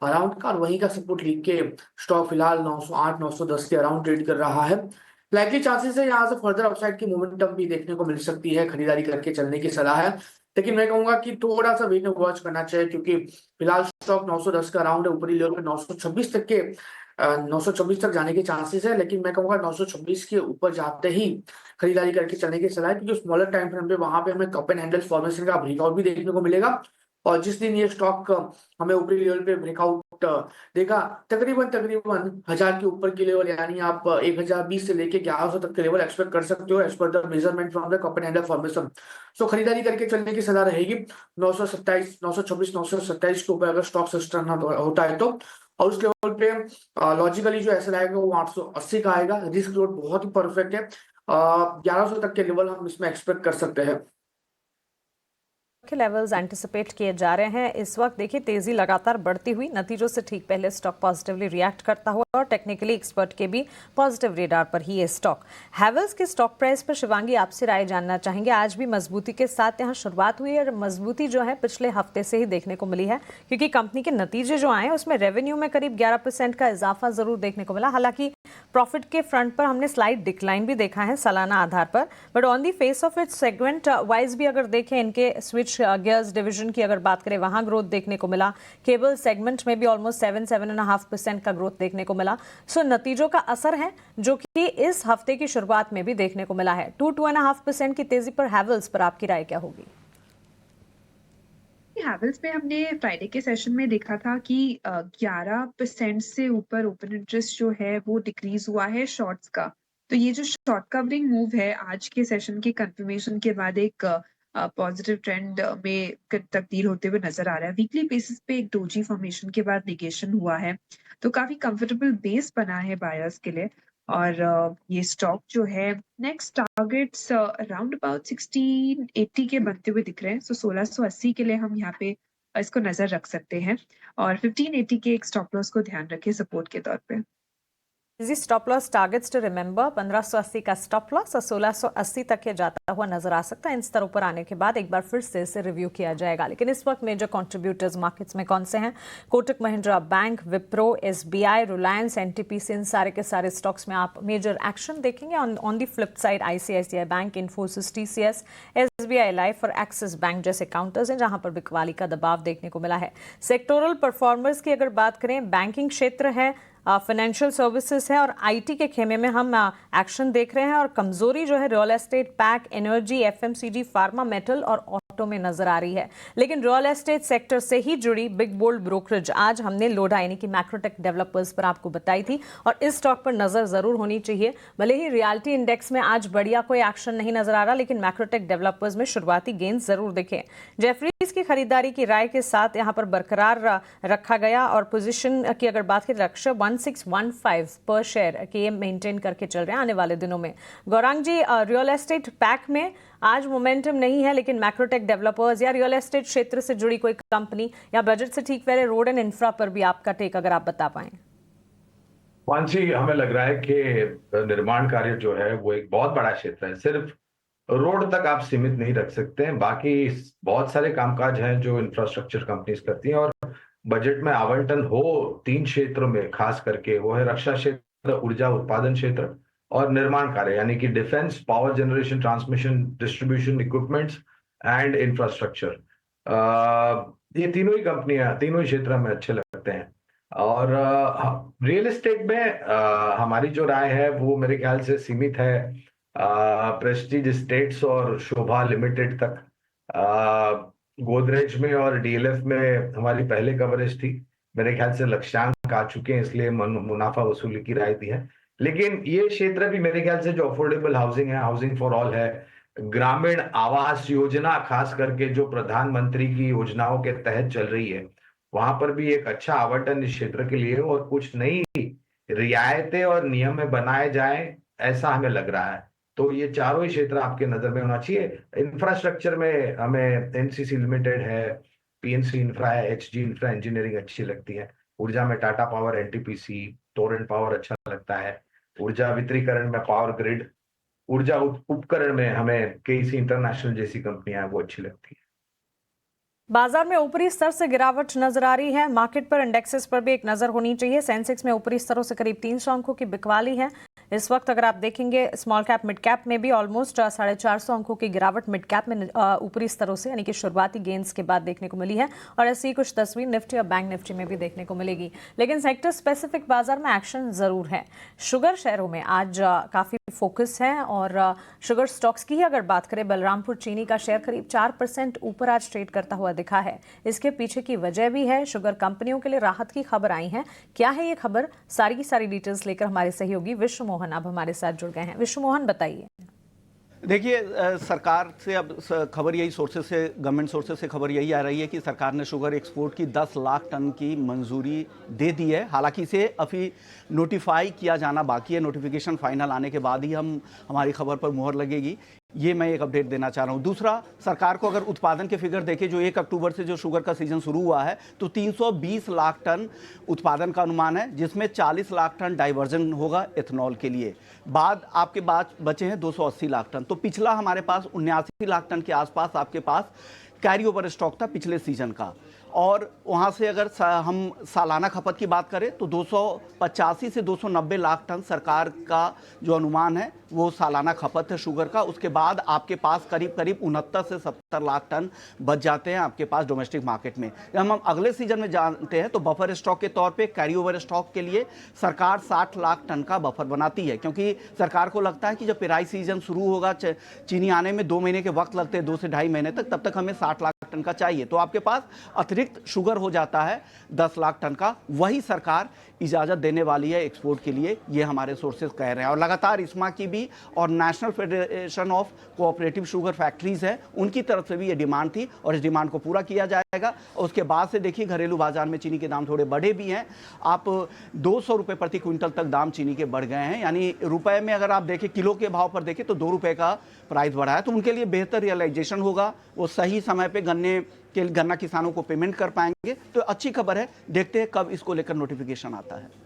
अराउंड का, और वहीं का सपोर्ट लीग के स्टॉक फिलहाल 908 910 के अराउंड ट्रेड कर रहा है। लाइकली चांसेस है यहाँ से फर्दर अपसाइड की मोमेंटम भी देखने को मिल सकती है, खरीदारी करके चलने की सलाह है। लेकिन मैं कहूंगा कि थोड़ा सा वेट एंड वॉच करना चाहिए, क्योंकि फिलहाल स्टॉक 910 का अराउंड है, ऊपरी लेवल पे 926 तक के 926 तक जाने के चांसेस है। लेकिन मैं कहूंगा 926 के ऊपर जाते ही खरीदारी करके चलने की सलाह है, क्योंकि स्मॉलर टाइम फ्रेम पे वहां पे हमें कप एंड हैंडल फॉर्मेशन का ब्रेकआउट भी देखने को मिलेगा। और जिस दिन ये स्टॉक हमें ऊपरी लेवल पे ब्रेकआउट देगा तकरीबन 1000 के ऊपर के लेवल, यानी आप 1020 से लेके 1100 तक के लेवल एक्सपेक्ट कर सकते हो as per the measurement from the cup and handle formation. So खरीदारी करके चलने की सलाह रहेगी 927 926 927 के ऊपर अगर स्टॉक सस्टेन होता है तो। और उस लेवल पे लॉजिकली जो ऐसा आएगा वो 880 का आएगा। रिस्क रिवॉर्ड बहुत ही परफेक्ट है, 1100 तक के लेवल हम इसमें एक्सपेक्ट कर सकते हैं। के लेवल्स एंटिसिपेट किए जा रहे हैं इस वक्त। देखिए तेजी लगातार बढ़ती हुई, नतीजों से ठीक पहले स्टॉक पॉजिटिवली रिएक्ट करता हुआ और टेक्निकली एक्सपर्ट के भी पॉजिटिव रेडार पर ही ये स्टॉक। हैवेल्स के स्टॉक प्राइस पर शिवांगी आपसे राय जानना चाहेंगे। आज भी मजबूती के साथ यहाँ शुरुआत हुई और मजबूती जो है पिछले हफ्ते से ही देखने को मिली है, क्योंकि कंपनी के नतीजे जो आए उसमें रेवेन्यू में करीब 11% का इजाफा जरूर देखने को मिला। हालांकि प्रॉफिट के फ्रंट पर हमने स्लाइड डिक्लाइन भी देखा है सालाना आधार पर, but on the face of it segment wise भी अगर देखें इनके स्विच गियर्स डिवीजन की अगर बात करें वहां ग्रोथ देखने को मिला। केबल सेगमेंट में भी ऑलमोस्ट 7.5% का ग्रोथ देखने को मिला। सो नतीजों का असर है जो कि इस हफ्ते की शुरुआत में भी देखने को मिला है। 2.5% की तेजी पर हैवेल्स पर आपकी राय क्या होगी? हैवेल्स में हमने फ्राइडे के सेशन में देखा था कि 11% से ऊपर ओपन इंटरेस्ट जो है वो डिक्रीज हुआ है शॉर्ट्स का। तो ये जो शॉर्ट कवरिंग मूव है आज के सेशन के कंफर्मेशन के बाद एक पॉजिटिव ट्रेंड में तब्दील होते हुए नजर आ रहा है। वीकली बेसिस पे एक डोजी फॉर्मेशन के बाद निगेशन हुआ है, तो काफी कंफर्टेबल बेस बना है बायर्स के लिए। और ये स्टॉक जो है नेक्स्ट टारगेट्स अराउंड अबाउट 1680 के बनते हुए दिख रहे हैं। सो 1680 के लिए हम यहाँ पे इसको नजर रख सकते हैं, और 1580 के एक स्टॉप लॉस को ध्यान रखें सपोर्ट के तौर पे। Easy stop loss targets to remember 1580 का स्टॉप लॉस और 1680 तक ये जाता हुआ नजर आ सकता है। इन स्तरों पर आने के बाद एक बार फिर से इसे रिव्यू किया जाएगा। लेकिन इस वक्त मेजर कंट्रीब्यूटर्स मार्केट्स में कौन से हैं? Kotak Mahindra Bank, Wipro, SBI, Reliance, NTPC, इन सारे के सारे स्टॉक्स में आप मेजर एक्शन देखेंगे। On the flip side ICICI Bank, Infosys, TCS, SBI Life और एक्सिस बैंक जैसे काउंटर्स हैं जहां पर बिकवाली का दबाव देखने को मिला है। सेक्टोरल परफॉर्मर्स की अगर बात करें, बैंकिंग क्षेत्र है, फाइनेंशियल सर्विसेज है और आईटी के खेमे में हम एक्शन देख रहे हैं। और कमजोरी जो है real estate, pack, energy, FMCG, pharma, metal और ऑटो में नजर आ रही है। लेकिन रियल एस्टेट सेक्टर से ही जुड़ी बिग बोल्ड ब्रोकरेज आज हमने लोडा यानी कि मैक्रोटेक डेवलपर्स पर आपको बताई थी, और इस स्टॉक पर नजर जरूर होनी चाहिए। भले ही रियलिटी इंडेक्स में आज बढ़िया कोई एक्शन नहीं नजर आ रहा, लेकिन मैक्रोटेक डेवलपर्स में शुरुआती गेंद जरूर दिखे। जेफरीज की खरीदारी की राय के साथ यहां पर बरकरार रखा गया और पोजीशन की अगर बात करें लक्ष्य 1615 पर शेयर के ये मेंटेन करके चल रहे हैं आने वाले दिनों में। गौरांग जी, रियल एस्टेट पैक में आज मोमेंटम नहीं है, लेकिन मैक्रोटेक डेवलपर्स या रियल एस्टेट क्षेत्र से जुड़ी कोई कंपनी या बजट से ठीक पहले रोड एंड इंफ्रा पर भी आपका टेक अगर आप बता पाएं। मानसी, हमें लग रहा है कि निर्माण कार्य जो है वो एक बहुत बड़ा क्षेत्र है। सिर्फ रोड तक आप सीमित नहीं रख सकते हैं, बाकी बहुत सारे कामकाज हैं जो इंफ्रास्ट्रक्चर कंपनीज करती हैं। और बजट में आवंटन हो 3 क्षेत्रों में खास करके, वो है रक्षा क्षेत्र, ऊर्जा उत्पादन क्षेत्र और निर्माण कार्य यानी कि defence, power generation, transmission, distribution equipments and infrastructure. ये तीनों ही कंपनियां, तीनों ही क्षेत्र में अच्छे लगते हैं। और रियल एस्टेट में हमारी जो राय है वो मेरे ख्याल से सीमित है प्रेस्टीज एस्टेट्स और शोभा लिमिटेड तक। गोदरेज में और डीएलएफ में हमारी पहले कवरेज थी, मेरे ख्याल से लक्ष्यांक आ चुके हैं, इसलिए मुनाफा वसूली की राय दी है। लेकिन ये क्षेत्र भी मेरे ख्याल से जो अफोर्डेबल हाउसिंग है, हाउसिंग फॉर ऑल है, ग्रामीण आवास योजना खास करके जो प्रधानमंत्री की योजनाओं के तहत चल रही है, वहां पर भी एक अच्छा आवंटन इस क्षेत्र के लिए और कुछ नई रियायतें और नियम में बनाए जाए, ऐसा हमें लग रहा है। तो ये चारों ही क्षेत्र आपके नजर में होना चाहिए। इंफ्रास्ट्रक्चर में हमें एनसीसी लिमिटेड है, पीएनसी इंफ्रा है, एचजी इंफ्रा इंजीनियरिंग अच्छी लगती है। ऊर्जा में Tata power, NTPC, Torrent power अच्छा लगता है। ऊर्जा वितरीकरण में पावर ग्रिड, ऊर्जा उपकरण में हमें केईसी इंटरनेशनल जैसी कंपनियां हैं वो अच्छी लगती है। बाजार में ऊपरी स्तर से गिरावट नजर आ रही है। मार्केट पर इंडेक्सेस पर भी एक नजर होनी चाहिए। सेंसेक्स में ऊपरी स्तरों से करीब 300 अंकों की बिकवाली है इस वक्त। अगर आप देखेंगे स्मॉल कैप मिड कैप में भी ऑलमोस्ट 450 अंकों की गिरावट मिड कैप में ऊपरी स्तरों से यानी कि शुरुआती गेंस के बाद देखने को मिली है, और ऐसी कुछ तस्वीर निफ्टी और बैंक निफ्टी में भी देखने को मिलेगी। लेकिन सेक्टर स्पेसिफिक बाजार में एक्शन जरूर है। शुगर शेयरों में आज काफी फोकस है, और शुगर स्टॉक्स की ही अगर बात करें, बलरामपुर चीनी का शेयर करीब 4% ऊपर आज ट्रेड करता हुआ दिखा है। इसके पीछे की वजह भी है, शुगर कंपनियों के लिए राहत की खबर आई है। क्या है ये खबर, सारी की सारी डिटेल्स लेकर हमारे सहयोगी विश्व मोहन अब हमारे साथ जुड़ गए हैं। विश्व मोहन, बताइए। देखिए, सरकार से अब खबर यही सोर्सेज से, गवर्नमेंट सोर्सेज से खबर यही आ रही है कि सरकार ने शुगर एक्सपोर्ट की 10 लाख टन की मंजूरी दे दी है। हालांकि इसे अभी नोटिफाई किया जाना बाकी है। नोटिफिकेशन फाइनल आने के बाद ही हमारी खबर पर मुहर लगेगी। ये मैं एक अपडेट देना चाह रहा हूँ। दूसरा, सरकार को अगर उत्पादन के फिगर देखें, जो 1 अक्टूबर से जो शुगर का सीजन शुरू हुआ है, तो 320 लाख टन उत्पादन का अनुमान है, जिसमें 40 लाख टन डाइवर्जन होगा एथनॉल के लिए। बाद आपके बचे हैं 280 लाख टन। तो पिछला हमारे पास 79 लाख टन के आसपास आपके पास कैरी ओवर स्टॉक था पिछले सीजन का। और वहाँ से अगर हम सालाना खपत की बात करें तो 285 से 290 लाख टन सरकार का जो अनुमान है वो सालाना खपत है शुगर का। उसके बाद आपके पास करीब 69 से 70 लाख टन बच जाते हैं आपके पास डोमेस्टिक मार्केट में। जब हम अगले सीजन में जानते हैं तो बफर स्टॉक के तौर पे कैरी ओवर स्टॉक के लिए सरकार 60 लाख टन का बफर बनाती है, क्योंकि सरकार को लगता है कि जब पेराई सीजन शुरू होगा, चीनी आने में 2 महीने के वक्त लगते हैं, 2 से 2.5 महीने तक, तब तक हमें 60 लाख टन का चाहिए। तो आपके पास अतिरिक्त शुगर हो जाता है 10 लाख टन का। वही सरकार इजाजत देने वाली है एक्सपोर्ट के लिए, ये हमारे सोर्सेज कह रहे हैं। और लगातार इस्मा की भी और national federation of cooperative sugar factories है, उनकी तरफ से भी ये डिमांड थी और इस डिमांड को पूरा किया जाएगा। और उसके बाद से देखिए, घरेलू बाजार में चीनी के दाम थोड़े बढ़े भी हैं। आप 200 रुपये प्रति क्विंटल तक दाम चीनी के बढ़ गए हैं, यानी रुपए में अगर आप देखें, किलो के भाव पर देखें तो 2 रुपये का प्राइस बढ़ा है। तो उनके लिए बेहतर रियलाइजेशन होगा, वो सही समय पे गन्ना किसानों को पेमेंट कर पाएंगे। तो अच्छी खबर है, देखते हैं कब इसको लेकर नोटिफिकेशन आता है।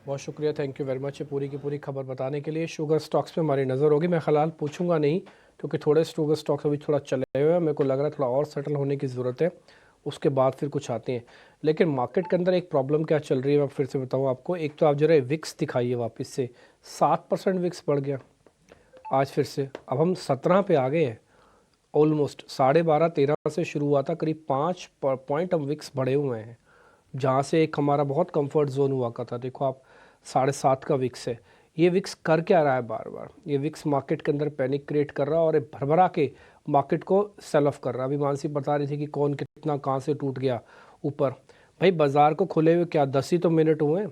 बहुत शुक्रिया, थैंक यू वेरी मच पूरी की पूरी खबर बताने के लिए। शुगर स्टॉक्स पे हमारी नज़र होगी। मैं ख़िलहाल पूछूंगा नहीं, क्योंकि थोड़े शुगर स्टॉक्स अभी थोड़ा चले हुए हैं, मेरे को लग रहा है थोड़ा और सेटल होने की ज़रूरत है, उसके बाद फिर कुछ आते हैं। लेकिन मार्केट के अंदर एक प्रॉब्लम क्या चल रही है, मैं फिर से बताऊँ आपको। एक तो आप जरा विक्स दिखाइए, वापस से 7% विक्स बढ़ गया आज फिर से। अब हम 17 पे आ गए हैं, ऑलमोस्ट 12.5-13 से शुरू हुआ था, करीब 5 पॉइंट हम विक्स बढ़े हुए हैं, जहाँ से एक हमारा बहुत कंफर्ट जोन हुआ करता। देखो आप 7.5 का विक्स है। ये विक्स कर क्या रहा है बार बार? ये विक्स मार्केट के अंदर पैनिक क्रिएट कर रहा है और भरभरा के मार्केट को सेल ऑफ कर रहा है। अभी मानसी बता रही थी कि कौन कितना कहाँ से टूट गया ऊपर। भाई बाजार को खुले हुए क्या 10 ही तो मिनट हुए हैं,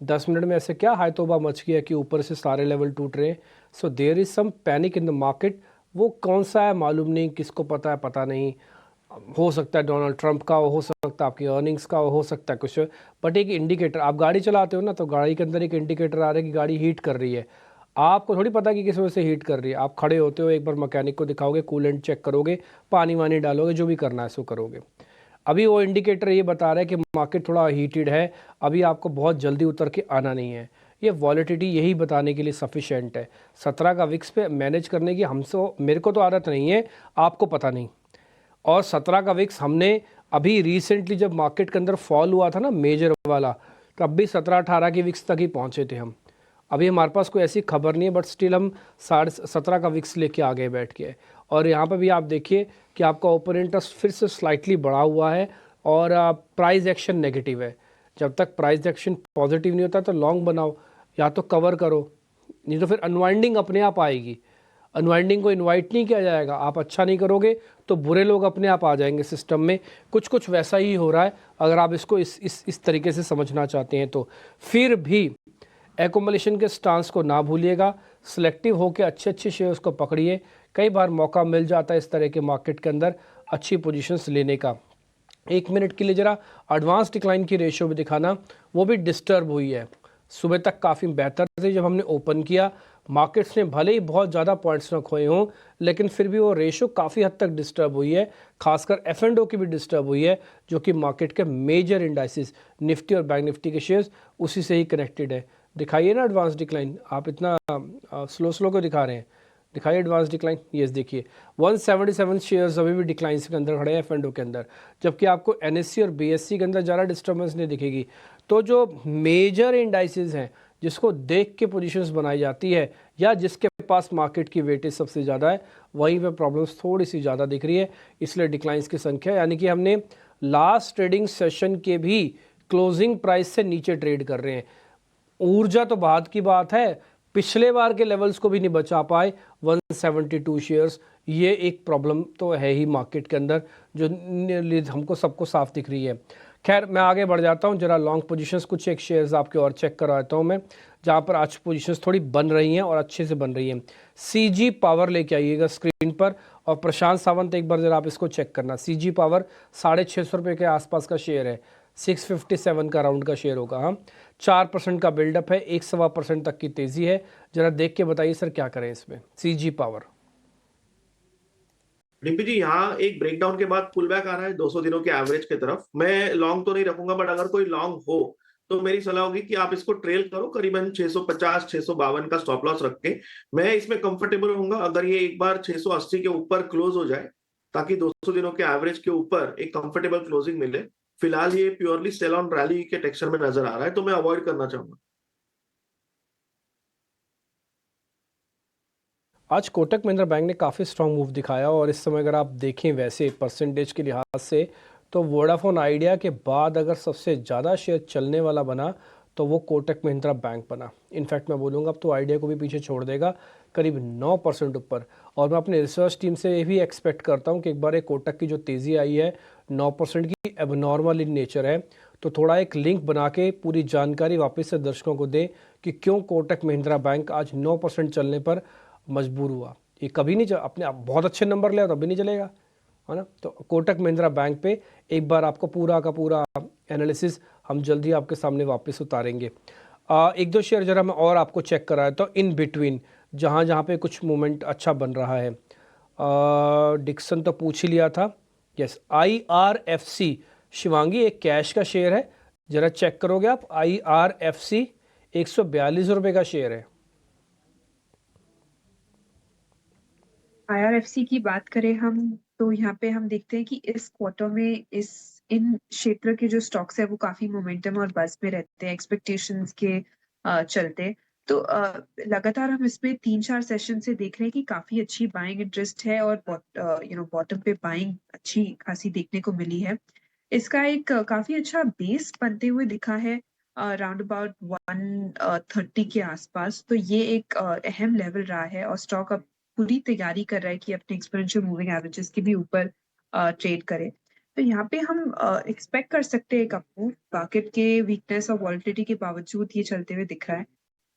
10 मिनट में ऐसे क्या हाय तौबा मच गया कि ऊपर से सारे लेवल टूट रहे हैं। So there is some panic in the market. वो कौन सा है मालूम नहीं, किसको पता है, पता नहीं। हो सकता है डोनाल्ड ट्रंप का, हो सकता है आपकी अर्निंग्स का, हो सकता है कुछ, बट एक इंडिकेटर, आप गाड़ी चलाते हो ना, तो गाड़ी के अंदर एक इंडिकेटर आ रहा है कि गाड़ी हीट कर रही है। आपको थोड़ी पता कि किस वजह से हीट कर रही है। आप खड़े होते हो, एक बार मैकेनिक को दिखाओगे, कूलेंट चेक करोगे, पानी वानी डालोगे, जो भी करना है सो करोगे। अभी वो इंडिकेटर ये बता रहा है कि मार्केट थोड़ा हीटेड है, अभी आपको बहुत जल्दी उतर के आना नहीं है। ये वॉलेटिलिटी यही बताने के लिए सफिशेंट है। 17 का विक्स पे मैनेज करने की मेरे को तो आदत नहीं है, आपको पता नहीं। और 17 का विक्स हमने अभी रिसेंटली जब मार्केट के अंदर फॉल हुआ था ना मेजर वाला, तब भी 17-18 की विक्स तक ही पहुंचे थे हम। अभी हमारे पास कोई ऐसी खबर नहीं है, बट स्टिल हम 17.5 का विक्स लेके आ गए बैठ के। और यहाँ पर भी आप देखिए कि आपका ओपन इंटरेस्ट फिर से स्लाइटली बढ़ा हुआ है और प्राइस एक्शन नेगेटिव है। जब तक प्राइस एक्शन पॉजिटिव नहीं होता तो लॉन्ग बनाओ, या तो कवर करो, नहीं तो फिर अनवाइंडिंग अपने आप आएगी। अनवाइंडिंग को इनवाइट नहीं किया जाएगा, आप अच्छा नहीं करोगे तो बुरे लोग अपने आप आ जाएंगे सिस्टम में। कुछ वैसा ही हो रहा है अगर आप इसको इस तरीके से समझना चाहते हैं तो। फिर भी एकोमोलेशन के स्टांस को ना भूलिएगा, सिलेक्टिव होकर अच्छे शेयर्स को पकड़िए। कई बार मौका मिल जाता है इस तरह के मार्केट के अंदर अच्छी पोजीशंस लेने का। 1 मिनट के लिए ज़रा एडवांस डिक्लाइन की रेशियो भी दिखाना, वो भी डिस्टर्ब हुई है। सुबह तक काफ़ी बेहतर थे जब हमने ओपन किया, मार्केट्स ने भले ही बहुत ज़्यादा पॉइंट्स न खोए हों, लेकिन फिर भी वो रेशो काफ़ी हद तक डिस्टर्ब हुई है। खासकर F&O की भी डिस्टर्ब हुई है, जो कि मार्केट के मेजर इंडाइसिस निफ्टी और बैंक निफ्टी के शेयर्स उसी से ही कनेक्टेड है। दिखाइए ना एडवांस डिक्लाइन, आप इतना स्लो को दिखा रहे हैं, दिखाइए एडवांस डिक्लाइन। ये देखिए 177 शेयर्स अभी भी डिक्लाइंस के अंदर खड़े हैं F&O के अंदर, जबकि आपको NSE और BSE के अंदर ज़्यादा डिस्टर्बेंस नहीं दिखेगी। तो जो मेजर इंडाइसिस हैं जिसको देख के पोजीशंस बनाई जाती है या जिसके पास मार्केट की वेटेज सबसे ज़्यादा है, वहीं पे प्रॉब्लम्स थोड़ी सी ज़्यादा दिख रही है, इसलिए डिक्लाइंस की संख्या, यानी कि हमने लास्ट ट्रेडिंग सेशन के भी क्लोजिंग प्राइस से नीचे ट्रेड कर रहे हैं। ऊर्जा तो बाद की बात है, पिछले बार के लेवल्स को भी नहीं बचा पाए 172 शेयर्स, ये एक प्रॉब्लम तो है ही मार्केट के अंदर जो हमको सबको साफ दिख रही है। खैर मैं आगे बढ़ जाता हूँ, जरा लॉन्ग पोजीशंस कुछ एक शेयर्स आपके और चेक करवाता हूँ मैं, जहाँ पर आज पोजीशंस थोड़ी बन रही हैं और अच्छे से बन रही हैं। CG पावर लेके आइएगा स्क्रीन पर, और प्रशांत सावंत एक बार जरा आप इसको चेक करना। CG पावर 650 रुपये के आसपास का शेयर है, 657 का राउंड का शेयर होगा। हाँ 4% का बिल्डअप है, 1.25% तक की तेज़ी है। जरा देख के बताइए सर क्या करें इसमें। CG पावर डिम्पी जी, यहाँ एक ब्रेकडाउन के बाद पुल बैक आ रहा है 200 दिनों के एवरेज की तरफ। मैं लॉन्ग तो नहीं रखूंगा, बट अगर कोई लॉन्ग हो तो मेरी सलाह होगी कि आप इसको ट्रेल करो करीबन 650 652 का स्टॉप लॉस रख के। मैं इसमें कंफर्टेबल रहूंगा अगर ये एक बार 680 के ऊपर क्लोज हो जाए, ताकि 200 दिनों के एवरेज के ऊपर एक कंफर्टेबल क्लोजिंग मिले। फिलहाल ये प्योरली सेल ऑन रैली के टेक्सचर में नजर आ रहा है, तो मैं अवॉइड करना चाहूंगा। आज कोटक महिंद्रा बैंक ने काफ़ी स्ट्रांग मूव दिखाया, और इस समय अगर आप देखें वैसे परसेंटेज के लिहाज से तो वोडाफोन आइडिया के बाद अगर सबसे ज़्यादा शेयर चलने वाला बना तो वो कोटक महिंद्रा बैंक बना। इनफैक्ट मैं बोलूँगा अब तो आइडिया को भी पीछे छोड़ देगा, करीब 9% ऊपर। और मैं अपने रिसर्च टीम से ये भी एक्सपेक्ट करता हूँ कि एक बार एक कोटक की जो तेज़ी आई है 9% की, एबनॉर्मल इन नेचर है, तो थोड़ा एक लिंक बना के पूरी जानकारी वापस से दर्शकों को दें कि क्यों कोटक महिंद्रा बैंक आज 9% चलने पर मजबूर हुआ। ये कभी नहीं अपने आप बहुत अच्छे नंबर ले तो अभी नहीं चलेगा, है ना। तो कोटक महिंद्रा बैंक पे एक बार आपको पूरा का पूरा एनालिसिस हम जल्दी आपके सामने वापस उतारेंगे। एक दो शेयर जरा मैं और आपको चेक कराया तो इन बिटवीन जहाँ पे कुछ मूवमेंट अच्छा बन रहा है। डिक्सन तो पूछ ही लिया था, यस। IRFC शिवांगी एक कैश का शेयर है, जरा चेक करोगे आप। IRFC 142 रुपये का शेयर है। IRFC की बात करें हम तो यहाँ पे हम देखते हैं कि इस क्वार्टर में इन क्षेत्र के जो स्टॉक्स है वो काफी मोमेंटम और बज़ में रहते हैं एक्सपेक्टेशंस के चलते। तो लगातार हम इसमें 3-4 सेशन से देख रहे हैं कि काफी अच्छी बाइंग इंटरेस्ट है और बॉटम पे बाइंग अच्छी खासी देखने को मिली है। इसका एक काफी अच्छा बेस बनते हुए दिखा है अराउंड अबाउट 130 के आसपास। तो ये एक अहम लेवल रहा है और स्टॉक अब पूरी तैयारी कर रहा है कि अपने एक्सपोनेंशियल मूविंग एवरेजेस के भी ऊपर ट्रेड करे। तो यहाँ पे हम एक्सपेक्ट कर सकते हैं एक अपमूव। मार्केट के वीकनेस और वॉलिटिलिटी के बावजूद ये चलते हुए दिख रहा है।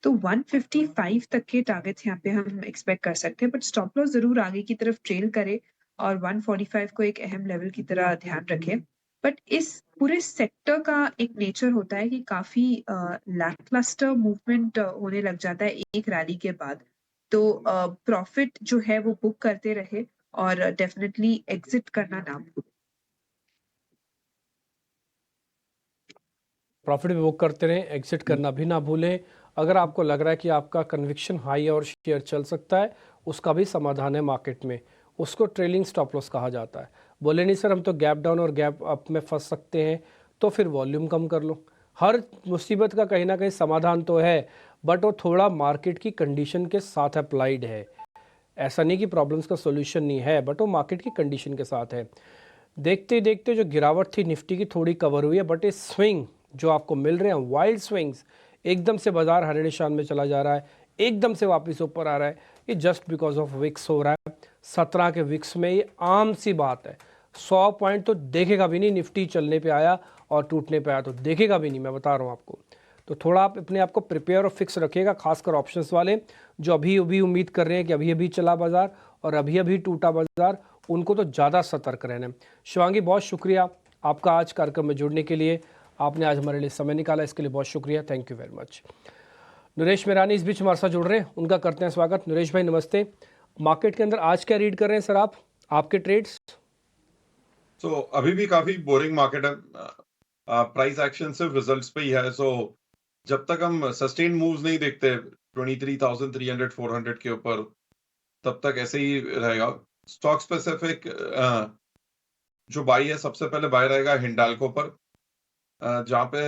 तो 155 तक के टारगेट्स यहाँ पे हम एक्सपेक्ट कर सकते हैं, बट स्टॉप लॉस जरूर आगे की तरफ ट्रेल करे और 145 को एक अहम लेवल की तरह ध्यान रखे। बट इस पूरे सेक्टर का एक नेचर होता है कि काफी लैकलस्टर मूवमेंट होने लग जाता है एक रैली के बाद। तो प्रॉफिट जो है वो बुक करते रहे और डेफिनेटली एग्जिट करना ना भूलें। प्रॉफिट भी बुक करते रहें, एग्जिट करना भी ना भूलें। अगर आपको लग रहा है कि आपका कन्विक्शन हाई और शेयर चल सकता है, उसका भी समाधान है मार्केट में, उसको ट्रेलिंग स्टॉप लॉस कहा जाता है। बोले नहीं सर हम तो गैप डाउन और गैप अप में फंस सकते हैं, तो फिर वॉल्यूम कम कर लो। हर मुसीबत का कहीं ना कहीं समाधान तो है, बट वो थोड़ा मार्केट की कंडीशन के साथ अप्लाइड है। ऐसा नहीं कि प्रॉब्लम्स का सोल्यूशन नहीं है, बट वो मार्केट की कंडीशन के साथ है। देखते देखते जो गिरावट थी निफ्टी की थोड़ी कवर हुई है, बट ये स्विंग जो आपको मिल रहे हैं वाइल्ड स्विंग्स, एकदम से बाजार हरे निशान में चला जा रहा है, एकदम से वापस ऊपर आ रहा है, ये जस्ट बिकॉज ऑफ विक्स हो रहा है। 17 के विक्स में ये आम सी बात है। 100 पॉइंट तो देखेगा भी नहीं, निफ्टी चलने पे आया और टूटने पे आया तो देखेगा भी नहीं, मैं बता रहा हूँ आपको। तो थोड़ा आप अपने आप को प्रिपेयर और फिक्स रखिएगा, खासकर ऑप्शंस वाले जो अभी अभी उम्मीद कर रहे हैं कि अभी अभी चला बाजार और अभी अभी टूटा बाजार, उनको तो ज़्यादा सतर्क रहना है। शिवांगी बहुत शुक्रिया आपका आज कार्यक्रम में जुड़ने के लिए, आपने आज हमारे लिए समय निकाला, इसके लिए बहुत शुक्रिया, thank you very much. Naresh Mirani इस बीच हमारे साथ जुड़ रहे हैं, उनका करते हैं स्वागत। नरेश भाई नमस्ते। मार्केट के अंदर आज क्या रीड कर रहे हैं सर आप, आपके ट्रेड्स? तो अभी भी काफी बोरिंग मार्केट है, प्राइस एक्शन सिर्फ रिजल्ट्स पे ही है। सो जब तक हम सस्टेन मूव्स नहीं देखते 23,300 400 के ऊपर, तब तक ऐसे ही रहेगा। स्टॉक स्पेसिफिक जो बाई है, सबसे पहले बाय रहेगा हिंडाल्को पर, जहां पे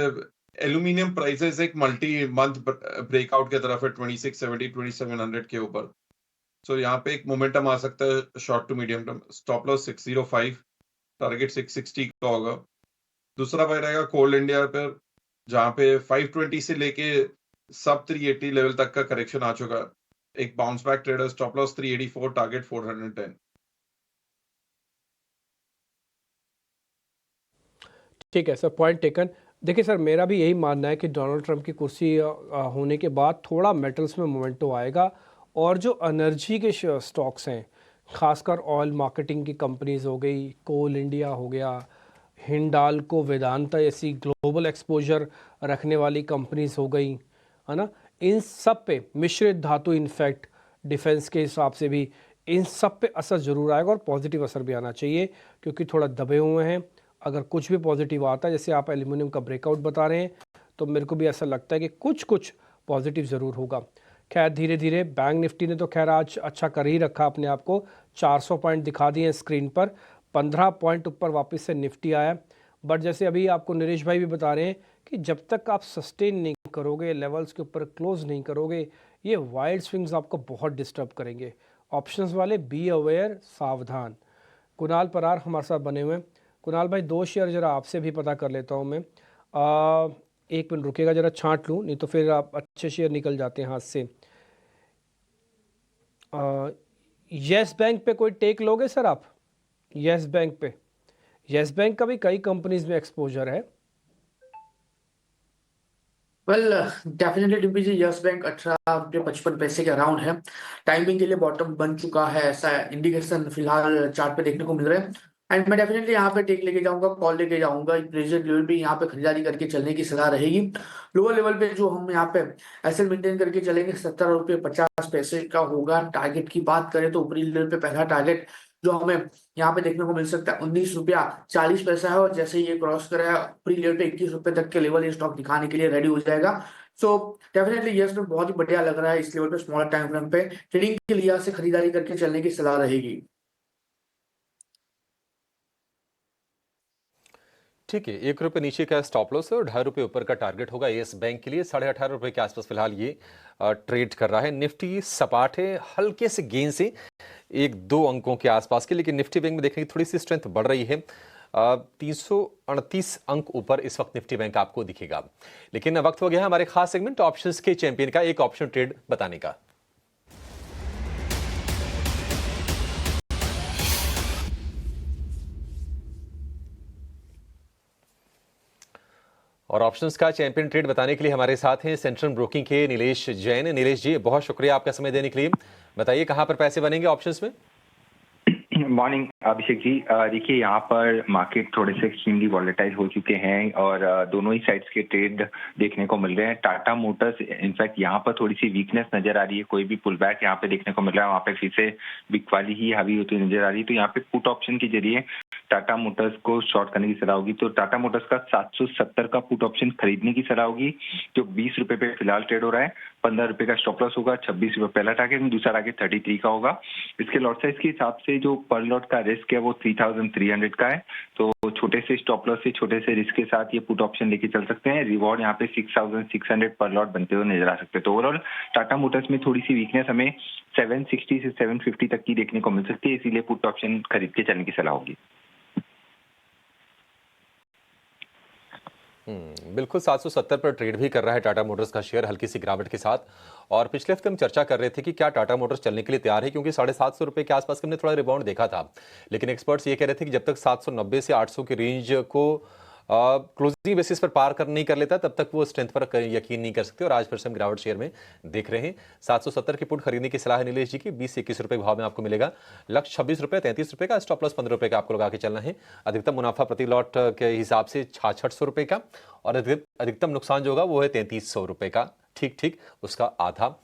एल्यूमिनियम प्राइसेस एक मल्टी मंथ ब्रेकआउट की तरफ है 2670 2700 के ऊपर। सो यहाँ पे एक मोमेंटम आ सकता है short to medium term. Stop loss 605, target 660 का होगा। दूसरा बाय रहेगा कोल इंडिया पर, जहां पे 520 से लेके सब 380 लेवल तक का करेक्शन आ चुका है। एक bounce back trader, stop loss 384, target 410। ठीक है सर, पॉइंट टेकन। देखिए सर, मेरा भी यही मानना है कि डोनाल्ड ट्रंप की कुर्सी होने के बाद थोड़ा मेटल्स में मोमेंटो आएगा, और जो एनर्जी के स्टॉक्स हैं, खासकर ऑयल मार्केटिंग की कंपनीज हो गई, कोल इंडिया हो गया, हिंडाल्को, वेदांता ऐसी ग्लोबल एक्सपोजर रखने वाली कंपनीज हो गई, है ना, इन सब पे, मिश्रित धातु इनफैक्ट डिफेंस के हिसाब से भी, इन सब पे असर ज़रूर आएगा और पॉजिटिव असर भी आना चाहिए, क्योंकि थोड़ा दबे हुए हैं। अगर कुछ भी पॉजिटिव आता है, जैसे आप एल्यूमिनियम का ब्रेकआउट बता रहे हैं, तो मेरे को भी ऐसा लगता है कि कुछ कुछ पॉजिटिव ज़रूर होगा। खैर धीरे धीरे बैंक निफ्टी ने तो खैर आज अच्छा कर ही रखा अपने आप को, 400 पॉइंट दिखा दिए स्क्रीन पर, 15 पॉइंट ऊपर वापस से निफ्टी आया। बट जैसे अभी आपको नरेश भाई भी बता रहे हैं कि जब तक आप सस्टेन नहीं करोगे, लेवल्स के ऊपर क्लोज नहीं करोगे, ये वाइल्ड स्विंग्स आपको बहुत डिस्टर्ब करेंगे। ऑप्शंस वाले बी अवेयर, सावधान। कुणाल परार हमारे साथ बने हुए हैं। कुणाल भाई, दो शेयर जरा आपसे भी पता कर लेता हूँ मैं। एक मिनट रुकेगा, जरा छांट लूँ, नहीं तो फिर आप अच्छे शेयर निकल जाते हैं हाथ से। येस बैंक पे कोई टेक लोगे सर आप? येस बैंक पे, येस बैंक का भी कई कंपनीज में एक्सपोजर है। वेल डेफिनेटली डिम्पी जी, यस बैंक 18.55 पैसे के अराउंड है। टाइमिंग के लिए बॉटम बन चुका है, ऐसा इंडिकेशन फिलहाल चार्ट पे देखने को मिल रहा है। एंड मैं डेफिनेटली यहाँ पे टेक लेके जाऊंगा, कॉल लेके जाऊंगा। प्रेशर लेवल पे यहाँ पे खरीदारी करके चलने की सलाह रहेगी। लोअर लेवल पे जो हम यहाँ पे ऐसे मेंटेन करके चलेंगे, 17.50 का होगा। टारगेट की बात करें तो ऊपरी लेवल पे पहला टारगेट जो हमें यहाँ पे देखने को मिल सकता है 19.40 है, और जैसे ये क्रॉस करेगा ऊपरी लेवल पे 21 रुपए तक के लेवल, ये स्टॉक दिखाने के लिए रेडी हो जाएगा। सो डेफिनेटली यस में बहुत ही बढ़िया लग रहा है। इस लेवल पे स्मॉलर टाइम फ्रेम पे ट्रेडिंग के लिहाज से खरीदारी करके चलने की सलाह रहेगी। ठीक है, 1 रुपये नीचे का स्टॉप लॉस है और 2.5 रुपये ऊपर का टारगेट होगा येस बैंक के लिए। 18.5 रुपये के आसपास फिलहाल ये ट्रेड कर रहा है। निफ्टी सपाट है, हल्के से गेन से 1-2 अंकों के आसपास के, लेकिन निफ्टी बैंक में देखेंगे थोड़ी सी स्ट्रेंथ बढ़ रही है। 338 अंक ऊपर इस वक्त निफ्टी बैंक आपको दिखेगा। लेकिन वक्त हो गया है हमारे खास सेगमेंट ऑप्शंस के चैंपियन का एक ऑप्शन ट्रेड बताने का। और ऑप्शंस का चैंपियन ट्रेड बताने के लिए हमारे साथ हैं सेंट्रल ब्रोकिंग के नीलेश जैन। नीलेश जी, बहुत शुक्रिया आपका समय देने के लिए। बताइए कहां पर पैसे बनेंगे ऑप्शंस में? मॉर्निंग अभिषेक जी, देखिए यहाँ पर मार्केट थोड़े से एक्सट्रीमली वॉलेटाइल हो चुके हैं और दोनों ही साइड्स के ट्रेड देखने को मिल रहे हैं। टाटा मोटर्स इनफैक्ट यहाँ पर थोड़ी सी वीकनेस नजर आ रही है, कोई भी पुल बैक यहाँ पे देखने को मिल रहा है, वहाँ पे फिर से बिकवाली ही हावी होती नजर आ रही है। तो यहाँ पे पुट ऑप्शन के जरिए टाटा मोटर्स को शॉर्ट करने की सलाह होगी। तो टाटा मोटर्स का 770 का पुट ऑप्शन खरीदने की सलाह होगी, जो 20 रुपए पे फिलहाल ट्रेड हो रहा है। 15 रुपए का स्टॉप लॉस होगा, 26 रुपए पहला टारगेट, दूसरा टारगेट 33 का होगा। इसके लॉट साइज के हिसाब से जो पर लॉट का रिस्क है वो 3300 का है। तो छोटे से स्टॉप लॉस से छोटे से रिस्क के साथ ये पुट ऑप्शन लेके चल सकते हैं। रिवॉर्ड यहाँ पे 6600 पर लॉट बनते हुए नजर आ सकते हैं। तो ओवरऑल टाटा मोटर्स में थोड़ी सी वीकनेस हमें 760 से 750 तक की देखने को मिल सकती है, इसीलिए पुट ऑप्शन खरीद के चलने की सलाह होगी। बिल्कुल 770 पर ट्रेड भी कर रहा है टाटा मोटर्स का शेयर हल्की सी गिरावट के साथ। और पिछले हफ्ते हम चर्चा कर रहे थे कि क्या टाटा मोटर्स चलने के लिए तैयार है, क्योंकि 750 रुपए के आसपास हमने थोड़ा रिबाउंड देखा था। लेकिन एक्सपर्ट्स ये कह रहे थे कि जब तक 790 से 800 के रेंज को क्लोजिंग बेसिस पर पार नहीं कर लेता, तब तक वो स्ट्रेंथ पर यकीन नहीं कर सकते। और आज फिर से हम गिरावट शेयर में देख रहे हैं। 770 की पुट खरीदने की सलाह है नीलेश जी की। 20 से 21 रुपए भाव में आपको मिलेगा। लक्ष्य 26 रुपए, 33 रुपए का, स्टॉप लॉस 15 रुपए का आपको लगा के चलना है। अधिकतम मुनाफा प्रति लॉट के हिसाब से 6600 रुपए का, और अधिकतम नुकसान जो होगा वो है 3300 रुपए का, ठीक उसका आधा।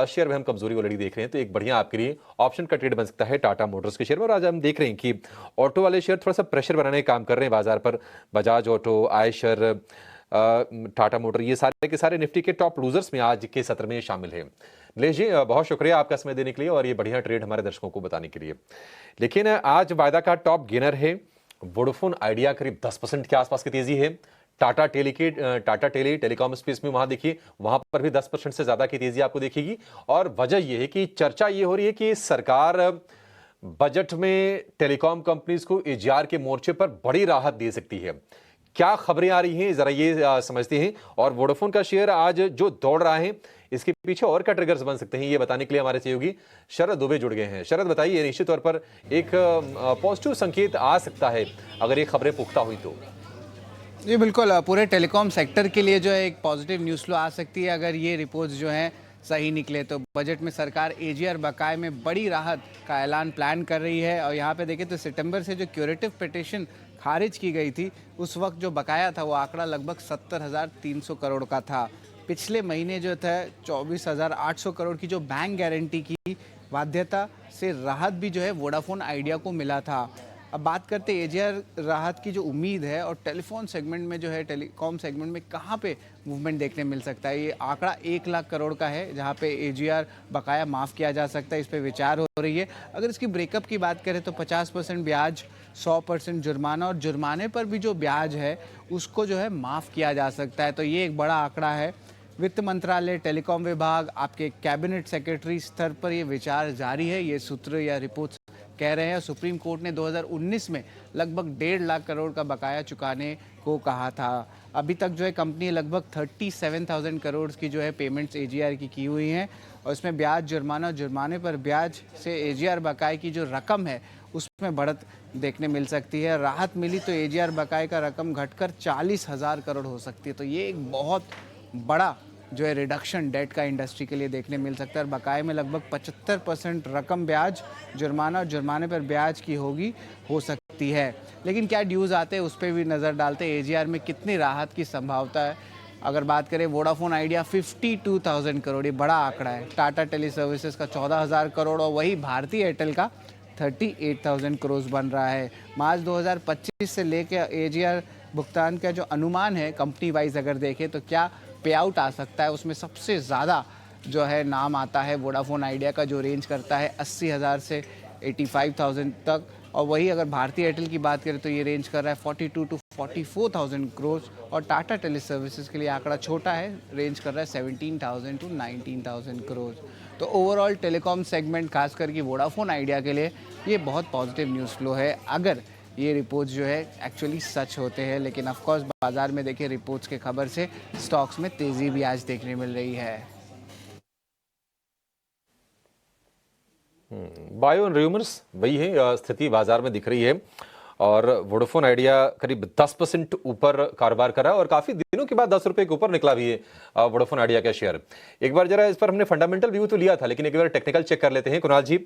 शेयर में हम कमजोरी ऑलरेडी देख रहे हैं, तो एक बढ़िया आपके लिए ऑप्शन का ट्रेड बन सकता है टाटा मोटर्स के शेयर में। और आज हम देख रहे हैं कि ऑटो वाले शेयर थोड़ा सा प्रेशर बनाने का काम कर रहे हैं बाजार पर। बजाज ऑटो, आयशर, टाटा मोटर, ये सारे के सारे निफ्टी के टॉप लूजर्स में आज के सत्र में शामिल है। नीलेश जी, बहुत शुक्रिया आपका समय देने के लिए और ये बढ़िया ट्रेड हमारे दर्शकों को बताने के लिए। लेकिन आज वायदा का टॉप गेनर है वोडाफोन आइडिया, करीब 10% के आसपास की तेजी है। टाटा टेली टेलीकॉम स्पेस में वहां देखिए, वहां पर भी 10% से ज्यादा की तेजी आपको देखेगी। और वजह यह है कि चर्चा ये हो रही है कि सरकार बजट में टेलीकॉम कंपनीज को एजीआर के मोर्चे पर बड़ी राहत दे सकती है। क्या खबरें आ रही हैं, जरा ये समझते हैं। और वोडाफोन का शेयर आज जो दौड़ रहा है, इसके पीछे और क्या ट्रिगर्स बन सकते हैं, ये बताने के लिए हमारे सहयोगी शरद दुबे जुड़ गए हैं। शरद, बताइए, निश्चित तौर पर एक पॉजिटिव संकेत आ सकता है अगर ये खबरें पुख्ता हुई तो। जी बिल्कुल, पूरे टेलीकॉम सेक्टर के लिए जो है एक पॉजिटिव न्यूज़ फ्लो आ सकती है अगर ये रिपोर्ट्स जो हैं सही निकले तो। बजट में सरकार एजीआर बकाये में बड़ी राहत का ऐलान प्लान कर रही है। और यहाँ पे देखें तो सितंबर से जो क्यूरेटिव पिटीशन खारिज की गई थी, उस वक्त जो बकाया था वो आंकड़ा लगभग 70,300 करोड़ का था। पिछले महीने जो था 24,800 करोड़ की जो बैंक गारंटी की बाध्यता से राहत भी जो है वोडाफोन आइडिया को मिला था। अब बात करते हैं एजीआर राहत की जो उम्मीद है और टेलीफोन सेगमेंट में जो है, टेलीकॉम सेगमेंट में कहाँ पे मूवमेंट देखने मिल सकता है। ये आंकड़ा 1 लाख करोड़ का है जहाँ पे एजीआर बकाया माफ़ किया जा सकता है, इस पे विचार हो रही है। अगर इसकी ब्रेकअप की बात करें तो 50% ब्याज, 100% जुर्माना, और जुर्माने पर भी जो ब्याज है उसको जो है माफ़ किया जा सकता है। तो ये एक बड़ा आंकड़ा है। वित्त मंत्रालय, टेलीकॉम विभाग, आपके कैबिनेट सेक्रेटरी स्तर पर ये विचार जारी है, ये सूत्र या रिपोर्ट्स कह रहे हैं। सुप्रीम कोर्ट ने 2019 में लगभग 1.5 लाख करोड़ का बकाया चुकाने को कहा था। अभी तक जो है कंपनी लगभग 37,000 करोड़ की जो है पेमेंट्स एजीआर की हुई हैं, और इसमें ब्याज, जुर्माना, जुर्माने पर ब्याज से एजीआर बकाये की जो रकम है उसमें बढ़त देखने मिल सकती है। राहत मिली तो एजीआर बकाये का रकम घटकर 40,000 करोड़ हो सकती है। तो ये एक बहुत बड़ा जो है रिडक्शन डेट का इंडस्ट्री के लिए देखने मिल सकता है। और बकाये में लगभग 75% रकम ब्याज, जुर्माना और जुर्माने पर ब्याज की हो सकती है। लेकिन क्या ड्यूज़ आते हैं उस पर भी नज़र डालते हैं, एजीआर में कितनी राहत की संभावना है। अगर बात करें वोडाफोन आइडिया 52,000 करोड़, ये बड़ा आंकड़ा है। टाटा टेली सर्विसेज का 14,000 करोड़ और वही भारती एयरटेल का 38,000 करोड़ बन रहा है। मार्च 2025 से लेकर एजीआर भुगतान का जो अनुमान है कंपनी वाइज अगर देखें तो क्या पे आउट आ सकता है, उसमें सबसे ज़्यादा जो है नाम आता है वोडाफोन आइडिया का, जो रेंज करता है 80,000 से 85,000 तक। और वही अगर भारतीय एयरटेल की बात करें तो ये रेंज कर रहा है 42 to 44,000 करोड़। और टाटा टेली सर्विसेज के लिए आंकड़ा छोटा है, रेंज कर रहा है 17,000 to 19,000 करोड़। तो ओवरऑल टेलीकॉम सेगमेंट खास करके वोडाफोन आइडिया के लिए ये बहुत पॉजिटिव न्यूज़ फ्लो है अगर ये रिपोर्ट्स जो है एक्चुअली सच होते हैं। लेकिन ऑफ कोर्स बाजार में देखिए रिपोर्ट्स के खबर से स्टॉक्स में तेजी भी आज देखने मिल रही है। बायो एंड र्यूमर्स वही है स्थिति बाजार में दिख रही है। और वोडाफोन आइडिया करीब 10% ऊपर कारोबार करा और काफी दिनों के बाद 10 रुपए के ऊपर निकला भी है वोडाफोन आइडिया का शेयर। एक बार जरा इस पर हमने फंडामेंटल व्यू तो लिया था, लेकिन एक बार टेक्निकल चेक कर लेते हैं। कुणाल जी,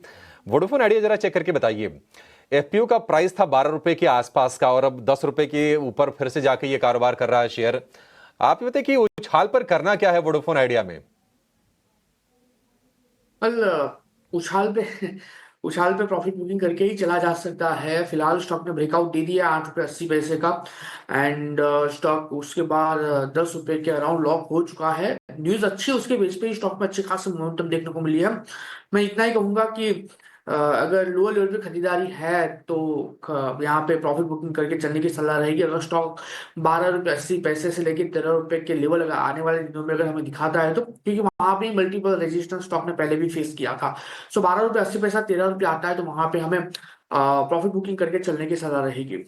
वोडाफोन आइडिया जरा चेक करके बताइए। एफपीओ का प्राइस था 12 रुपए के आसपास का और अब 10 रुपए के ऊपर फिर से जाके ये कारोबार कर रहा है शेयर। आप बताइए कि उछाल पर करना क्या है वोडाफोन आइडिया में? उछाल पे उछाल पे प्रॉफिट बुकिंग करके ही चला जा सकता है। फिलहाल स्टॉक ने ब्रेकआउट दे दिया 8 रुपये 80 पैसे का, एंड स्टॉक उसके बाद 10 रुपये के अराउंड लॉक हो चुका है। न्यूज अच्छी है, उसके बेस पे ही स्टॉक में अच्छे खासे मोमेंटम देखने को मिली है। मैं इतना ही कहूंगा कि अगर लोअर लेवल पे खरीदारी है तो यहाँ पे प्रॉफिट बुकिंग करके चलने की सलाह रहेगी। अगर स्टॉक 12 रुपये 80 पैसे से लेकर 13 रुपये के लेवल अगर आने वाले दिनों में अगर हमें दिखाता है तो, क्योंकि वहां पे मल्टीपल रेजिस्टेंस स्टॉक ने पहले भी फेस किया था। सो 12 रुपये 80 पैसा 13 रुपये आता है तो वहां पे हमें प्रॉफिट बुकिंग करके चलने की सलाह रहेगी।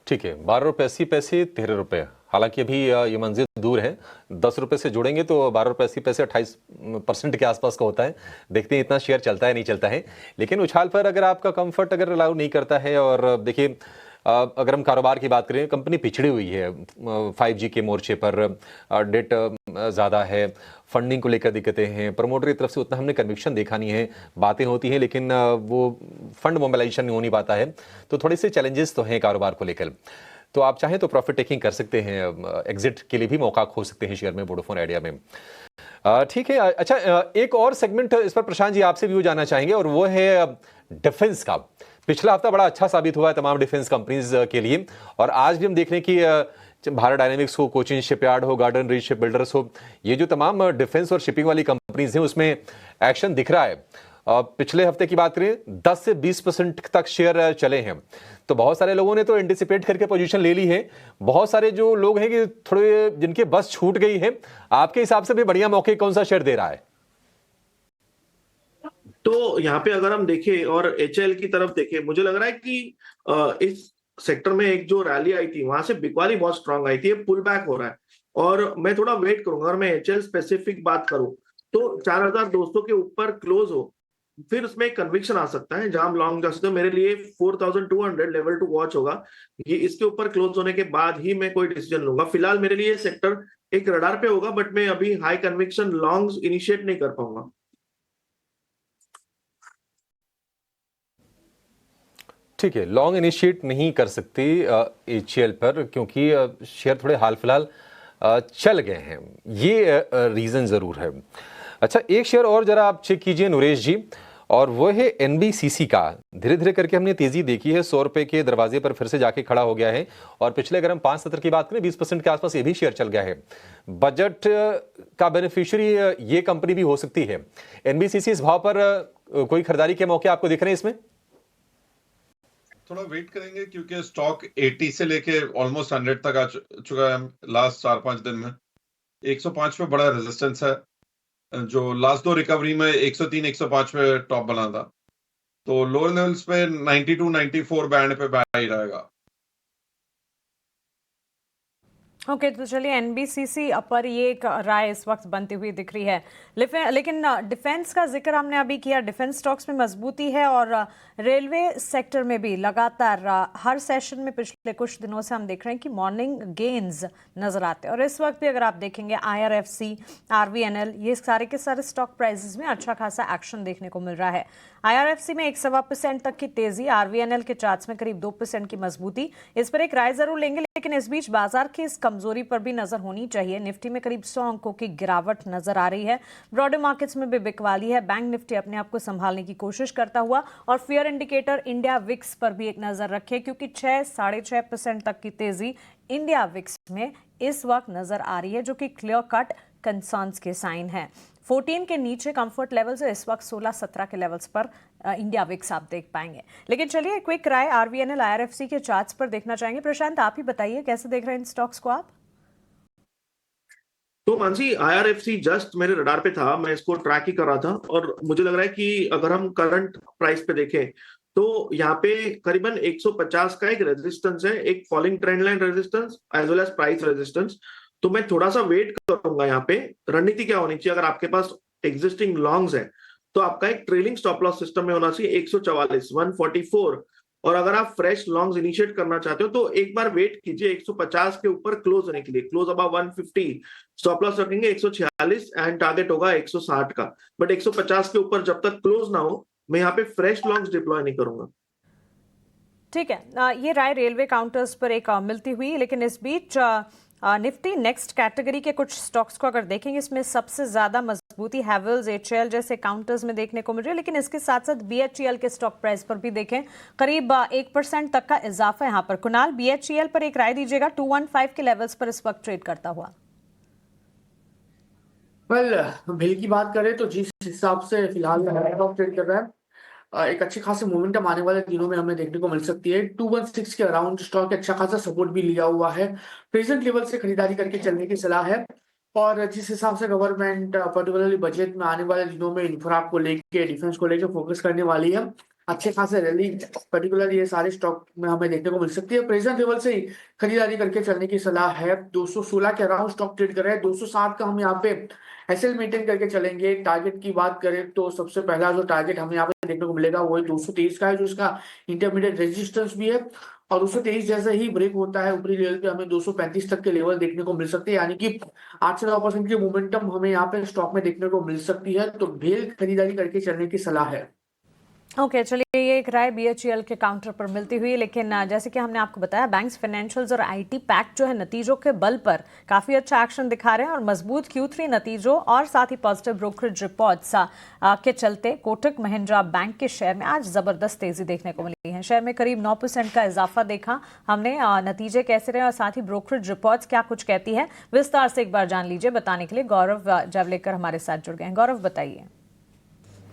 ठीक है, 12 रुपये 80 पैसे 13 रुपये, हालांकि अभी ये मंजिल दूर है। 10 रुपये से जुड़ेंगे तो 12 रुपये 80 पैसे 28% के आसपास का होता है। देखते हैं इतना शेयर चलता है नहीं चलता है। लेकिन उछाल पर अगर आपका कंफर्ट अगर अलाउ नहीं करता है, और देखिए अगर हम कारोबार की बात करें, कंपनी पिछड़ी हुई है 5G के मोर्चे पर, डेट ज़्यादा है, फंडिंग को लेकर दिक्कतें हैं, प्रमोटर की तरफ से उतना हमने कन्विक्शन देखा नहीं है। बातें होती हैं लेकिन वो फंड मोबिलाइजेशन नहीं हो नहीं पाता है, तो थोड़े से चैलेंजेस तो हैं कारोबार को लेकर। तो आप चाहें तो प्रॉफिट टेकिंग कर सकते हैं, एग्जिट के लिए भी मौका खो सकते हैं शेयर में, वोडाफोन आइडिया में। ठीक है। अच्छा, एक और सेगमेंट इस पर प्रशांत जी आपसे व्यू जानना चाहेंगे, और वो है डिफेंस का। पिछला हफ्ता बड़ा अच्छा साबित हुआ है तमाम डिफेंस कंपनीज के लिए, और आज भी हम देख रहे हैं कि भारत डायनेमिक्स हो, कोचिन शिपयार्ड हो, गार्डन रीच शिप बिल्डर्स हो, ये जो तमाम डिफेंस और शिपिंग वाली कंपनीज हैं उसमें एक्शन दिख रहा है। पिछले हफ्ते की बात करें 10 से 20% तक शेयर चले हैं, तो बहुत सारे लोगों ने तो एंटिसिपेट करके पोजीशन ले ली है। बहुत सारे जो लोग हैं कि थोड़े जिनके बस छूट गई है, आपके हिसाब से भी बढ़िया मौके कौन सा शेयर दे रहा है? तो यहाँ पे अगर हम देखें और HL की तरफ देखें, मुझे लग रहा है कि इस सेक्टर में एक जो रैली आई थी वहां से बिकवाली बहुत स्ट्रांग आई थी, पुल बैक हो रहा है, और मैं थोड़ा वेट करूंगा। और मैं HL स्पेसिफिक बात करूं तो 4200 के ऊपर क्लोज हो, फिर उसमें एक कन्विक्शन आ सकता है जहां हम लॉन्ग जा सकते हैं। मेरे लिए 4200 लेवल टू वॉच होगा, ये इसके ऊपर क्लोज होने के बाद ही मैं कोई डिसीजन लूंगा। फिलहाल मेरे लिए सेक्टर एक रडार पे होगा, बट मैं अभी हाई कन्विक्शन लॉन्ग्स इनिशिएट नहीं कर पाऊंगा। ठीक है, लॉन्ग इनिशिएट नहीं कर सकती HL पर, क्योंकि शेयर थोड़े हाल फिलहाल चल गए हैं, ये रीज़न ज़रूर है। अच्छा, एक शेयर और जरा आप चेक कीजिए नरेश जी, और वो है NBCC का। धीरे धीरे करके हमने तेज़ी देखी है, 100 रुपये के दरवाजे पर फिर से जाके खड़ा हो गया है, और पिछले अगर हम 5 सत्र की बात करें 20% के आसपास ये भी शेयर चल गया है। बजट का बेनिफिशियरी ये कंपनी भी हो सकती है। NBCC इस भाव पर कोई खरीदारी के मौके आपको दिख रहे हैं इसमें? थोड़ा वेट करेंगे क्योंकि स्टॉक 80 से लेके ऑलमोस्ट 100 तक आ चुका है लास्ट 4-5 दिन में। 105 पे बड़ा रेजिस्टेंस है, जो लास्ट 2 रिकवरी में 103-105 पे टॉप बना था, तो लोअर लेवल्स पे 92-94 बैंड पे बाय रहेगा। ओके, तो चलिए NBCC पर ये एक राय इस वक्त बनती हुई दिख रही है। लेकिन डिफेंस का जिक्र हमने अभी किया, डिफेंस स्टॉक्स में मजबूती है, और रेलवे सेक्टर में भी लगातार हर सेशन में पिछले कुछ दिनों से हम देख रहे हैं कि मॉर्निंग गेन्स नजर आते हैं। और इस वक्त भी अगर आप देखेंगे IRFC, RVNL, ये सारे के सारे स्टॉक प्राइसेस में अच्छा खासा एक्शन देखने को मिल रहा है। IRFC में 1.25% तक की तेजी, RVNL के चार्ट्स में करीब 2% की मजबूती। इस पर एक राय जरूर लेंगे, लेकिन इस बीच बाजार की इस कमजोरी पर भी नजर होनी चाहिए। निफ्टी में करीब 100 अंकों की गिरावट नजर आ रही है। ब्रॉडर मार्केट्स में भी बिकवाली है। बैंक निफ्टी अपने आप को संभालने की कोशिश करता हुआ, और फियर इंडिकेटर इंडिया विक्स पर भी एक नजर रखें, क्योंकि 6-6.5% तक की तेजी इंडिया विक्स में इस वक्त नजर आ रही है, जो कि क्लियर कट कंसर्न्स के साइन है। 14 के नीचे कंफर्ट लेवल से इस वक्त 16-17 के लेवल्स पर इंडिया विक्स आप देख पाएंगे। लेकिन चलिए क्विक राय RVNL IRFC के चार्ट्स पर देखना चाहेंगे। प्रशांत, आप ही बताइए कैसे देख रहे हैं इन स्टॉक्स को आप? तो मानसी, IRFC जस्ट मेरे रडार पे था, मैं इसको ट्रैक ही कर रहा था, और मुझे लग रहा है कि अगर हम करंट प्राइस पे देखें तो यहाँ पे करीबन 150 का एक रेजिस्टेंस है, एक falling trend line resistance as well as price resistance. तो मैं थोड़ा सा वेट करूंगा यहाँ पे। रणनीति क्या होनी चाहिए, अगर आपके पास एग्जिस्टिंग लॉन्ग्स है तो आपका एक ट्रेलिंग स्टॉप लॉस सिस्टम में होना चाहिए 144, 144, और अगर आप फ्रेश लॉन्ग्स इनिशिएट करना चाहते हो तो एक बार वेट कीजिए 150 के ऊपर क्लोज होने के लिए। क्लोज अबाउट 150, स्टॉप लॉस रखेंगे 146, एंड टारगेट होगा 160 का। बट 150 के ऊपर जब तक क्लोज ना हो, मैं यहाँ पे फ्रेश लॉन्ग्स डिप्लॉय नहीं करूंगा। ठीक है, ये राय रेलवे काउंटर्स पर एक मिलती हुई, लेकिन इस बीच निफ्टी नेक्स्ट कैटेगरी के कुछ स्टॉक्स को अगर देखेंगे, इसमें सबसे ज्यादा मजबूती हैवेल्स, एचएएल जैसे काउंटर्स में देखने को मिल रही है, लेकिन इसके साथ साथ बीएचईएल के स्टॉक प्राइस पर भी देखें करीब 1% तक का इजाफा यहाँ पर। कुणाल, बीएचईएल पर एक राय दीजिएगा, 215 के लेवल्स पर इस वक्त ट्रेड करता हुआ। बिल की बात करें तो जिस हिसाब से फिलहाल ट्रेड कर रहा है, एक अच्छे खासे मोमेंटम आने वाले दिनों में हमें देखने को मिल सकती है। 216 के अराउंड स्टॉक अच्छा खासा सपोर्ट भी लिया हुआ है, प्रेजेंट लेवल से खरीदारी करके चलने की सलाह है। और जिस हिसाब से गवर्नमेंट पर्टिकुलरली बजट में आने वाले दिनों में इंफ्रा को लेके, डिफेंस को लेके फोकस करने वाली है, अच्छे खासे रैली पर्टिकुलर ये सारे स्टॉक में हमें देखने को मिल सकती है। प्रेजेंट लेवल से ही खरीदारी करके चलने की सलाह है। 216 के अराउंड स्टॉक ट्रेड कर रहे हैं, 207 का हम यहाँ पे एसएल मेंटेन करके चलेंगे। टारगेट की बात करें तो सबसे पहला जो टारगेट हमें यहाँ पे देखने को मिलेगा वो है 223 का है, जो इसका इंटरमीडिएट रेजिस्टेंस भी है। और 223 जैसे ही ब्रेक होता है ऊपरी लेवल पे हमें 235 तक के लेवल देखने को मिल सकते हैं, यानी कि 8 से 9% की मोमेंटम हमें यहाँ पे स्टॉक में देखने को मिल सकती है। तो भेल खरीदारी करके चलने की सलाह है। ओके, चलिए ये एक राय बीएचईएल के काउंटर पर मिलती हुई, लेकिन जैसे कि हमने आपको बताया, बैंक्स, फाइनेंशियल्स और आईटी पैक्ट जो है नतीजों के बल पर काफी अच्छा एक्शन दिखा रहे हैं और मजबूत Q3 नतीजों और साथ ही पॉजिटिव ब्रोकरेज रिपोर्ट्स के चलते कोटक महिंद्रा बैंक के शेयर में आज जबरदस्त तेजी देखने को मिली है। शेयर में करीब 9% का इजाफा देखा हमने। नतीजे कैसे रहे और साथ ही ब्रोकरेज रिपोर्ट्स क्या कुछ कहती है, विस्तार से एक बार जान लीजिए। बताने के लिए गौरव जावलेकर हमारे साथ जुड़ गए हैं। गौरव, बताइए।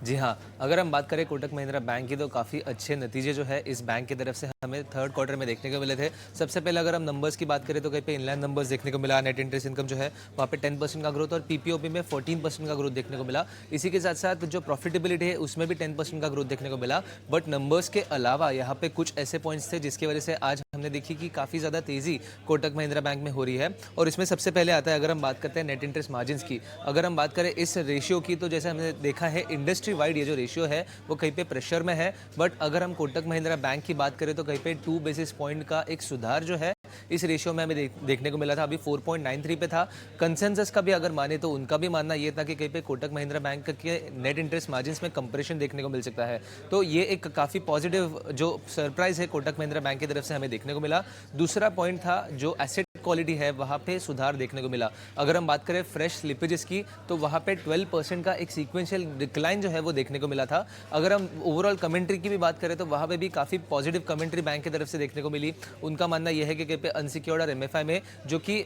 जी हाँ, अगर हम बात करें कोटक महिंद्रा बैंक की तो काफ़ी अच्छे नतीजे जो है इस बैंक की तरफ से हमें थर्ड क्वार्टर में देखने को मिले थे। सबसे पहले अगर हम नंबर्स की बात करें तो कहीं पे इनलाइन नंबर्स देखने को मिला। नेट इंटरेस्ट इनकम जो है वहाँ पे 10% का ग्रोथ और पीपीओपी में 14% का ग्रोथ देखने को मिला। इसी के साथ साथ जो प्रॉफिटेबिलिटी है उसमें भी 10% का ग्रोथ देखने को मिला। बट नंबर्स के अलावा यहाँ पे कुछ ऐसे पॉइंट्स थे जिसकी वजह से आज हमने देखी कि काफ़ी ज़्यादा तेज़ी कोटक महिंद्रा बैंक में हो रही है। और इसमें सबसे पहले आता है, अगर हम बात करते हैं नेट इंटरेस्ट मार्जिन की, अगर हम बात करें इस रेशियो की, तो जैसे हमने देखा है इंडस्ट्री वाइड ये जो रेशियो है वो कहीं पे प्रेशर में है। बट अगर हम कोटक महिंद्रा बैंक की बात करें तो कहीं पे 2 बेसिस पॉइंट का एक सुधार जो है इस रेशियो में हमें देखने को मिला था। अभी 4.93 पे था। कंसेंसस का भी अगर माने तो उनका भी मानना ये था कि कहीं पे कोटक महिंद्रा बैंक के नेट इंटरेस्ट मार्जिन में कंप्रेशन देखने को मिल सकता है। तो ये एक काफ़ी पॉजिटिव जो सरप्राइज है कोटक महिंद्रा बैंक की तरफ से हमें देखने को मिला। दूसरा पॉइंट था जो एसेट क्वालिटी है वहाँ पे सुधार देखने को मिला। अगर हम बात करें फ्रेश स्लिपेजेस की तो वहाँ पे 12% का एक सीक्वेंशियल डिक्लाइन जो है वो देखने को मिला था। अगर हम ओवरऑल कमेंट्री की भी बात करें तो वहाँ पे भी काफ़ी पॉजिटिव कमेंट्री बैंक की तरफ से देखने को मिली। उनका मानना यह है कि कहीं पे अनसिक्योर्ड और एमएफआई में जो कि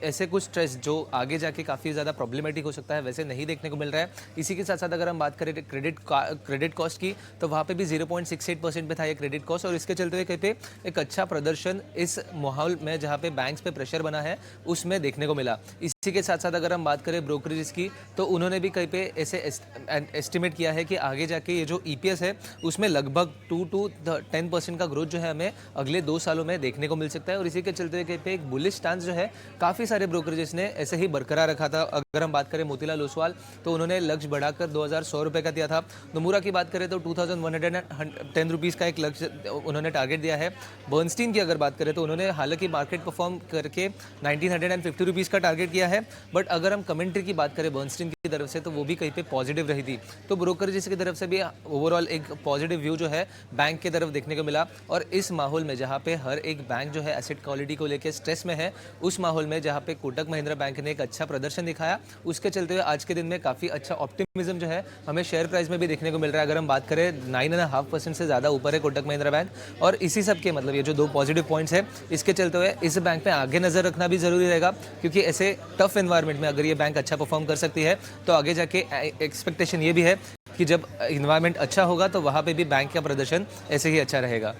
ऐसे कुछ स्ट्रेस जो आगे जाके काफ़ी ज़्यादा प्रॉब्लमेटिक हो सकता है वैसे नहीं देखने को मिल रहा है। इसी के साथ साथ अगर हम बात करें क्रेडिट कॉस्ट की तो वहाँ पे भी 0.68% पे था ये क्रेडिट कॉस्ट। और इसके चलते हुए कहीं पे एक अच्छा प्रदर्शन इस माहौल में जहाँ पे बैंक्स पे प्रेशर बना है उसमें देखने को मिला। इसी के साथ साथ अगर हम बात करें ब्रोकरेज की तो उन्होंने भी कहीं पे ऐसे एस्टिमेट किया है कि आगे जाके ये जो ईपीएस है उसमें लगभग 2 to 10% का ग्रोथ जो है हमें अगले 2 सालों में देखने को मिल सकता है। और इसी के चलते हुए कहीं पे एक बुलिश स्टांस जो है काफ़ी सारे ब्रोकरेजेस ने ऐसे ही बरकरार रखा था। अगर हम बात करें मोतीलाल ओसवाल तो उन्होंने लक्ष्य बढ़ाकर 2100 रुपये का दिया था। नोमुरा की बात करें तो 2110 रुपीज़ का एक लक्ष्य उन्होंने टारगेट दिया है। बर्नस्टीन की अगर बात करें तो उन्होंने हालांकि मार्केट परफॉर्म करके 1950 रुपीज़ का टारगेट किया है। बट अगर हम कमेंट्री की बात करें बर्नस्टीन की तरफ से तो वो भी कहीं पे पॉजिटिव रही थी। तो ब्रोकरेजेस की तरफ से भी ओवरऑल एक पॉजिटिव व्यू जो है बैंक की तरफ देखने को मिला। और इस माहौल में जहाँ पे हर एक बैंक जो है एसेट क्वालिटी को लेकर स्ट्रेस में है, उस माहौल में जहाँ पे कोटक महिंद्रा बैंक ने एक अच्छा प्रदर्शन दिखाया, उसके चलते हुए आज के दिन में काफ़ी अच्छा ऑप्टिमिज्म जो है हमें शेयर प्राइस में भी देखने को मिल रहा है। अगर हम बात करें 9.5% से ज़्यादा ऊपर है कोटक महिंद्रा बैंक। और इसी सब के मतलब ये जो 2 पॉजिटिव पॉइंट्स है इसके चलते हुए इस बैंक पे आगे नज़र रखना भी ज़रूरी रहेगा, क्योंकि ऐसे टफ एनवायरनमेंट में अगर ये बैंक अच्छा परफॉर्म कर सकती है तो आगे जाके एक्सपेक्टेशन ये भी है कि जब इन्वायरमेंट अच्छा होगा तो वहाँ पे भी बैंक का प्रदर्शन ऐसे ही अच्छा रहेगा।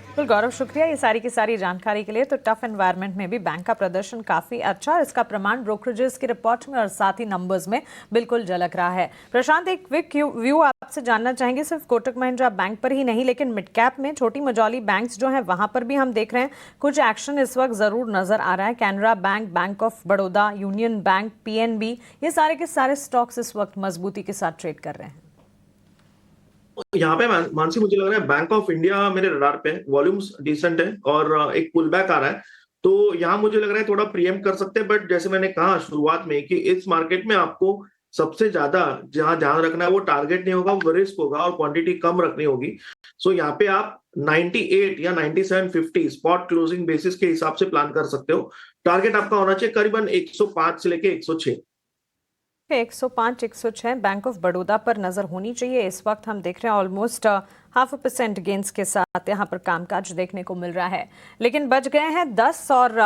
बिल्कुल गौरव, शुक्रिया ये सारी की सारी जानकारी के लिए। तो टफ एनवायरनमेंट में भी बैंक का प्रदर्शन काफी अच्छा और इसका प्रमाण ब्रोकरेजेस की रिपोर्ट में और साथ ही नंबर्स में बिल्कुल झलक रहा है। प्रशांत, एक क्विक व्यू आपसे जानना चाहेंगे, सिर्फ कोटक महिंद्रा बैंक पर ही नहीं लेकिन मिड कैप में छोटी मझौली बैंक्स जो हैं वहां पर भी हम देख रहे हैं कुछ एक्शन इस वक्त जरूर नजर आ रहा है। Canara bank, bank of Baroda, union bank, PNB, ये सारे के सारे स्टॉक्स इस वक्त मजबूती के साथ ट्रेड कर रहे हैं। यहाँ पे मानसी मुझे लग रहा है बैंक ऑफ इंडिया मेरे रडार पे है, वॉल्यूम्स डिसेंट है और एक पुल बैक आ रहा है, तो यहाँ मुझे लग रहा है थोड़ा प्रीएम कर सकते हैं। बट जैसे मैंने कहा शुरुआत में कि इस मार्केट में आपको सबसे ज्यादा जहां ध्यान रखना है वो टारगेट नहीं होगा, वो रिस्क होगा और क्वांटिटी कम रखनी होगी। सो यहाँ पे आप 98 या 97.50 स्पॉट क्लोजिंग बेसिस के हिसाब से प्लान कर सकते हो। टारगेट आपका होना चाहिए करीबन 105 से लेके 106। 105 106 बैंक ऑफ बड़ौदा पर नजर होनी चाहिए। इस वक्त हम देख रहे हैं ऑलमोस्ट 0.5% गेंस के साथ यहाँ पर कामकाज देखने को मिल रहा है, लेकिन बच गए हैं 10 और